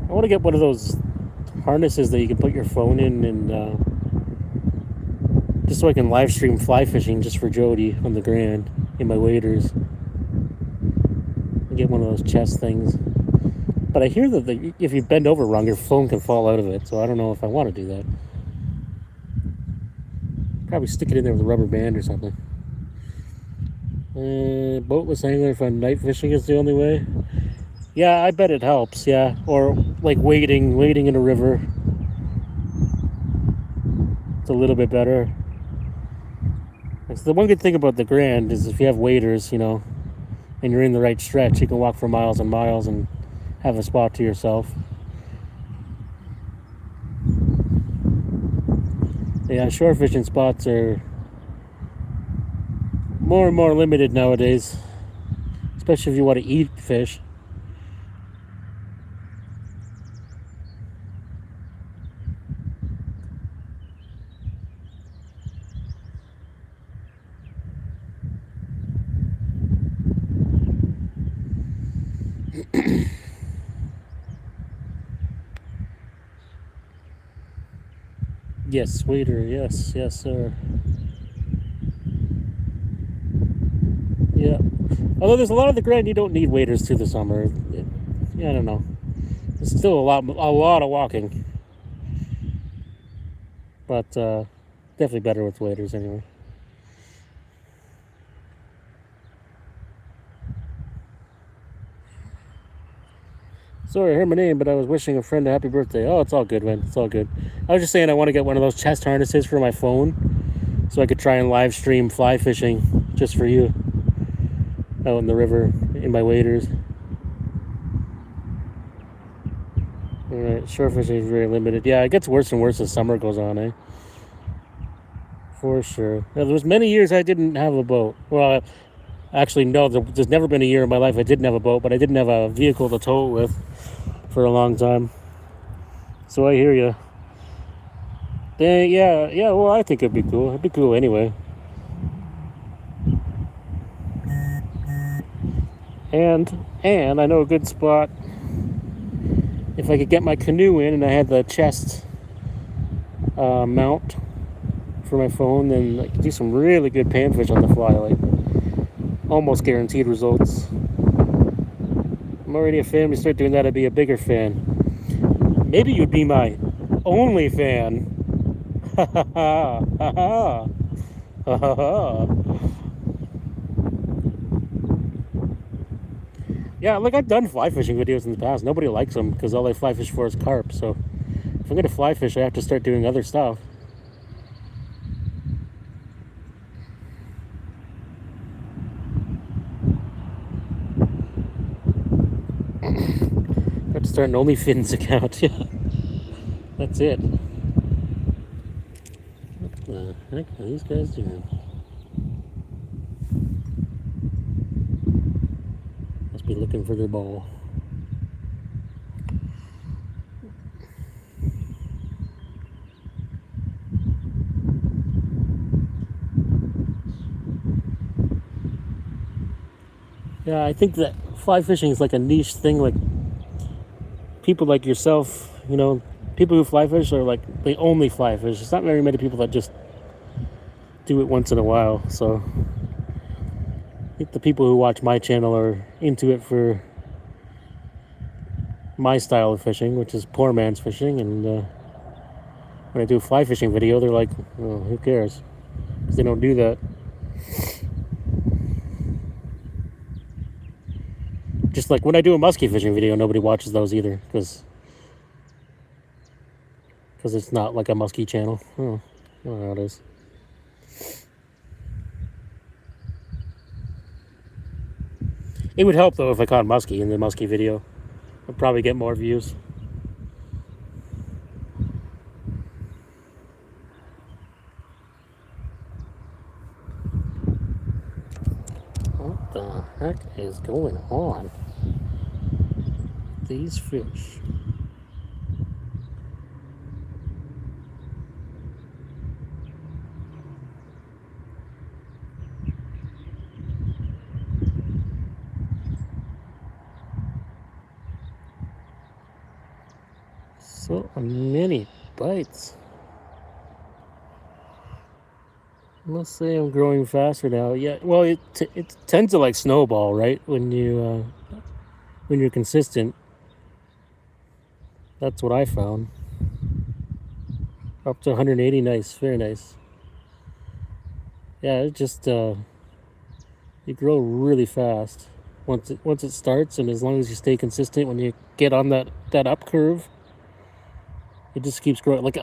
I want to get one of those harnesses that you can put your phone in, and just so I can live stream fly fishing just for Jody on the Grand in my waders. Get one of those chest things. But I hear that if you bend over wrong, your phone can fall out of it, so I don't know if I want to do that. Probably stick it in there with a rubber band or something. Boatless angler if I'm night fishing is the only way. Yeah, I bet it helps. Yeah, or like wading in a river. It's a little bit better. So the one good thing about the Grand is if you have waders, and you're in the right stretch, you can walk for miles and miles and have a spot to yourself. Yeah, shore fishing spots are more and more limited nowadays, especially if you want to eat fish. Yes, wader. Yes, sir. Yeah. Although there's a lot of the Grand you don't need waders through the summer. I don't know. It's still a lot of walking, but definitely better with waders anyway. Sorry, I heard my name, but I was wishing a friend a happy birthday. Oh, it's all good, man. It's all good. I was just saying I want to get one of those chest harnesses for my phone so I could try and live stream fly fishing just for you out in the river in my waders. Alright, shore fishing is very limited. Yeah, it gets worse and worse as summer goes on, eh? For sure. Now, there was many years I didn't have a boat. Well, actually, no, there's never been a year in my life I didn't have a boat, but I didn't have a vehicle to tow it with for a long time. So I hear you. Yeah, well, I think it'd be cool. It'd be cool anyway. And I know a good spot. If I could get my canoe in and I had the chest mount for my phone, then I could do some really good panfish on the fly, like almost guaranteed results. I'm already a fan. We start doing that, I'd be a bigger fan. Maybe you'd be my only fan. Ha ha ha ha ha ha ha. Yeah, like I've done fly fishing videos in the past. Nobody likes them because all they fly fish for is carp. So if I'm gonna fly fish, I have to start doing other stuff. I have to start an OnlyFins account. Yeah, that's it. What the heck are these guys doing? Must be looking for their ball. Yeah, I think that fly fishing is like a niche thing. Like people like yourself, people who fly fish are like they only fly fish. There's not very many people that just do it once in a while. So I think the people who watch my channel are into it for my style of fishing, which is poor man's fishing. And when I do a fly fishing video, they're like, "Oh, who cares?" Because they don't do that. Just like when I do a muskie fishing video, nobody watches those either because it's not like a muskie channel. Oh, I don't know how it is. It would help though if I caught muskie in the muskie video. I'd probably get more views. What the heck is going on? These fish. So many bites. Let's say I'm growing faster now. Yeah, well, it tends to like snowball, right? When you're consistent. That's what I found. Up to 180, nice, very nice. Yeah, it just you grow really fast once it starts, and as long as you stay consistent, when you get on that up curve, it just keeps growing. Like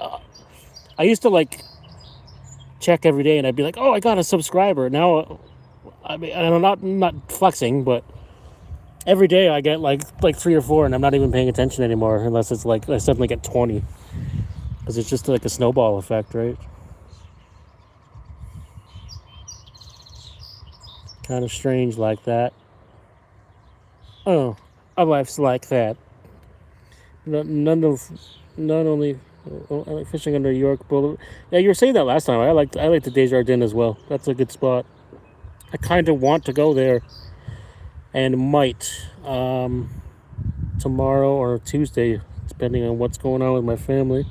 I used to like check every day, and I'd be like, oh, I got a subscriber now. I mean, I'm not flexing, but every day I get like 3 or 4, and I'm not even paying attention anymore unless it's like I suddenly get 20, because it's just like a snowball effect, right? Kind of strange like that. Oh, our life's like that. Not only I like fishing under York Boulevard. Yeah, you were saying that last time. I like the Desjardins as well. That's a good spot. I kind of want to go there, and might tomorrow or Tuesday, depending on what's going on with my family.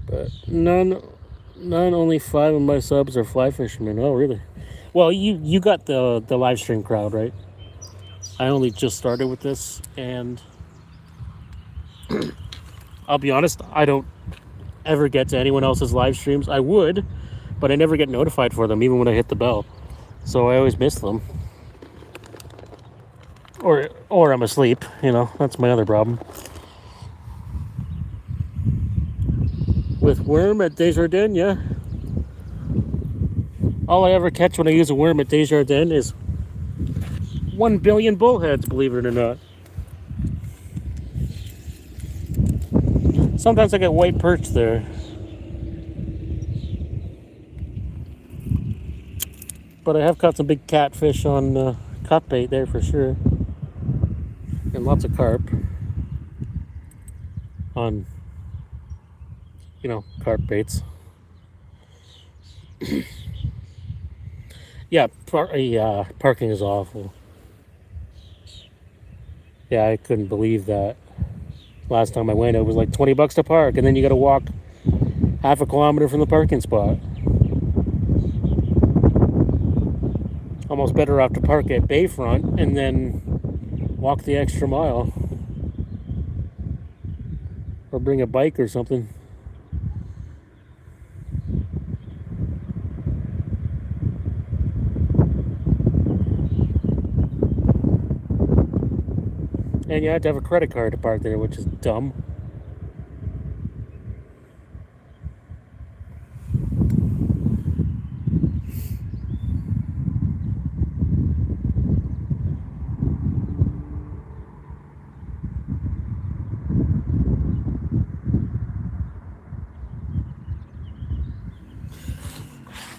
But only 5 of my subs are fly fishermen. Oh, really? Well, you got the live stream crowd, right? I only just started with this, and I'll be honest, I don't ever get to anyone else's live streams. I would, but I never get notified for them, even when I hit the bell. So I always miss them. Or I'm asleep, that's my other problem. With worm at Desjardins, yeah. All I ever catch when I use a worm at Desjardins is 1 billion bullheads, believe it or not. Sometimes I get white perch there. But I have caught some big catfish on cut bait there for sure. And lots of carp on, carp baits. Yeah, parking is awful. Yeah, I couldn't believe that. Last time I went, it was like $20 to park, and then you got to walk half a kilometer from the parking spot. Almost better off to park at Bayfront and then walk the extra mile, or bring a bike or something. And you have to have a credit card to park there, which is dumb.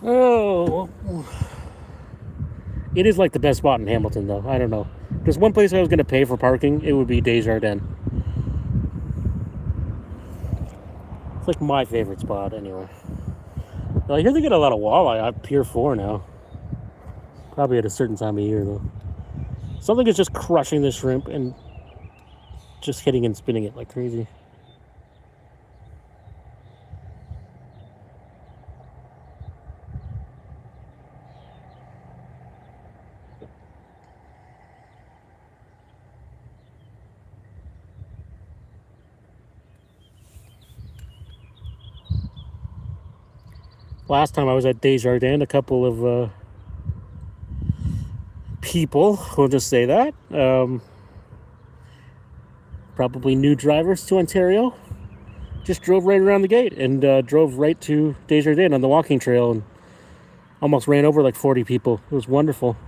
Oh, it is like the best spot in Hamilton, though. I don't know. There's one place I was going to pay for parking. It would be Desjardins. It's like my favorite spot, anyway. I hear they get a lot of walleye at Pier 4 now. Probably at a certain time of year, though. Something is just crushing the shrimp and just hitting and spinning it like crazy. Last time I was at Desjardins, a couple of people, we'll just say that, probably new drivers to Ontario, just drove right around the gate and drove right to Desjardins on the walking trail and almost ran over like 40 people. It was wonderful.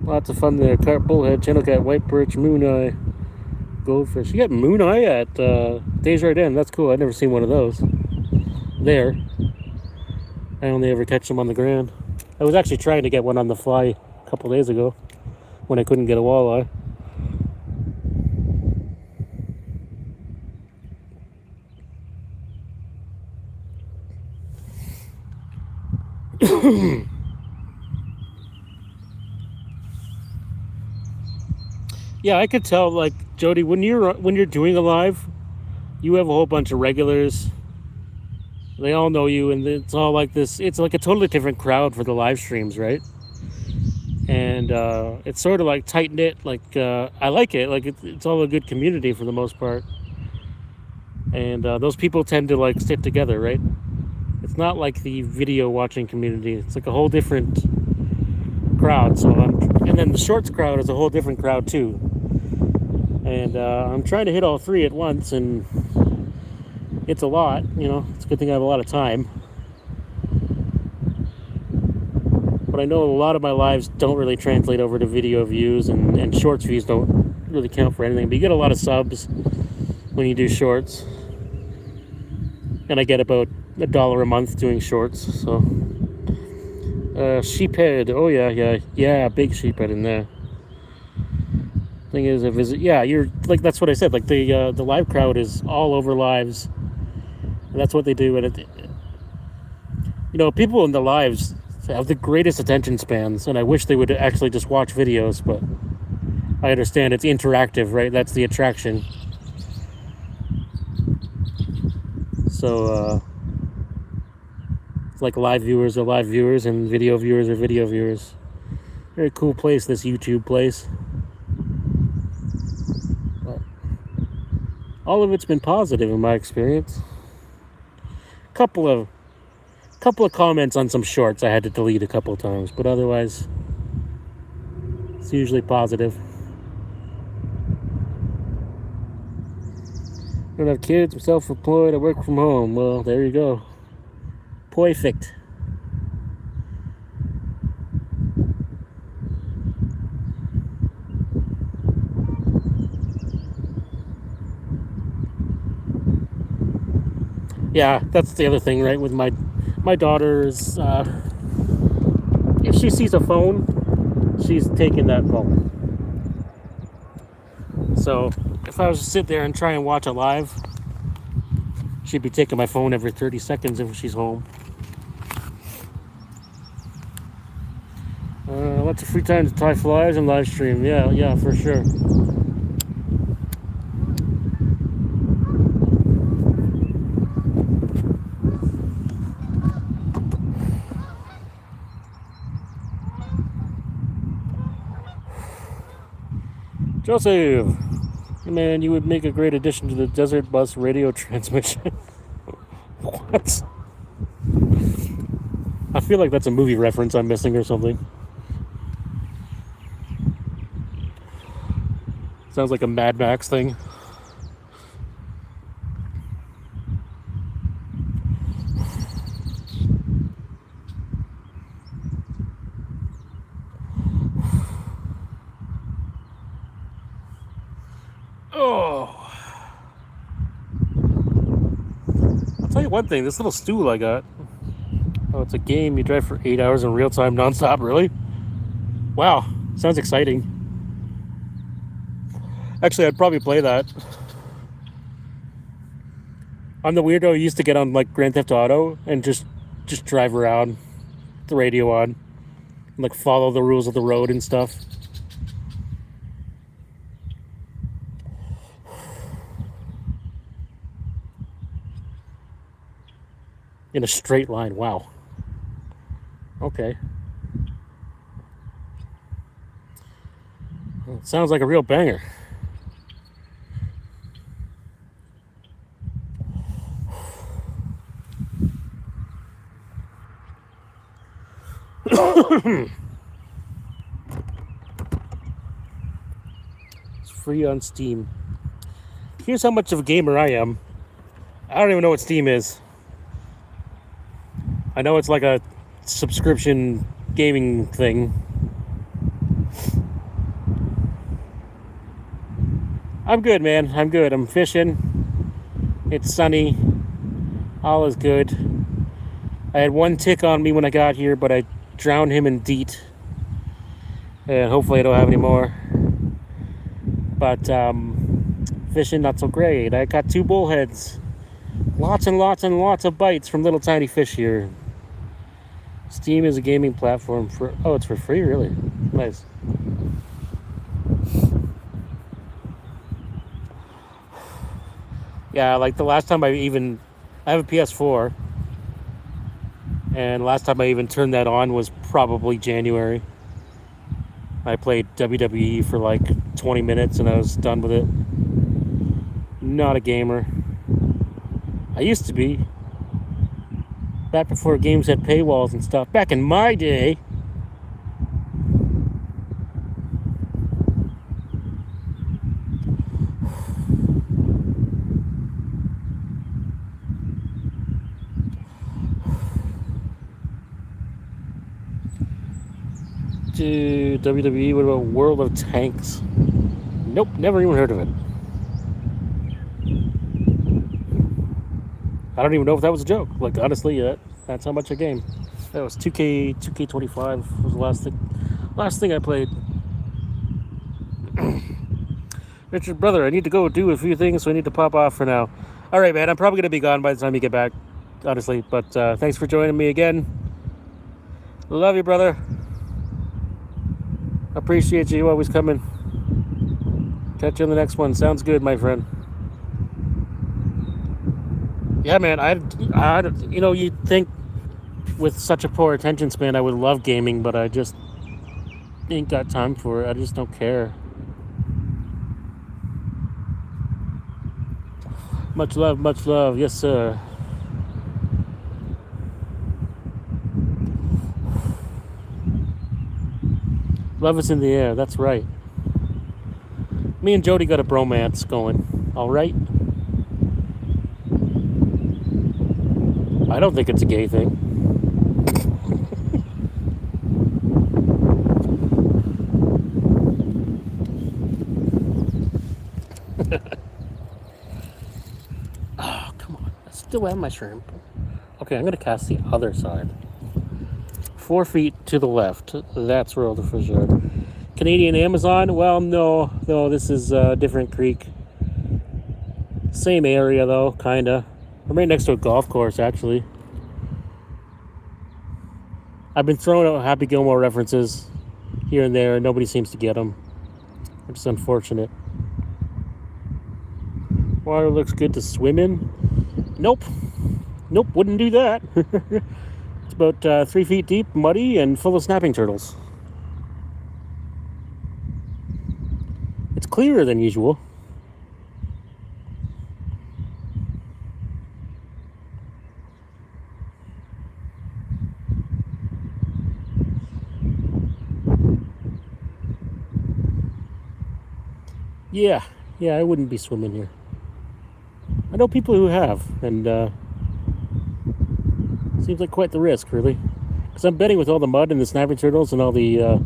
Lots of fun there. Carp, bullhead, channel cat, white perch, moon eye, goldfish. You get moon eye at Desjardins. That's cool. I've never seen one of those there. I only ever catch them on the ground. I was actually trying to get one on the fly a couple days ago when I couldn't get a walleye. Yeah, I could tell. Like Jody, when you're doing a live, you have a whole bunch of regulars. They all know you, and it's all like this. It's like a totally different crowd for the live streams, right? And it's sort of like tight knit. Like I like it. Like it's all a good community for the most part. And those people tend to like stick together, right? It's not like the video watching community. It's like a whole different crowd. And then the shorts crowd is a whole different crowd too. And I'm trying to hit all three at once, and it's a lot. It's a good thing I have a lot of time. But I know a lot of my lives don't really translate over to video views, and shorts views don't really count for anything. But you get a lot of subs when you do shorts. And I get about $1 a month doing shorts. So sheephead. Oh yeah, big sheephead in there. Thing is, you're like, that's what I said. Like the live crowd is all over lives, and that's what they do. And people in the lives have the greatest attention spans, and I wish they would actually just watch videos. But I understand it's interactive, right? That's the attraction. So it's like live viewers are live viewers, and video viewers are video viewers. Very cool place, this YouTube place. But all of it's been positive in my experience. Couple of comments on some shorts I had to delete a couple of times, but otherwise it's usually positive. I don't have kids, I'm self-employed, I work from home. Well, there you go. Perfect. Yeah, that's the other thing, right? With my daughter's, if she sees a phone, she's taking that phone. So if I was to sit there and try and watch it live, she'd be taking my phone every 30 seconds if she's home. Lots of free time to tie flies and live stream. Yeah, for sure. Joseph, man, you would make a great addition to the Desert Bus radio transmission. What? I feel like that's a movie reference I'm missing or something. Sounds like a Mad Max thing. Oh. I'll tell you one thing, this little stool I got. Oh, it's a game you drive for 8 hours in real time nonstop, really? Wow, sounds exciting. Actually, I'd probably play that. I'm the weirdo who used to get on like Grand Theft Auto and just drive around, the radio on, and like follow the rules of the road and stuff. In a straight line, wow. Okay. Well, it sounds like a real banger. It's free on Steam. Here's how much of a gamer I am. I don't even know what Steam is. I know it's like a subscription gaming thing. I'm good, man. I'm good. I'm fishing. It's sunny. All is good. I had one tick on me when I got here, but I drowned him in DEET. And hopefully I don't have any more. But fishing, not so great. I got 2 bullheads. Lots and lots and lots of bites from little tiny fish here. Steam is a gaming platform for... Oh, it's for free, really? Nice. Yeah, like the last time I have a PS4, and last time I even turned that on was probably January. I played WWE for like 20 minutes and I was done with it. Not a gamer. I used to be. Back before games had paywalls and stuff. Back in my day. Dude, WWE, what about World of Tanks? Nope, never even heard of it. I don't even know if that was a joke. Like, honestly, that's how much I game. That was 2K25 was the last thing I played. Richard, brother, I need to go do a few things, so I need to pop off for now. All right, man, I'm probably going to be gone by the time you get back, honestly. But thanks for joining me again. Love you, brother. Appreciate you always coming. Catch you on the next one. Sounds good, my friend. Yeah, man, you'd think with such a poor attention span, I would love gaming, but I just ain't got time for it. I just don't care. Much love. Yes, sir. Love is in the air. That's right. Me and Jody got a bromance going. All right. I don't think it's a gay thing. Oh, come on. I still have my shrimp. Okay, I'm going to cast the other side. 4 feet to the left. That's where all the fish are. Canadian Amazon? Well, no, this is a different creek. Same area, though, kinda. I'm right next to a golf course, actually. I've been throwing out Happy Gilmore references here and there, and nobody seems to get them. Which is unfortunate. Water looks good to swim in. Nope, wouldn't do that. It's about 3 feet deep, muddy, and full of snapping turtles. It's clearer than usual. Yeah, I wouldn't be swimming here. I know people who have, and seems like quite the risk, really. Because I'm betting with all the mud and the snapping turtles and all the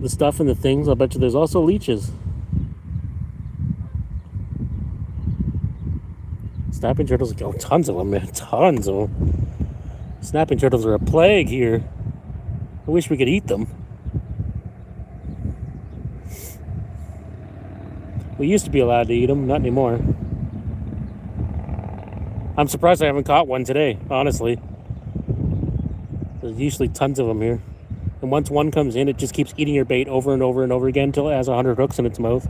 stuff and the things, I'll bet you there's also leeches. Snapping turtles, oh, tons of them, man, tons of them. Snapping turtles are a plague here. I wish we could eat them. We used to be allowed to eat them, not anymore. I'm surprised I haven't caught one today, honestly. There's usually tons of them here. And once one comes in, it just keeps eating your bait over and over and over again until it has 100 hooks in its mouth.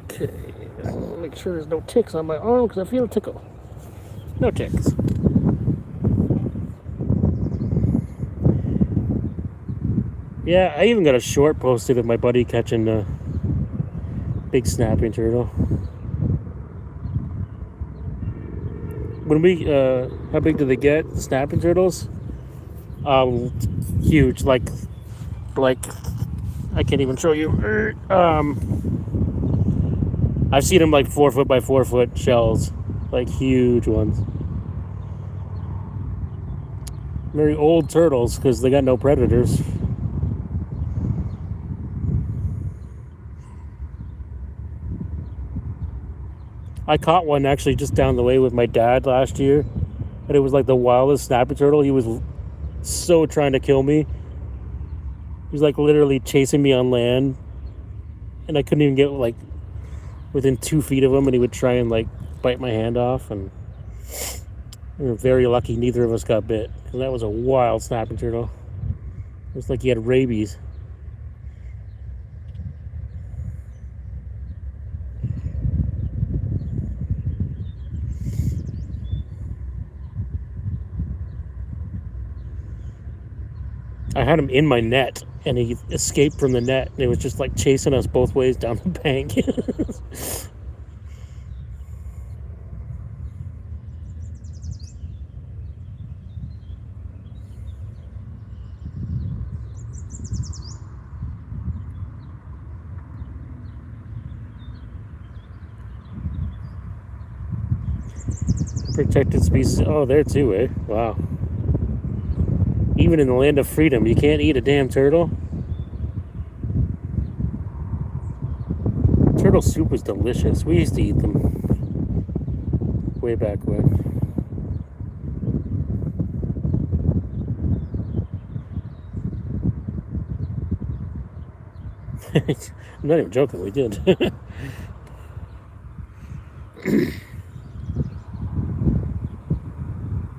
Okay, I'll make sure there's no ticks on my arm because I feel a tickle. No ticks. Yeah, I even got a short posted of my buddy catching a big snapping turtle. When we, how big do they get? The snapping turtles? Huge, like, I can't even show you. I've seen them like 4 foot by 4 foot shells, like huge ones. Very old turtles because they got no predators. I caught one actually just down the way with my dad last year, and it was like the wildest snapping turtle. He was so trying to kill me. He was like literally chasing me on land, and I couldn't even get like within 2 feet of him, and he would try and like bite my hand off. And We were very lucky neither of us got bit, because that was a wild snapping turtle. It was like he had rabies. I had him in my net, and he escaped from the net, and it was just like chasing us both ways down the bank. Protected species. Oh, there too, eh? Wow. Even in the land of freedom, you can't eat a damn turtle. Turtle soup was delicious. We used to eat them way back when. I'm not even joking, we did.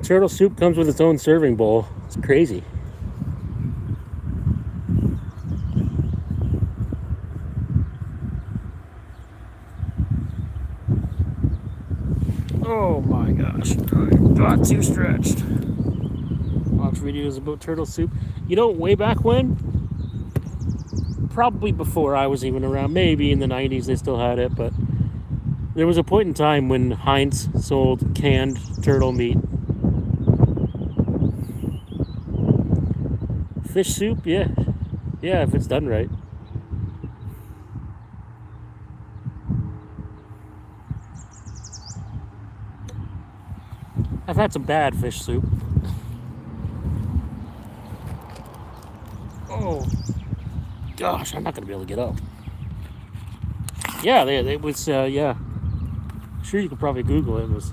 Turtle soup comes with its own serving bowl. It's crazy. Oh my gosh, I got too stretched. Watch videos about turtle soup. You know, way back when, probably before I was even around, maybe in the 90s they still had it, but there was a point in time when Heinz sold canned turtle meat. Fish soup, yeah. Yeah, if it's done right. I've had some bad fish soup. Oh, gosh, I'm not going to be able to get up. Yeah, it was, yeah. Sure, you could probably Google it. It was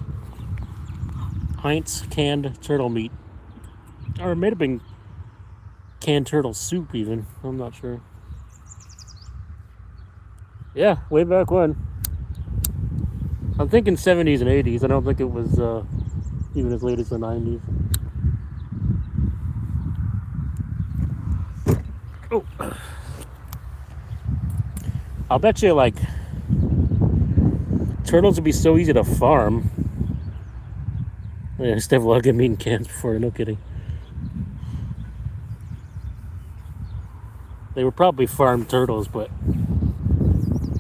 Heinz canned turtle meat. Or it might have been canned turtle soup, even. I'm not sure. Yeah, way back when. I'm thinking 70s and 80s. I don't think it was even as late as the 90s. Oh. I'll bet you, like, turtles would be so easy to farm. Yeah, I used to have a lot of good meat in cans before, no kidding. They were probably farmed turtles, but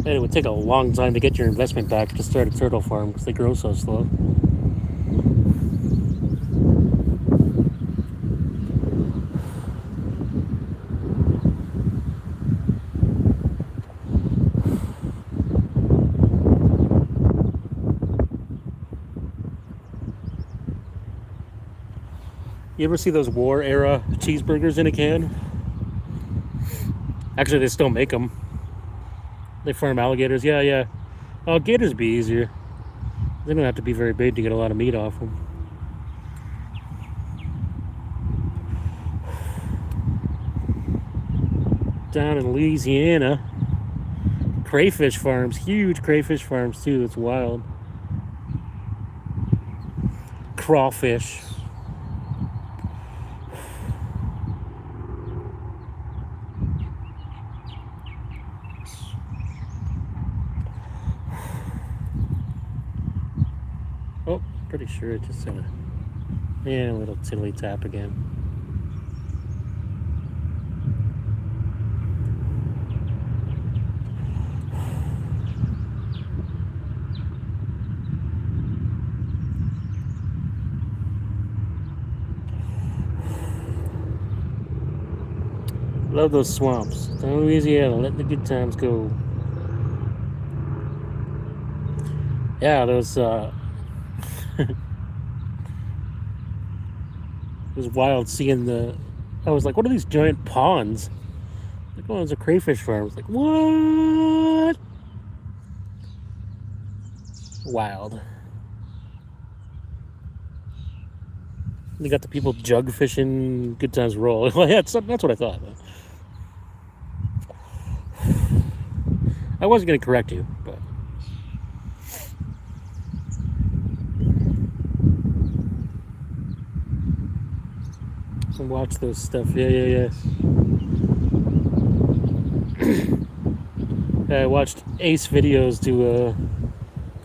it would take a long time to get your investment back to start a turtle farm because they grow so slow. You ever see those war era cheeseburgers in a can? Actually, they still make them. They farm alligators. Yeah, yeah. Oh, gators be easier. They don't have to be very big to get a lot of meat off them. Down in Louisiana, crayfish farms, huge crayfish farms too. It's wild. Crawfish. Oh, pretty sure it just said a little tiddly tap again. Love those swamps. Down Louisiana, let the good times go. Yeah, those it was wild seeing I was like, what are these giant ponds? Like, oh, it's a crayfish farm. I was like, what? Wild. You got the people jug fishing, good times roll. Yeah, that's what I thought. I wasn't going to correct you, but and watch those stuff. Yeah. I watched Ace videos do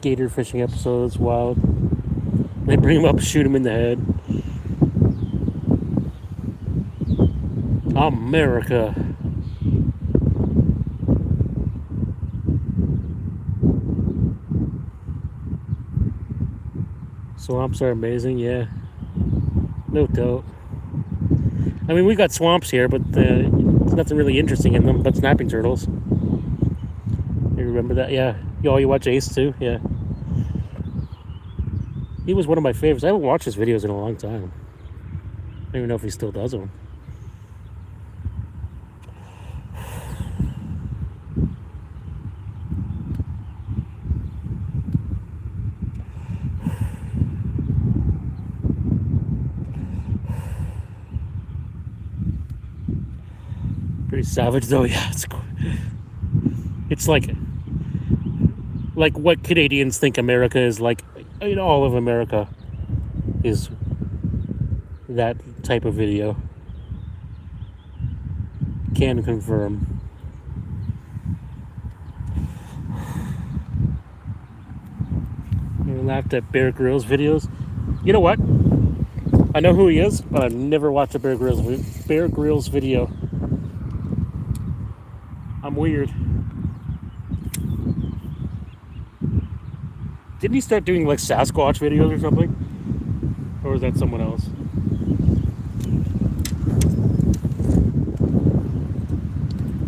gator fishing episodes. Wild. They bring him up, shoot him in the head. America. Swamps are amazing, yeah. No doubt. I mean, we got swamps here, but there's nothing really interesting in them but snapping turtles. You remember that? Yeah. You watch Ace too? Yeah. He was one of my favorites. I haven't watched his videos in a long time. I don't even know if he still does them. Pretty savage though, yeah. It's like what Canadians think America is like. All of America is that type of video. Can confirm. You laughed at Bear Grylls videos. You know what? I know who he is, but I've never watched a Bear Grylls video. I'm weird. Didn't he start doing like Sasquatch videos or something? Or is that someone else?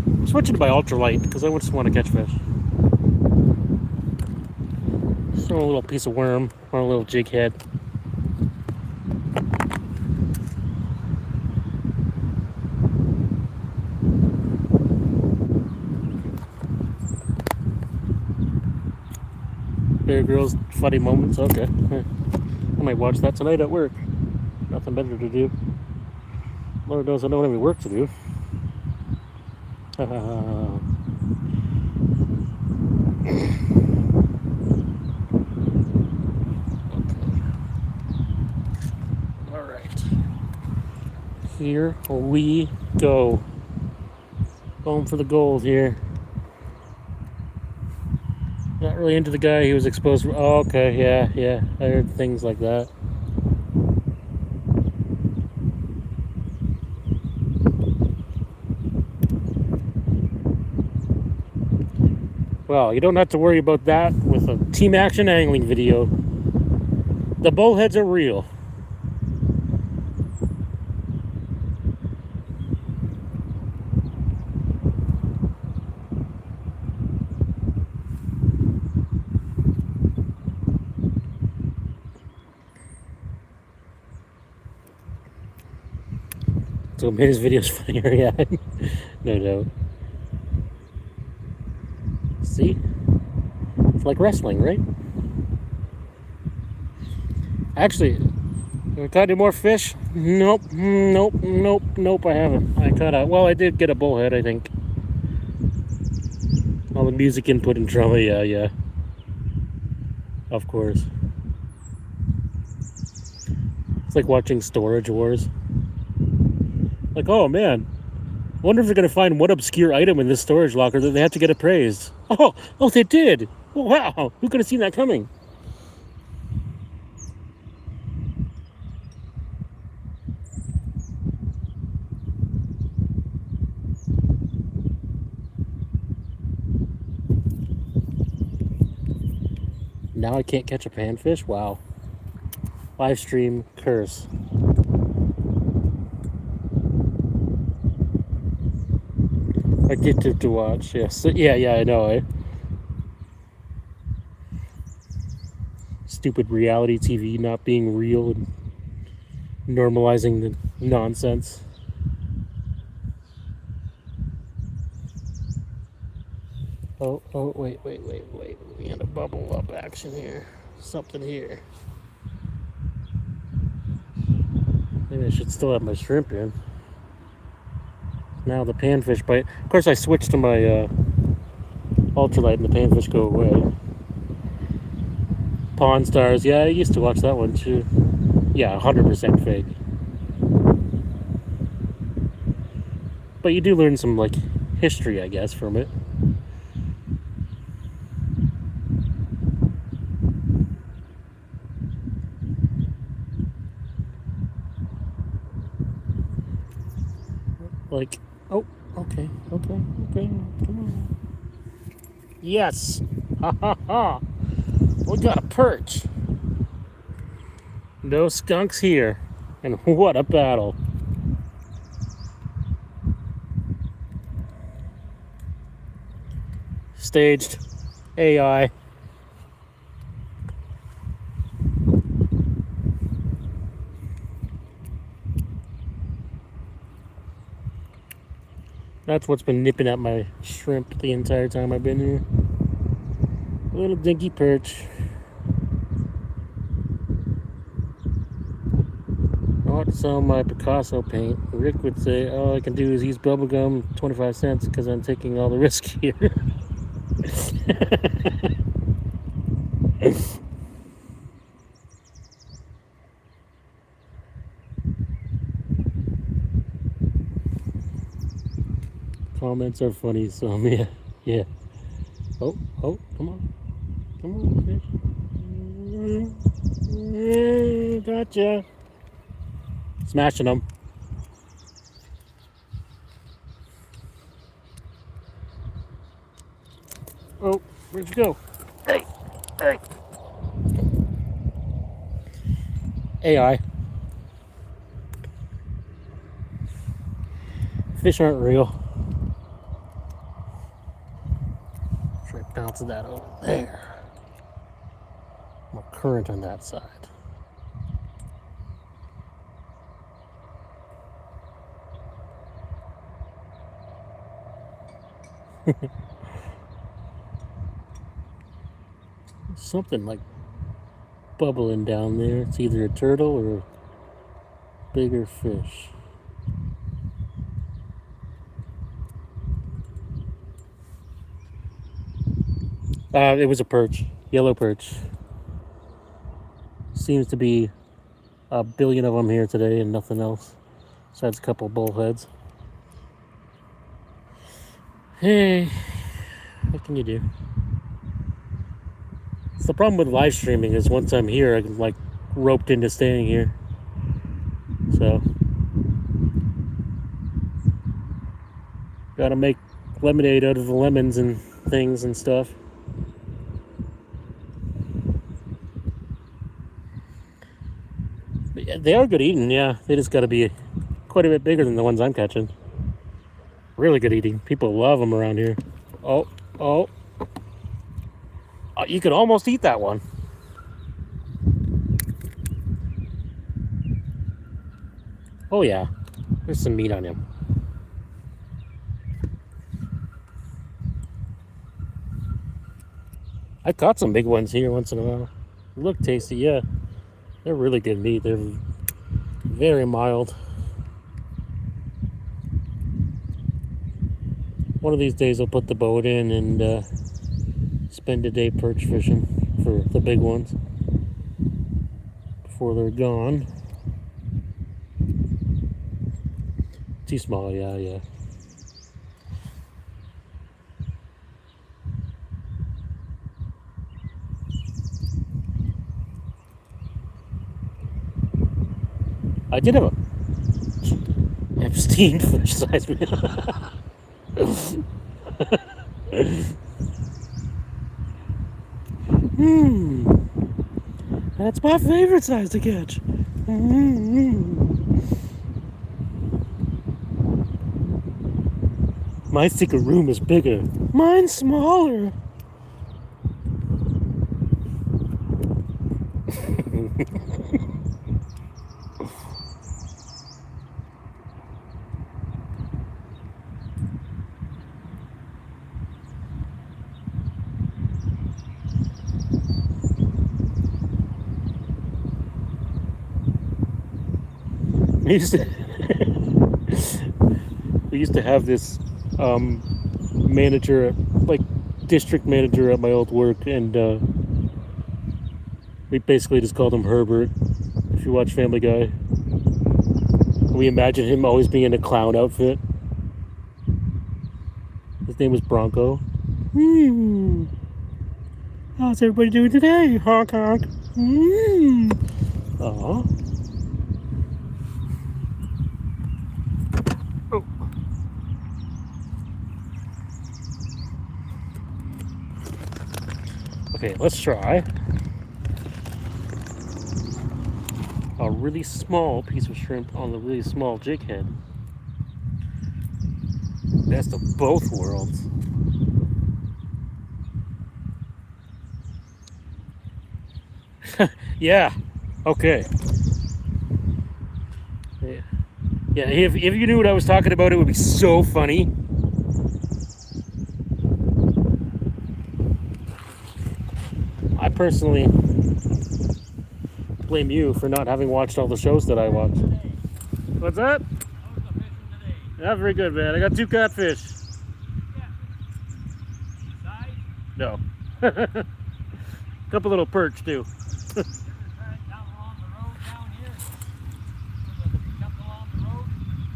I'm switching to my ultralight because I just want to catch fish. Just throw a little piece of worm on a little jig head. Bear Grylls funny moments. Okay, I might watch that tonight at work. Nothing better to do. Lord knows I don't have any work to do. Okay. All right. Here we go. Going for the gold here. Not really into the guy he was exposed for. Oh, okay, yeah. I heard things like that. Well, you don't have to worry about that with a team action angling video. The bullheads are real. So it made his videos funnier, yeah. No doubt. See? It's like wrestling, right? Actually, have I caught any more fish? Nope, I haven't. I did get a bullhead, I think. All the music input and drama, yeah. Of course. It's like watching Storage Wars. Like, oh man, I wonder if they're going to find one obscure item in this storage locker that they have to get appraised. Oh, they did. Oh, wow, who could have seen that coming? Now I can't catch a panfish? Wow. Live stream curse. Addictive to watch, yes. Yeah, I know, eh? Stupid reality TV not being real and normalizing the nonsense. Oh, wait. We had a bubble up action here. Something here. Maybe I should still have my shrimp in. Now the panfish bite. Of course, I switched to my ultralight and the panfish go away. Pawn Stars. Yeah, I used to watch that one too. Yeah, 100% fake. But you do learn some like history, I guess, from it. Like, oh, okay, come on. Yes! Ha ha ha! We got a perch! No skunks here. And what a battle. Staged. AI. That's what's been nipping at my shrimp the entire time I've been here. A little dinky perch. I want to sell my Picasso paint. Rick would say, all I can do is use bubblegum 25 cents because I'm taking all the risk here. Comments are funny, so yeah. Oh, come on, fish. Gotcha. Smashing them. Oh, where'd you go? Hey. AI. Fish aren't real. Try bouncing that over there. More current on that side. Something like bubbling down there. It's either a turtle or a bigger fish. It was a perch, yellow perch. Seems to be a billion of them here today and nothing else besides a couple bullheads. Hey, what can you do? It's the problem with live streaming is once I'm here, I'm like roped into staying here. So, gotta make lemonade out of the lemons and things and stuff. But yeah, they are good eating, yeah. They just gotta be quite a bit bigger than the ones I'm catching. Really good eating. People love them around here. Oh. You could almost eat that one. Oh yeah, there's some meat on him. I caught some big ones here once in a while. Look tasty, yeah. They're really good meat. They're very mild. One of these days I'll put the boat in and spend a day perch fishing for the big ones before they're gone. Too small, yeah. I did have a Epstein fish size. That's my favorite size to catch. My secret room is bigger. Mine's smaller. We used to have this manager, like district manager at my old work, and we basically just called him Herbert. If you watch Family Guy, we imagined him always being in a clown outfit. His name was Bronco. How's everybody doing today? Honk honk. Aw. Oh. Okay, let's try a really small piece of shrimp on the really small jig head. Best of both worlds. Yeah. Okay. Yeah. If you knew what I was talking about, it would be so funny. I personally blame you for not having watched all the shows that I watch. What's that? How's the fishing today? Not very good, man. I got 2 catfish. Size? No. Couple little perch too. Ever tried down along the road down here? Jumped along the road?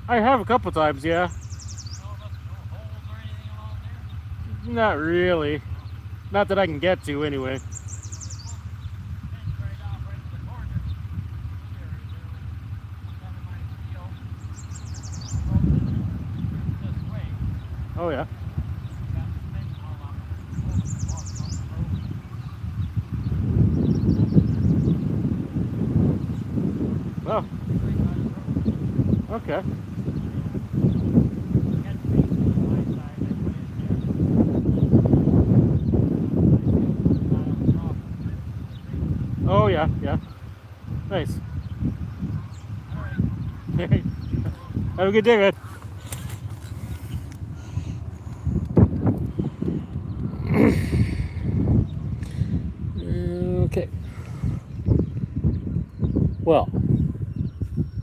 I have a couple times, yeah. No holes or anything along there? Not really. Not that I can get to, anyway. Oh, yeah. Oh, okay. Oh, yeah, yeah. Nice. Have a good day, man. Okay. Well,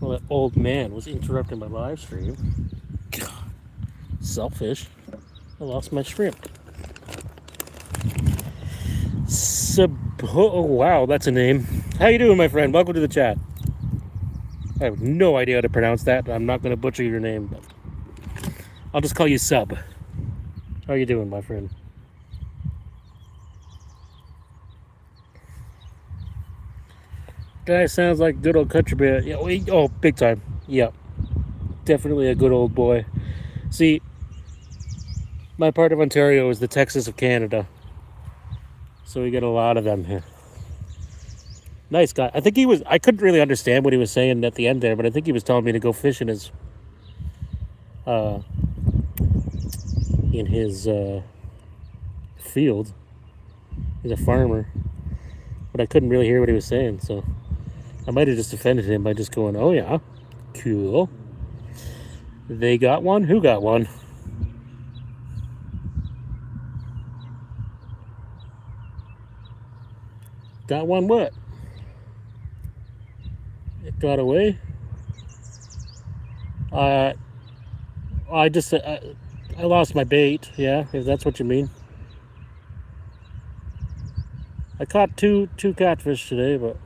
that old man was interrupting my live stream. Selfish. I lost my shrimp. Oh, wow, that's a name. How you doing, my friend? Welcome to the chat. I have no idea how to pronounce that. I'm not going to butcher your name, but I'll just call you Sub. How you doing, my friend? Guy sounds like good old country boy. Yeah, oh, big time. Yeah, definitely a good old boy. See, my part of Ontario is the Texas of Canada, so we get a lot of them here. Nice guy. I think he was. I couldn't really understand what he was saying at the end there, but I think he was telling me to go fish in his field. He's a farmer, but I couldn't really hear what he was saying, so I might have just offended him by just going, "Oh yeah, cool. They got one? Who got one?" Got one what? It got away? I just I lost my bait, yeah, if that's what you mean. I caught two catfish today, but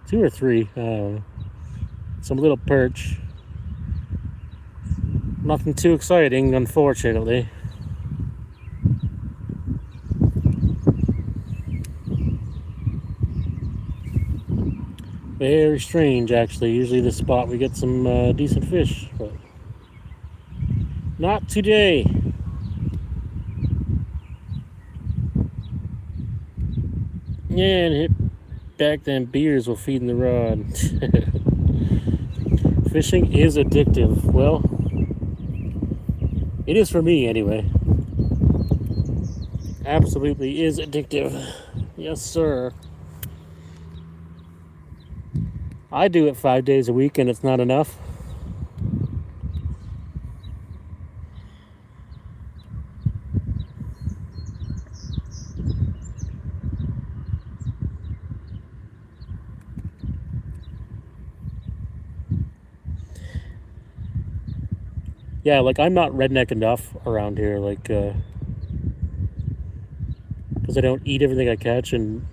2 or 3. Some little perch. Nothing too exciting, unfortunately. Very strange, actually. Usually this spot we get some decent fish, but not today. Yeah, and hit back them beers while feeding the rod. Fishing is addictive. Well, it is for me anyway. Absolutely is addictive. Yes, sir. I do it 5 days a week and it's not enough. Yeah, like I'm not redneck enough around here, like, because I don't eat everything I catch and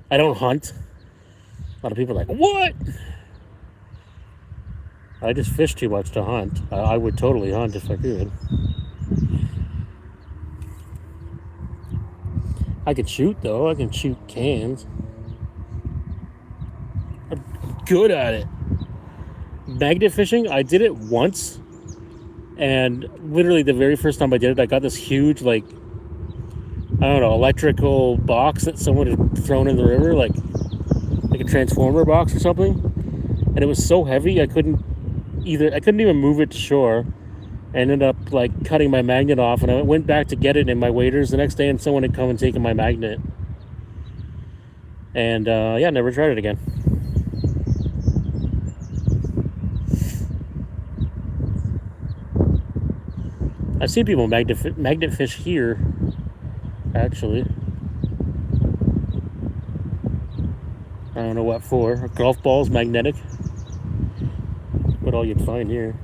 I don't hunt. A lot of people are like, what? I just fish too much to hunt. I would totally hunt if I could. I can shoot though. I can shoot cans. I'm good at it. Magnet fishing, I did it once, and literally the very first time I did it, I got this huge, like, I don't know, electrical box that someone had thrown in the river, like a transformer box or something, and it was so heavy I couldn't even move it to shore. I ended up like cutting my magnet off, and I went back to get it in my waders the next day, and someone had come and taken my magnet, and yeah, never tried it again. I've seen people magnet fish here, actually. I don't know what for. Golf balls, magnetic. What all you'd find here.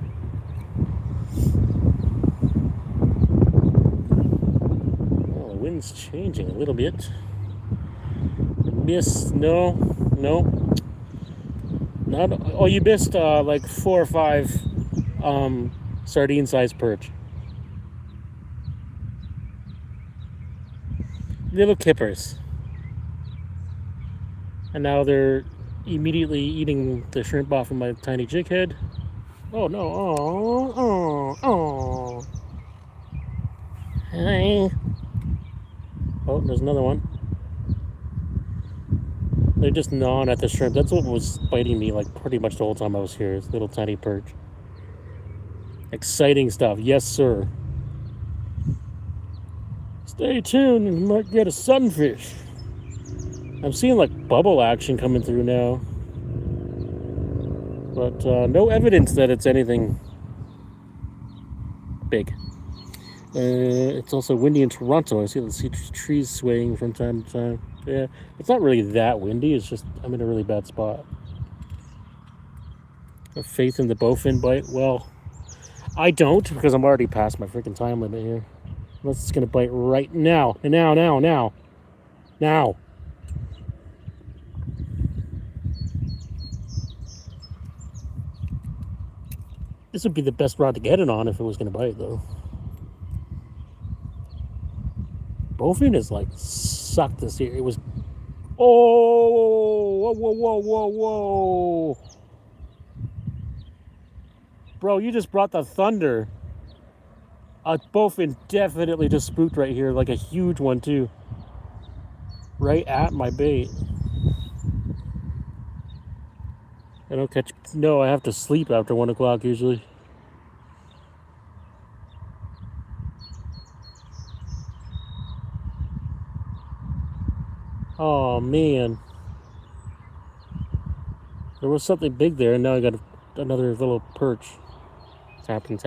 Well, the wind's changing a little bit. Missed, no. Not. Oh, you missed like 4 or 5 sardine-sized perch. Little kippers. And now they're immediately eating the shrimp off of my tiny jig head. Oh no, oh. Hi. Oh, there's another one. They're just gnawing at the shrimp. That's what was biting me like pretty much the whole time I was here. This little tiny perch. Exciting stuff, yes sir. Stay tuned and you might get a sunfish. I'm seeing like bubble action coming through now. But no evidence that it's anything big. It's also windy in Toronto. I see the trees swaying from time to time. Yeah, it's not really that windy. It's just I'm in a really bad spot. Have faith in the bowfin bite? Well, I don't, because I'm already past my freaking time limit here. Unless it's gonna bite right now. Now. This would be the best rod to get it on if it was gonna bite, though. Bowfin is like sucked this year. It was. Oh, whoa. Bro, you just brought the thunder. A bowfin definitely just spooked right here, like a huge one too. Right at my bait. I don't catch. No, I have to sleep after 1 o'clock usually. Oh man. There was something big there, and now I got another little perch. Tapping.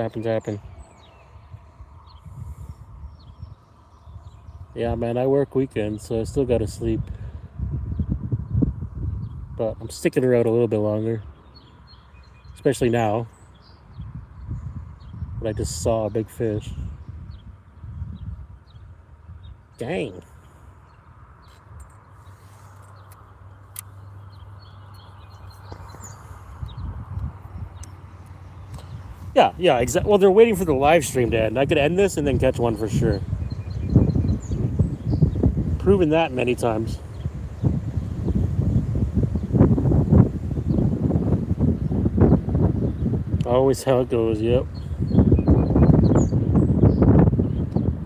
Yeah, man, I work weekends, so I still gotta sleep. But I'm sticking her out a little bit longer. Especially now. But I just saw a big fish. Dang. Yeah, exactly. Well, they're waiting for the live stream to end. I could end this and then catch one for sure. Proven that many times. Always how it goes, yep.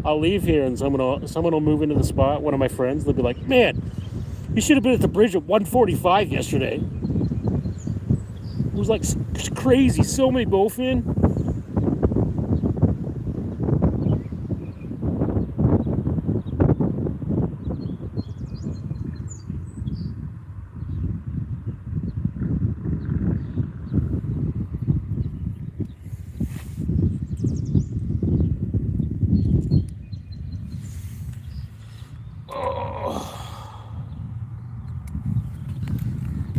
I'll leave here and someone will move into the spot, one of my friends, they'll be like, man, you should have been at the bridge at 1:45 yesterday. It was like crazy, so many bowfin.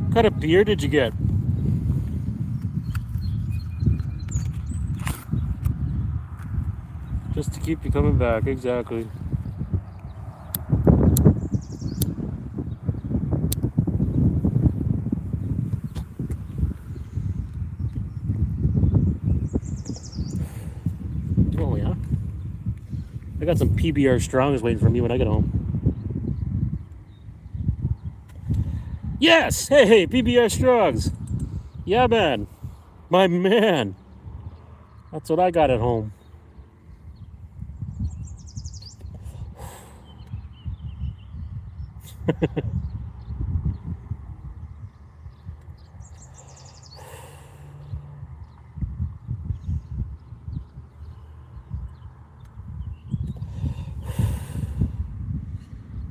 What kind of beer did you get? Just to keep you coming back, exactly. Oh yeah. I got some PBR Strongs waiting for me when I get home. Yes! Hey, PBR Strugs! Yeah, man. My man. That's what I got at home.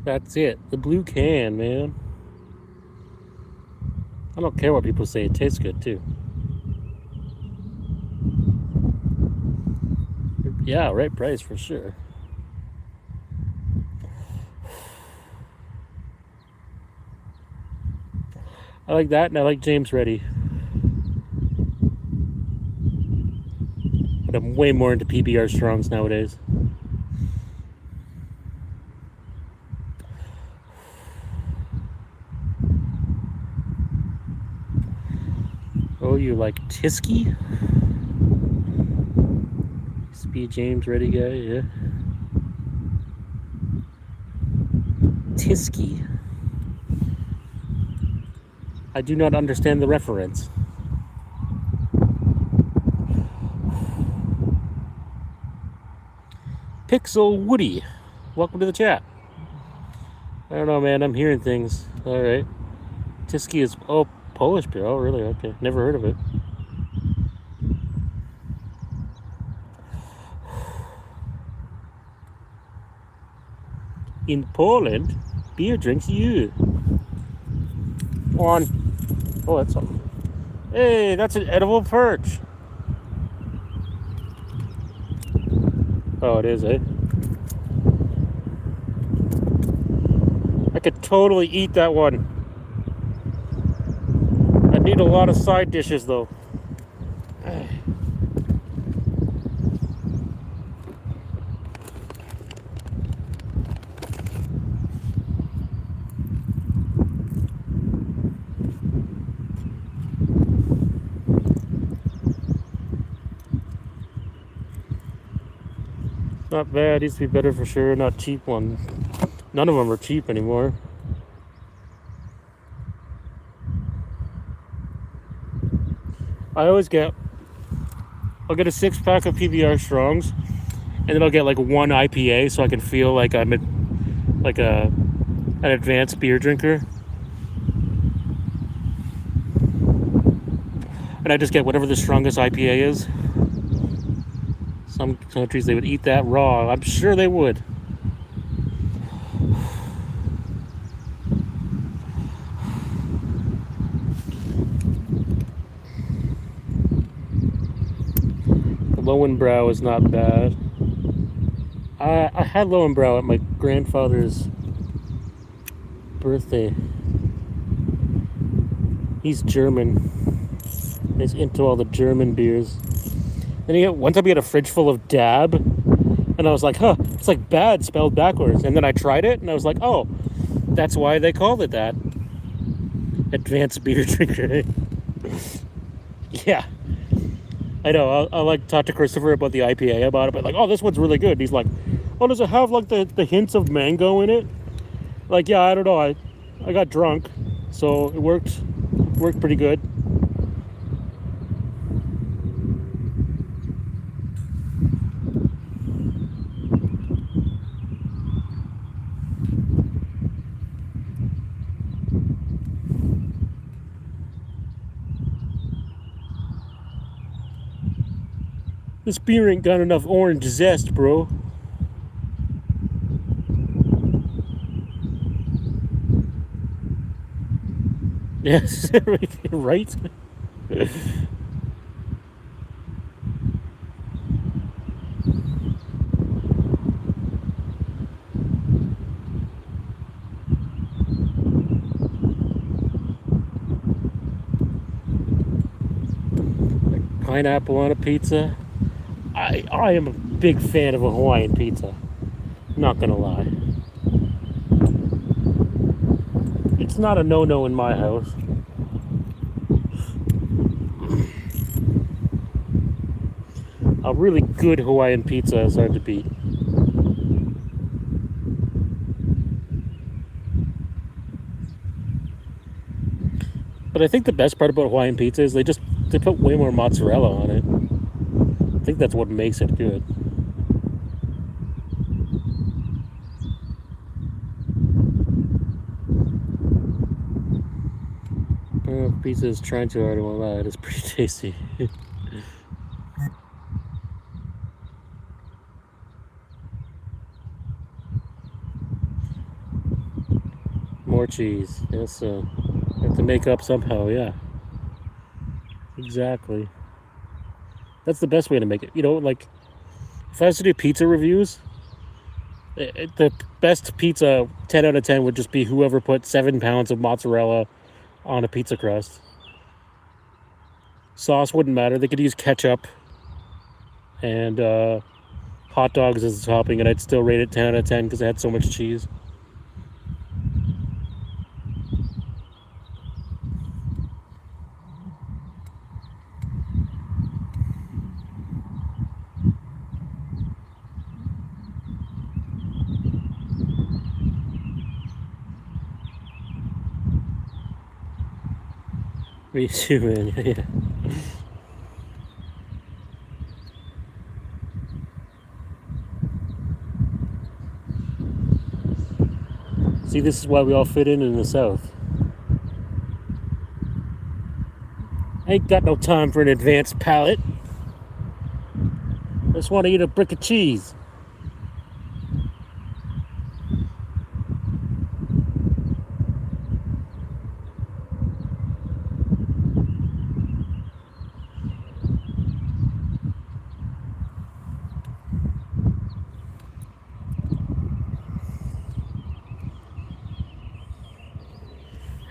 That's it. The blue can, man. I don't care what people say. It tastes good, too. Yeah, right price for sure. I like that, and I like James Reddy. But I'm way more into PBR Strongs nowadays. Oh, you like Tisky? Used to be a James Reddy guy, yeah. Tisky. I do not understand the reference. Pixel Woody, welcome to the chat. I don't know, man. I'm hearing things. All right. Tisky is Polish beer. Oh, really? Okay. Never heard of it. In Poland, beer drinks you. On. Oh, that's something. Hey, that's an edible perch. Oh, it is, eh? I could totally eat that one. I need a lot of side dishes, though. Not bad. Used to be better for sure. Not cheap one. None of them are cheap anymore. I'll get a 6-pack of PBR Strongs, and then I'll get like one IPA so I can feel like I'm an advanced beer drinker. And I just get whatever the strongest IPA is. Some countries, they would eat that raw. I'm sure they would. The Lowenbrow is not bad. I had Lowenbrow at my grandfather's birthday. He's German. He's into all the German beers. And one time he had a fridge full of Dab, and I was like, huh, it's like bad spelled backwards. And then I tried it, and I was like, oh, that's why they called it that. Advanced beer drinker. Yeah. I know, I'll like talk to Christopher about the IPA about it, but like, oh, this one's really good. And he's like, oh, does it have like the hints of mango in it? Like, yeah, I don't know. I got drunk, so it worked pretty good. This beer ain't got enough orange zest, bro. Yes, right? Pineapple on a pizza. I am a big fan of a Hawaiian pizza. Not gonna lie. It's not a no-no in my house. A really good Hawaiian pizza is hard to beat. But I think the best part about Hawaiian pizza is they put way more mozzarella on it. I think that's what makes it good. Pizza is trying too hard, I won't lie. It is pretty tasty. More cheese. Yes, have to make up somehow, yeah. Exactly. That's the best way to make it. You know, like, if I was to do pizza reviews, the best pizza, 10 out of 10, would just be whoever put 7 pounds of mozzarella on a pizza crust. Sauce wouldn't matter. They could use ketchup and hot dogs as a topping, and I'd still rate it 10 out of 10 because it had so much cheese. Me too, man. Yeah. See, this is why we all fit in the South. I ain't got no time for an advanced palate. I just want to eat a brick of cheese.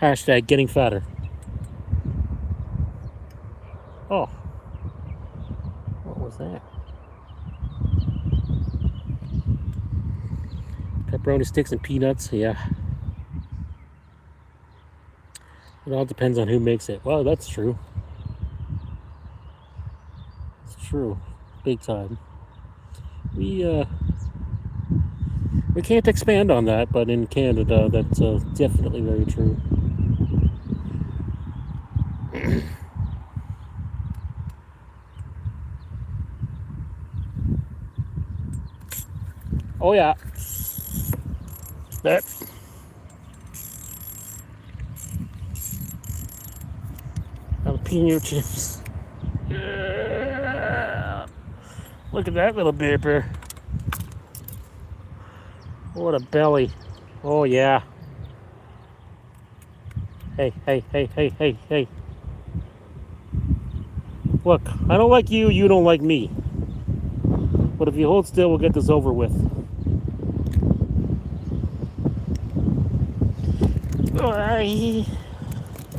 Hashtag getting fatter. Oh. What was that? Pepperoni sticks and peanuts, yeah. It all depends on who makes it. Well, that's true. It's true. Big time. We can't expand on that, but in Canada, that's definitely very true. Oh yeah. That. Jalapeno chips. Yeah. Look at that little beeper. What a belly. Oh yeah. Hey, hey, hey, hey, hey, hey. Look, I don't like you, you don't like me. But if you hold still, we'll get this over with. You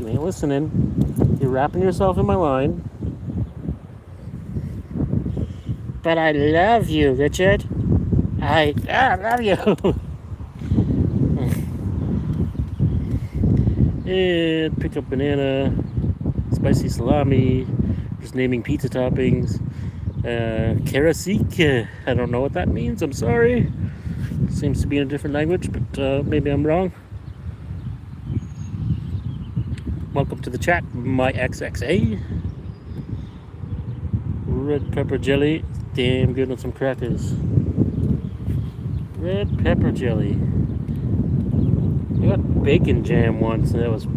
ain't listening. You're wrapping yourself in my line. But I love you, Richard. I love you. And pick up banana, spicy salami, just naming pizza toppings. Karasik, I don't know what that means, I'm sorry. Seems to be in a different language, but maybe I'm wrong. Welcome to the chat, my XXA. Red pepper jelly, damn good on some crackers. Red pepper jelly. I got bacon jam once, and that was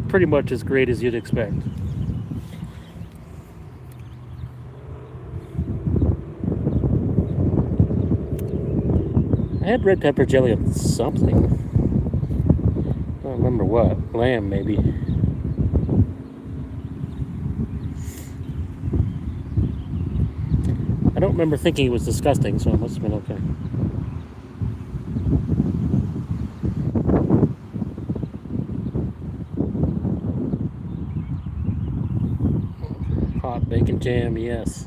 pretty much as great as you'd expect. I had red pepper jelly on something. I don't remember what. Lamb, maybe. I don't remember thinking it was disgusting, so it must have been okay. Hot bacon jam, yes.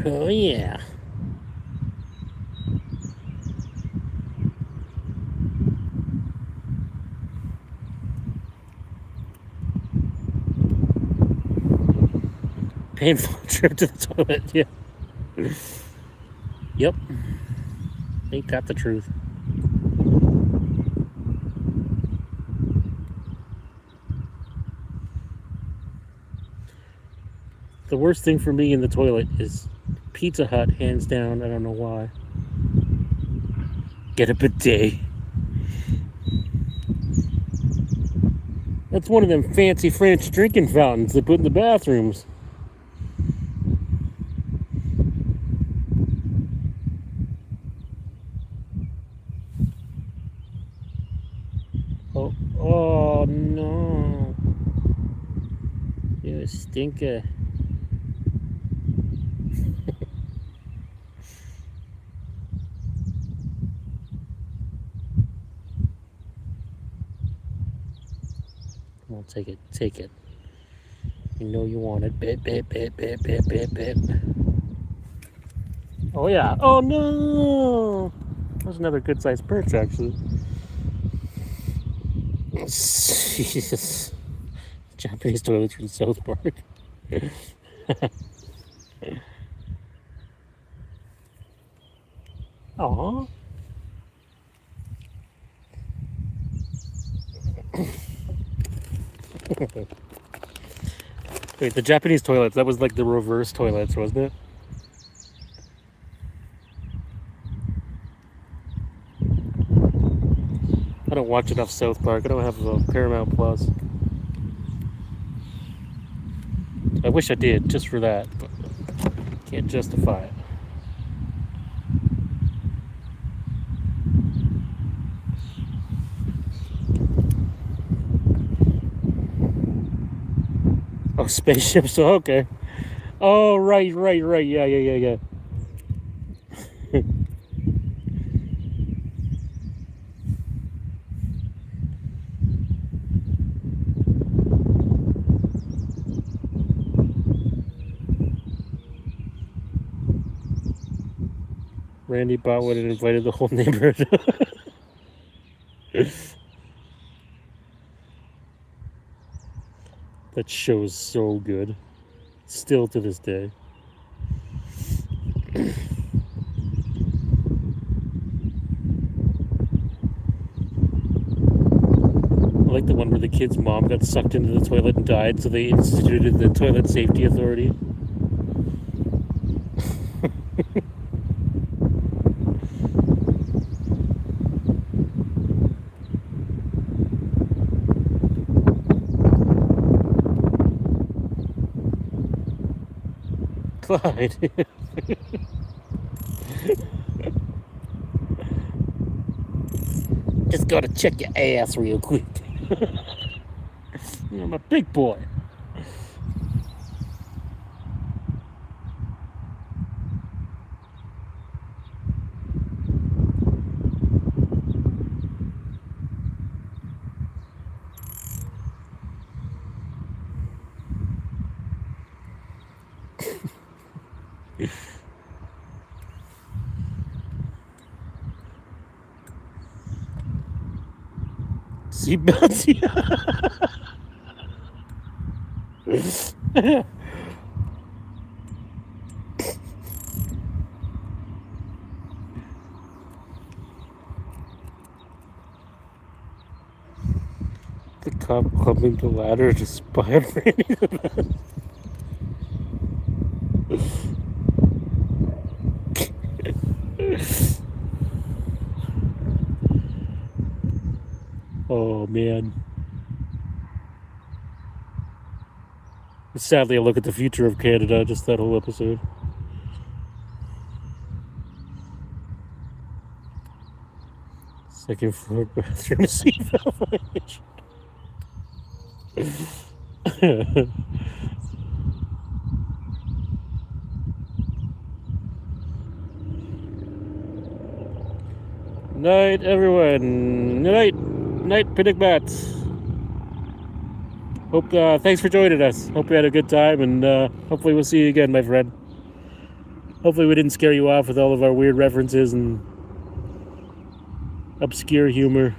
Oh yeah. Painful trip to the toilet, yeah. Yep. Ain't that the truth? The worst thing for me in the toilet is Pizza Hut, hands down. I don't know why. Get a bidet. That's one of them fancy French drinking fountains they put in the bathrooms. Oh, oh no. You stinker. Come on, take it, take it. You know you want it. Bip, bip, bip, bip, bip, bip, bip. Oh yeah. Oh no! That was another good sized perch, actually. Jesus. Japanese toilets from South Park. Aw. Wait, the Japanese toilets, that was like the reverse toilets, wasn't it? I don't watch enough South Park. I don't have a Paramount Plus. I wish I did, just for that, but can't justify it. Oh, spaceships. Oh, okay. Oh, right, right, right. Yeah, yeah, yeah, yeah. Randy bought one and invited the whole neighborhood. That show is so good. Still to this day. I like the one where the kid's mom got sucked into the toilet and died, so they instituted the Toilet Safety Authority. Clyde. Just gotta check your ass real quick. I'm a big boy. Seatbelts. The cop climbing the ladder to spy on Randy. Oh man. Sadly, I look at the future of Canada, just that whole episode. Second floor bathroom seatbelt violation. Night, everyone. Night, night, Pinnock Bats. Hope. Thanks for joining us. Hope you had a good time, and hopefully we'll see you again, my friend. Hopefully we didn't scare you off with all of our weird references and obscure humor.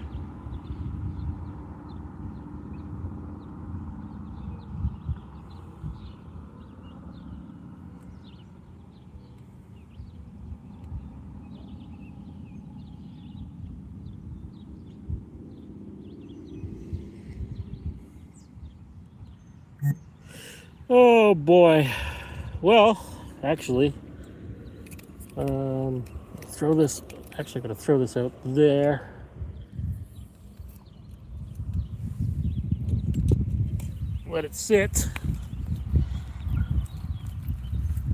Oh boy. Well, actually, throw this. Actually, I'm gonna throw this out there. Let it sit.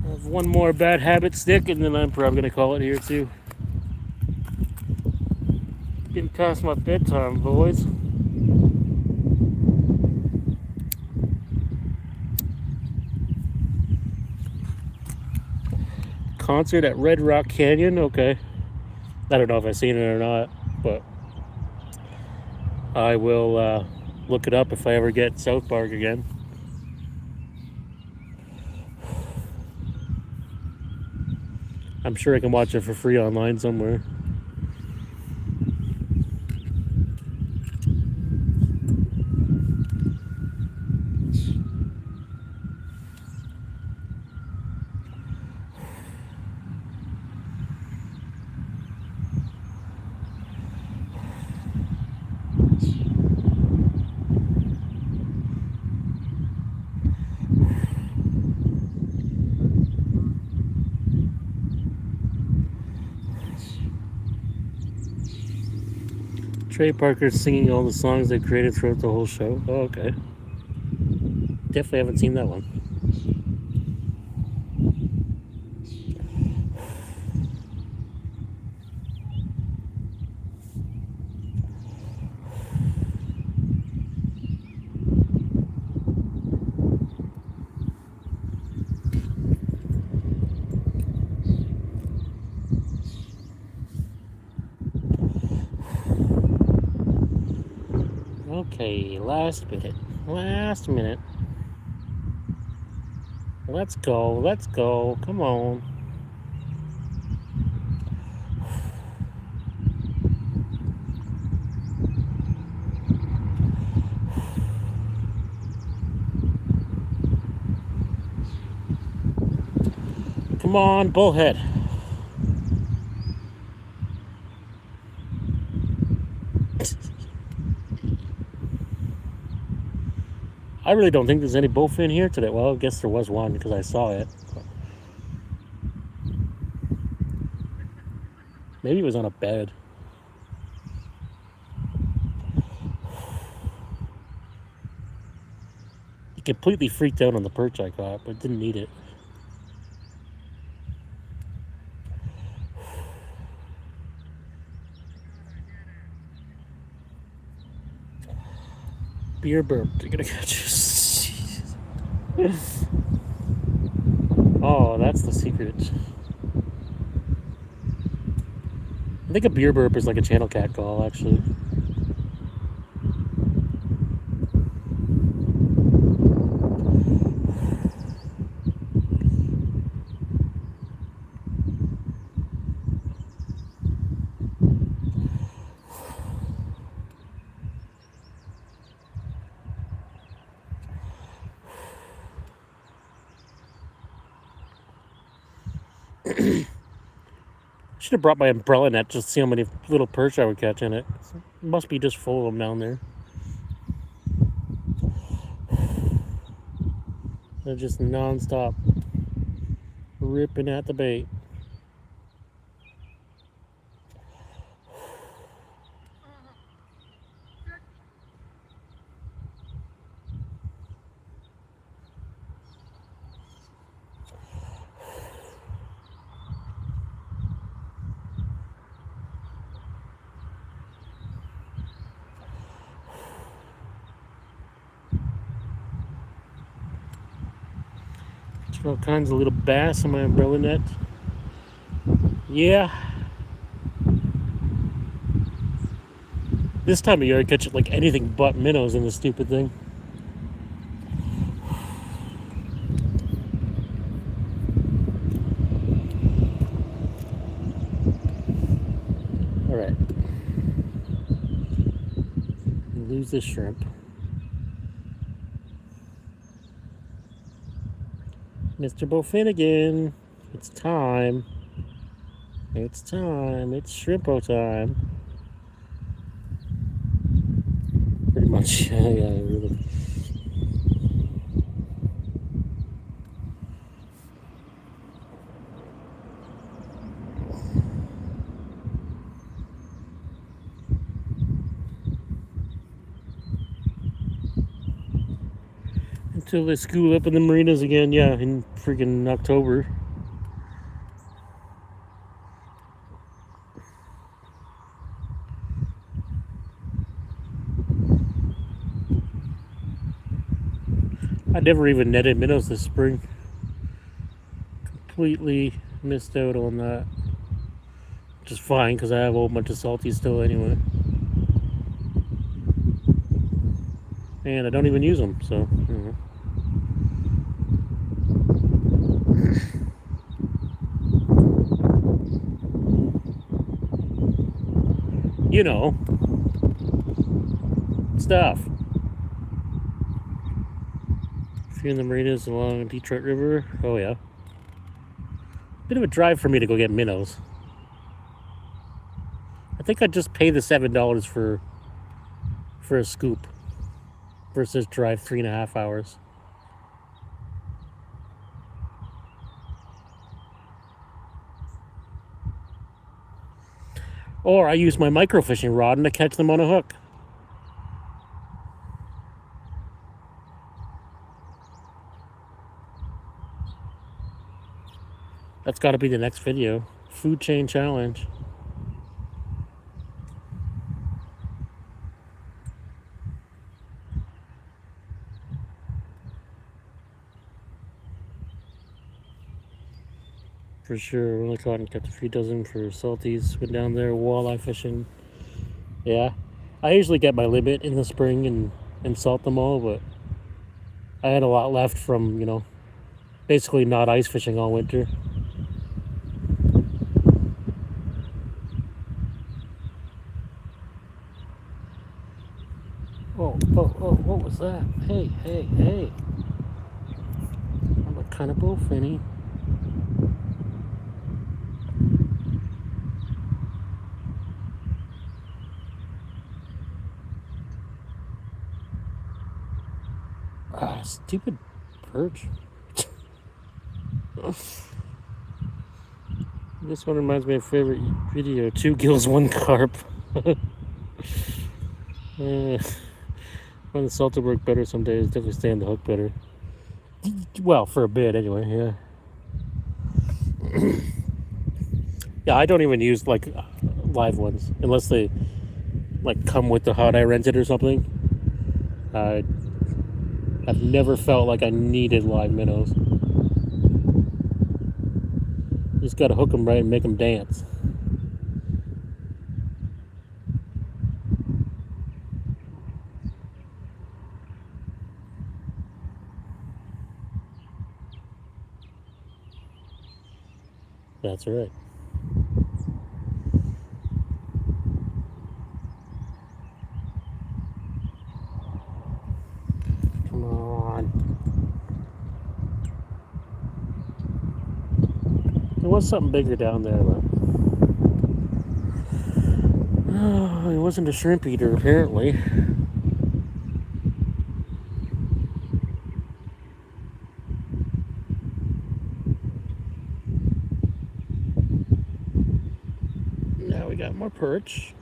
I have one more bad habit stick, and then I'm probably gonna call it here too. Getting past my bedtime, boys. Concert at Red Rock Canyon. Okay. I don't know if I've seen it or not, but I will look it up if I ever get South Park again. I'm sure I can watch it for free online somewhere. Trey Parker's singing all the songs they created throughout the whole show. Oh, okay. Definitely haven't seen that one. Okay, last minute. Last minute. Let's go. Let's go. Come on. Come on, bullhead. I really don't think there's any bullfin here today. Well, I guess there was one because I saw it. Maybe it was on a bed. He completely freaked out on the perch I caught, but didn't need it. Beer burp. You're gonna catch us. Oh, that's the secret. I think a beer burp is like a channel cat call, actually. Should have brought my umbrella net just to see how many little perch I would catch in it. It must be just full of them down there. They're just non-stop ripping at the bait. All kinds of little bass on my umbrella net. Yeah. This time of year I catch it like anything but minnows in this stupid thing. Alright. Lose this shrimp. Mr. Bowfinigan, it's time. It's time. It's shrimpo time. Pretty much, yeah, really. Until they school up in the marinas again, yeah, in freaking October. I never even netted minnows this spring. Completely missed out on that. Which is fine because I have a whole bunch of salties still anyway. And I don't even use them, so. You know, stuff. A few in the marinas along Detroit River. Oh, yeah. Bit of a drive for me to go get minnows. I think I'd just pay the $7 for a scoop versus drive 3.5 hours. Or I use my microfishing rod and to catch them on a hook. That's got to be the next video. Food chain challenge. For sure, only caught and kept a few dozen for salties. Went down there walleye fishing. Yeah, I usually get my limit in the spring and salt them all, but I had a lot left from, basically not ice fishing all winter. Oh, what was that? Hey. I'm a kind of bowfinny. Ah, stupid perch. This one reminds me of a favorite video. 2 gills, 1 carp. When the salted work better some days, definitely stay on the hook better. Well, for a bit anyway, yeah. Yeah, I don't even use like live ones unless they like come with the hut I rented or something. I've never felt like I needed live minnows. You just gotta hook them right and make them dance. That's right. Come on. There was something bigger down there, but it wasn't a shrimp eater apparently. Now we got more perch,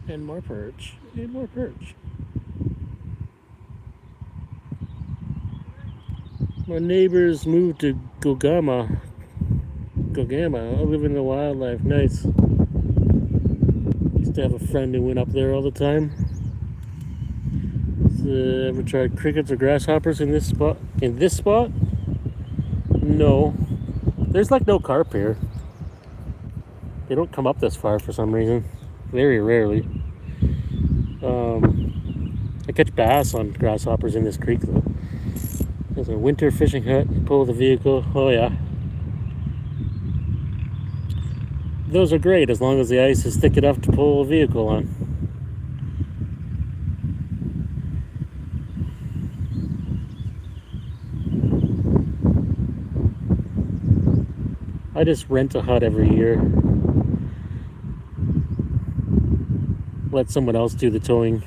and more perch, and more perch. My neighbors moved to Gogama, living the wildlife. Nice. Used to have a friend who went up there all the time. Ever tried crickets or grasshoppers in this spot? No. There's like no carp here. They don't come up this far for some reason. Very rarely. I catch bass on grasshoppers in this creek though. There's a winter fishing hut. You pull the vehicle. Oh yeah. Those are great as long as the ice is thick enough to pull a vehicle on. I just rent a hut every year. Let someone else do the towing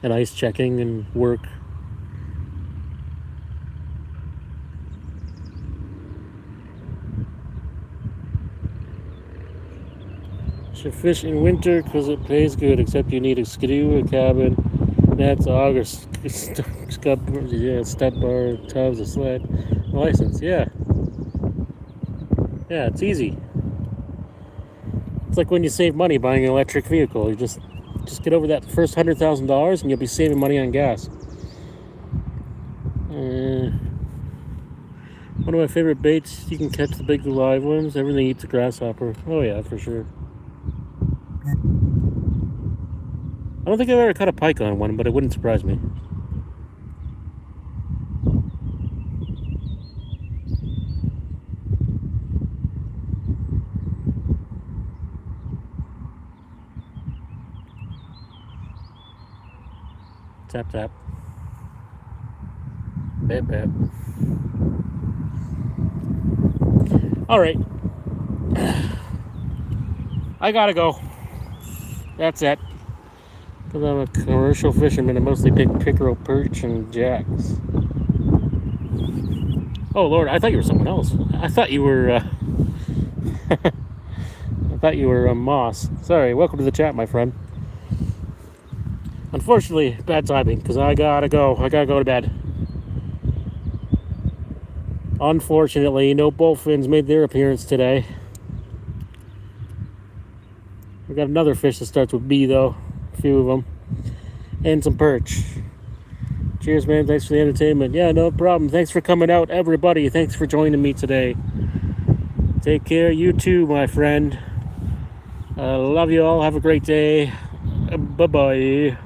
and ice checking and work. Should fish in winter because it pays good, except you need a skidoo, a cabin, That's August. Step bar, tubs, a sled, license. Yeah, yeah, it's easy. It's like when you save money buying an electric vehicle. You just get over that first $100,000 and you'll be saving money on gas. One of my favorite baits, you can catch the big live ones. Everything eats a grasshopper. Oh yeah, for sure. I don't think I've ever caught a pike on one, but it wouldn't surprise me. Tap tap. Bap bap. Alright. I gotta go. That's it. Because I'm a commercial fisherman and mostly pick pickerel, perch, and jacks. Oh Lord, I thought you were someone else. I thought you were I thought you were Moss. Sorry, welcome to the chat, my friend. Unfortunately, bad timing, because I gotta go. I gotta go to bed. Unfortunately, no bullfins made their appearance today. We got another fish that starts with B, though. A few of them. And some perch. Cheers, man. Thanks for the entertainment. Yeah, no problem. Thanks for coming out, everybody. Thanks for joining me today. Take care. You too, my friend. Love you all. Have a great day. Bye-bye.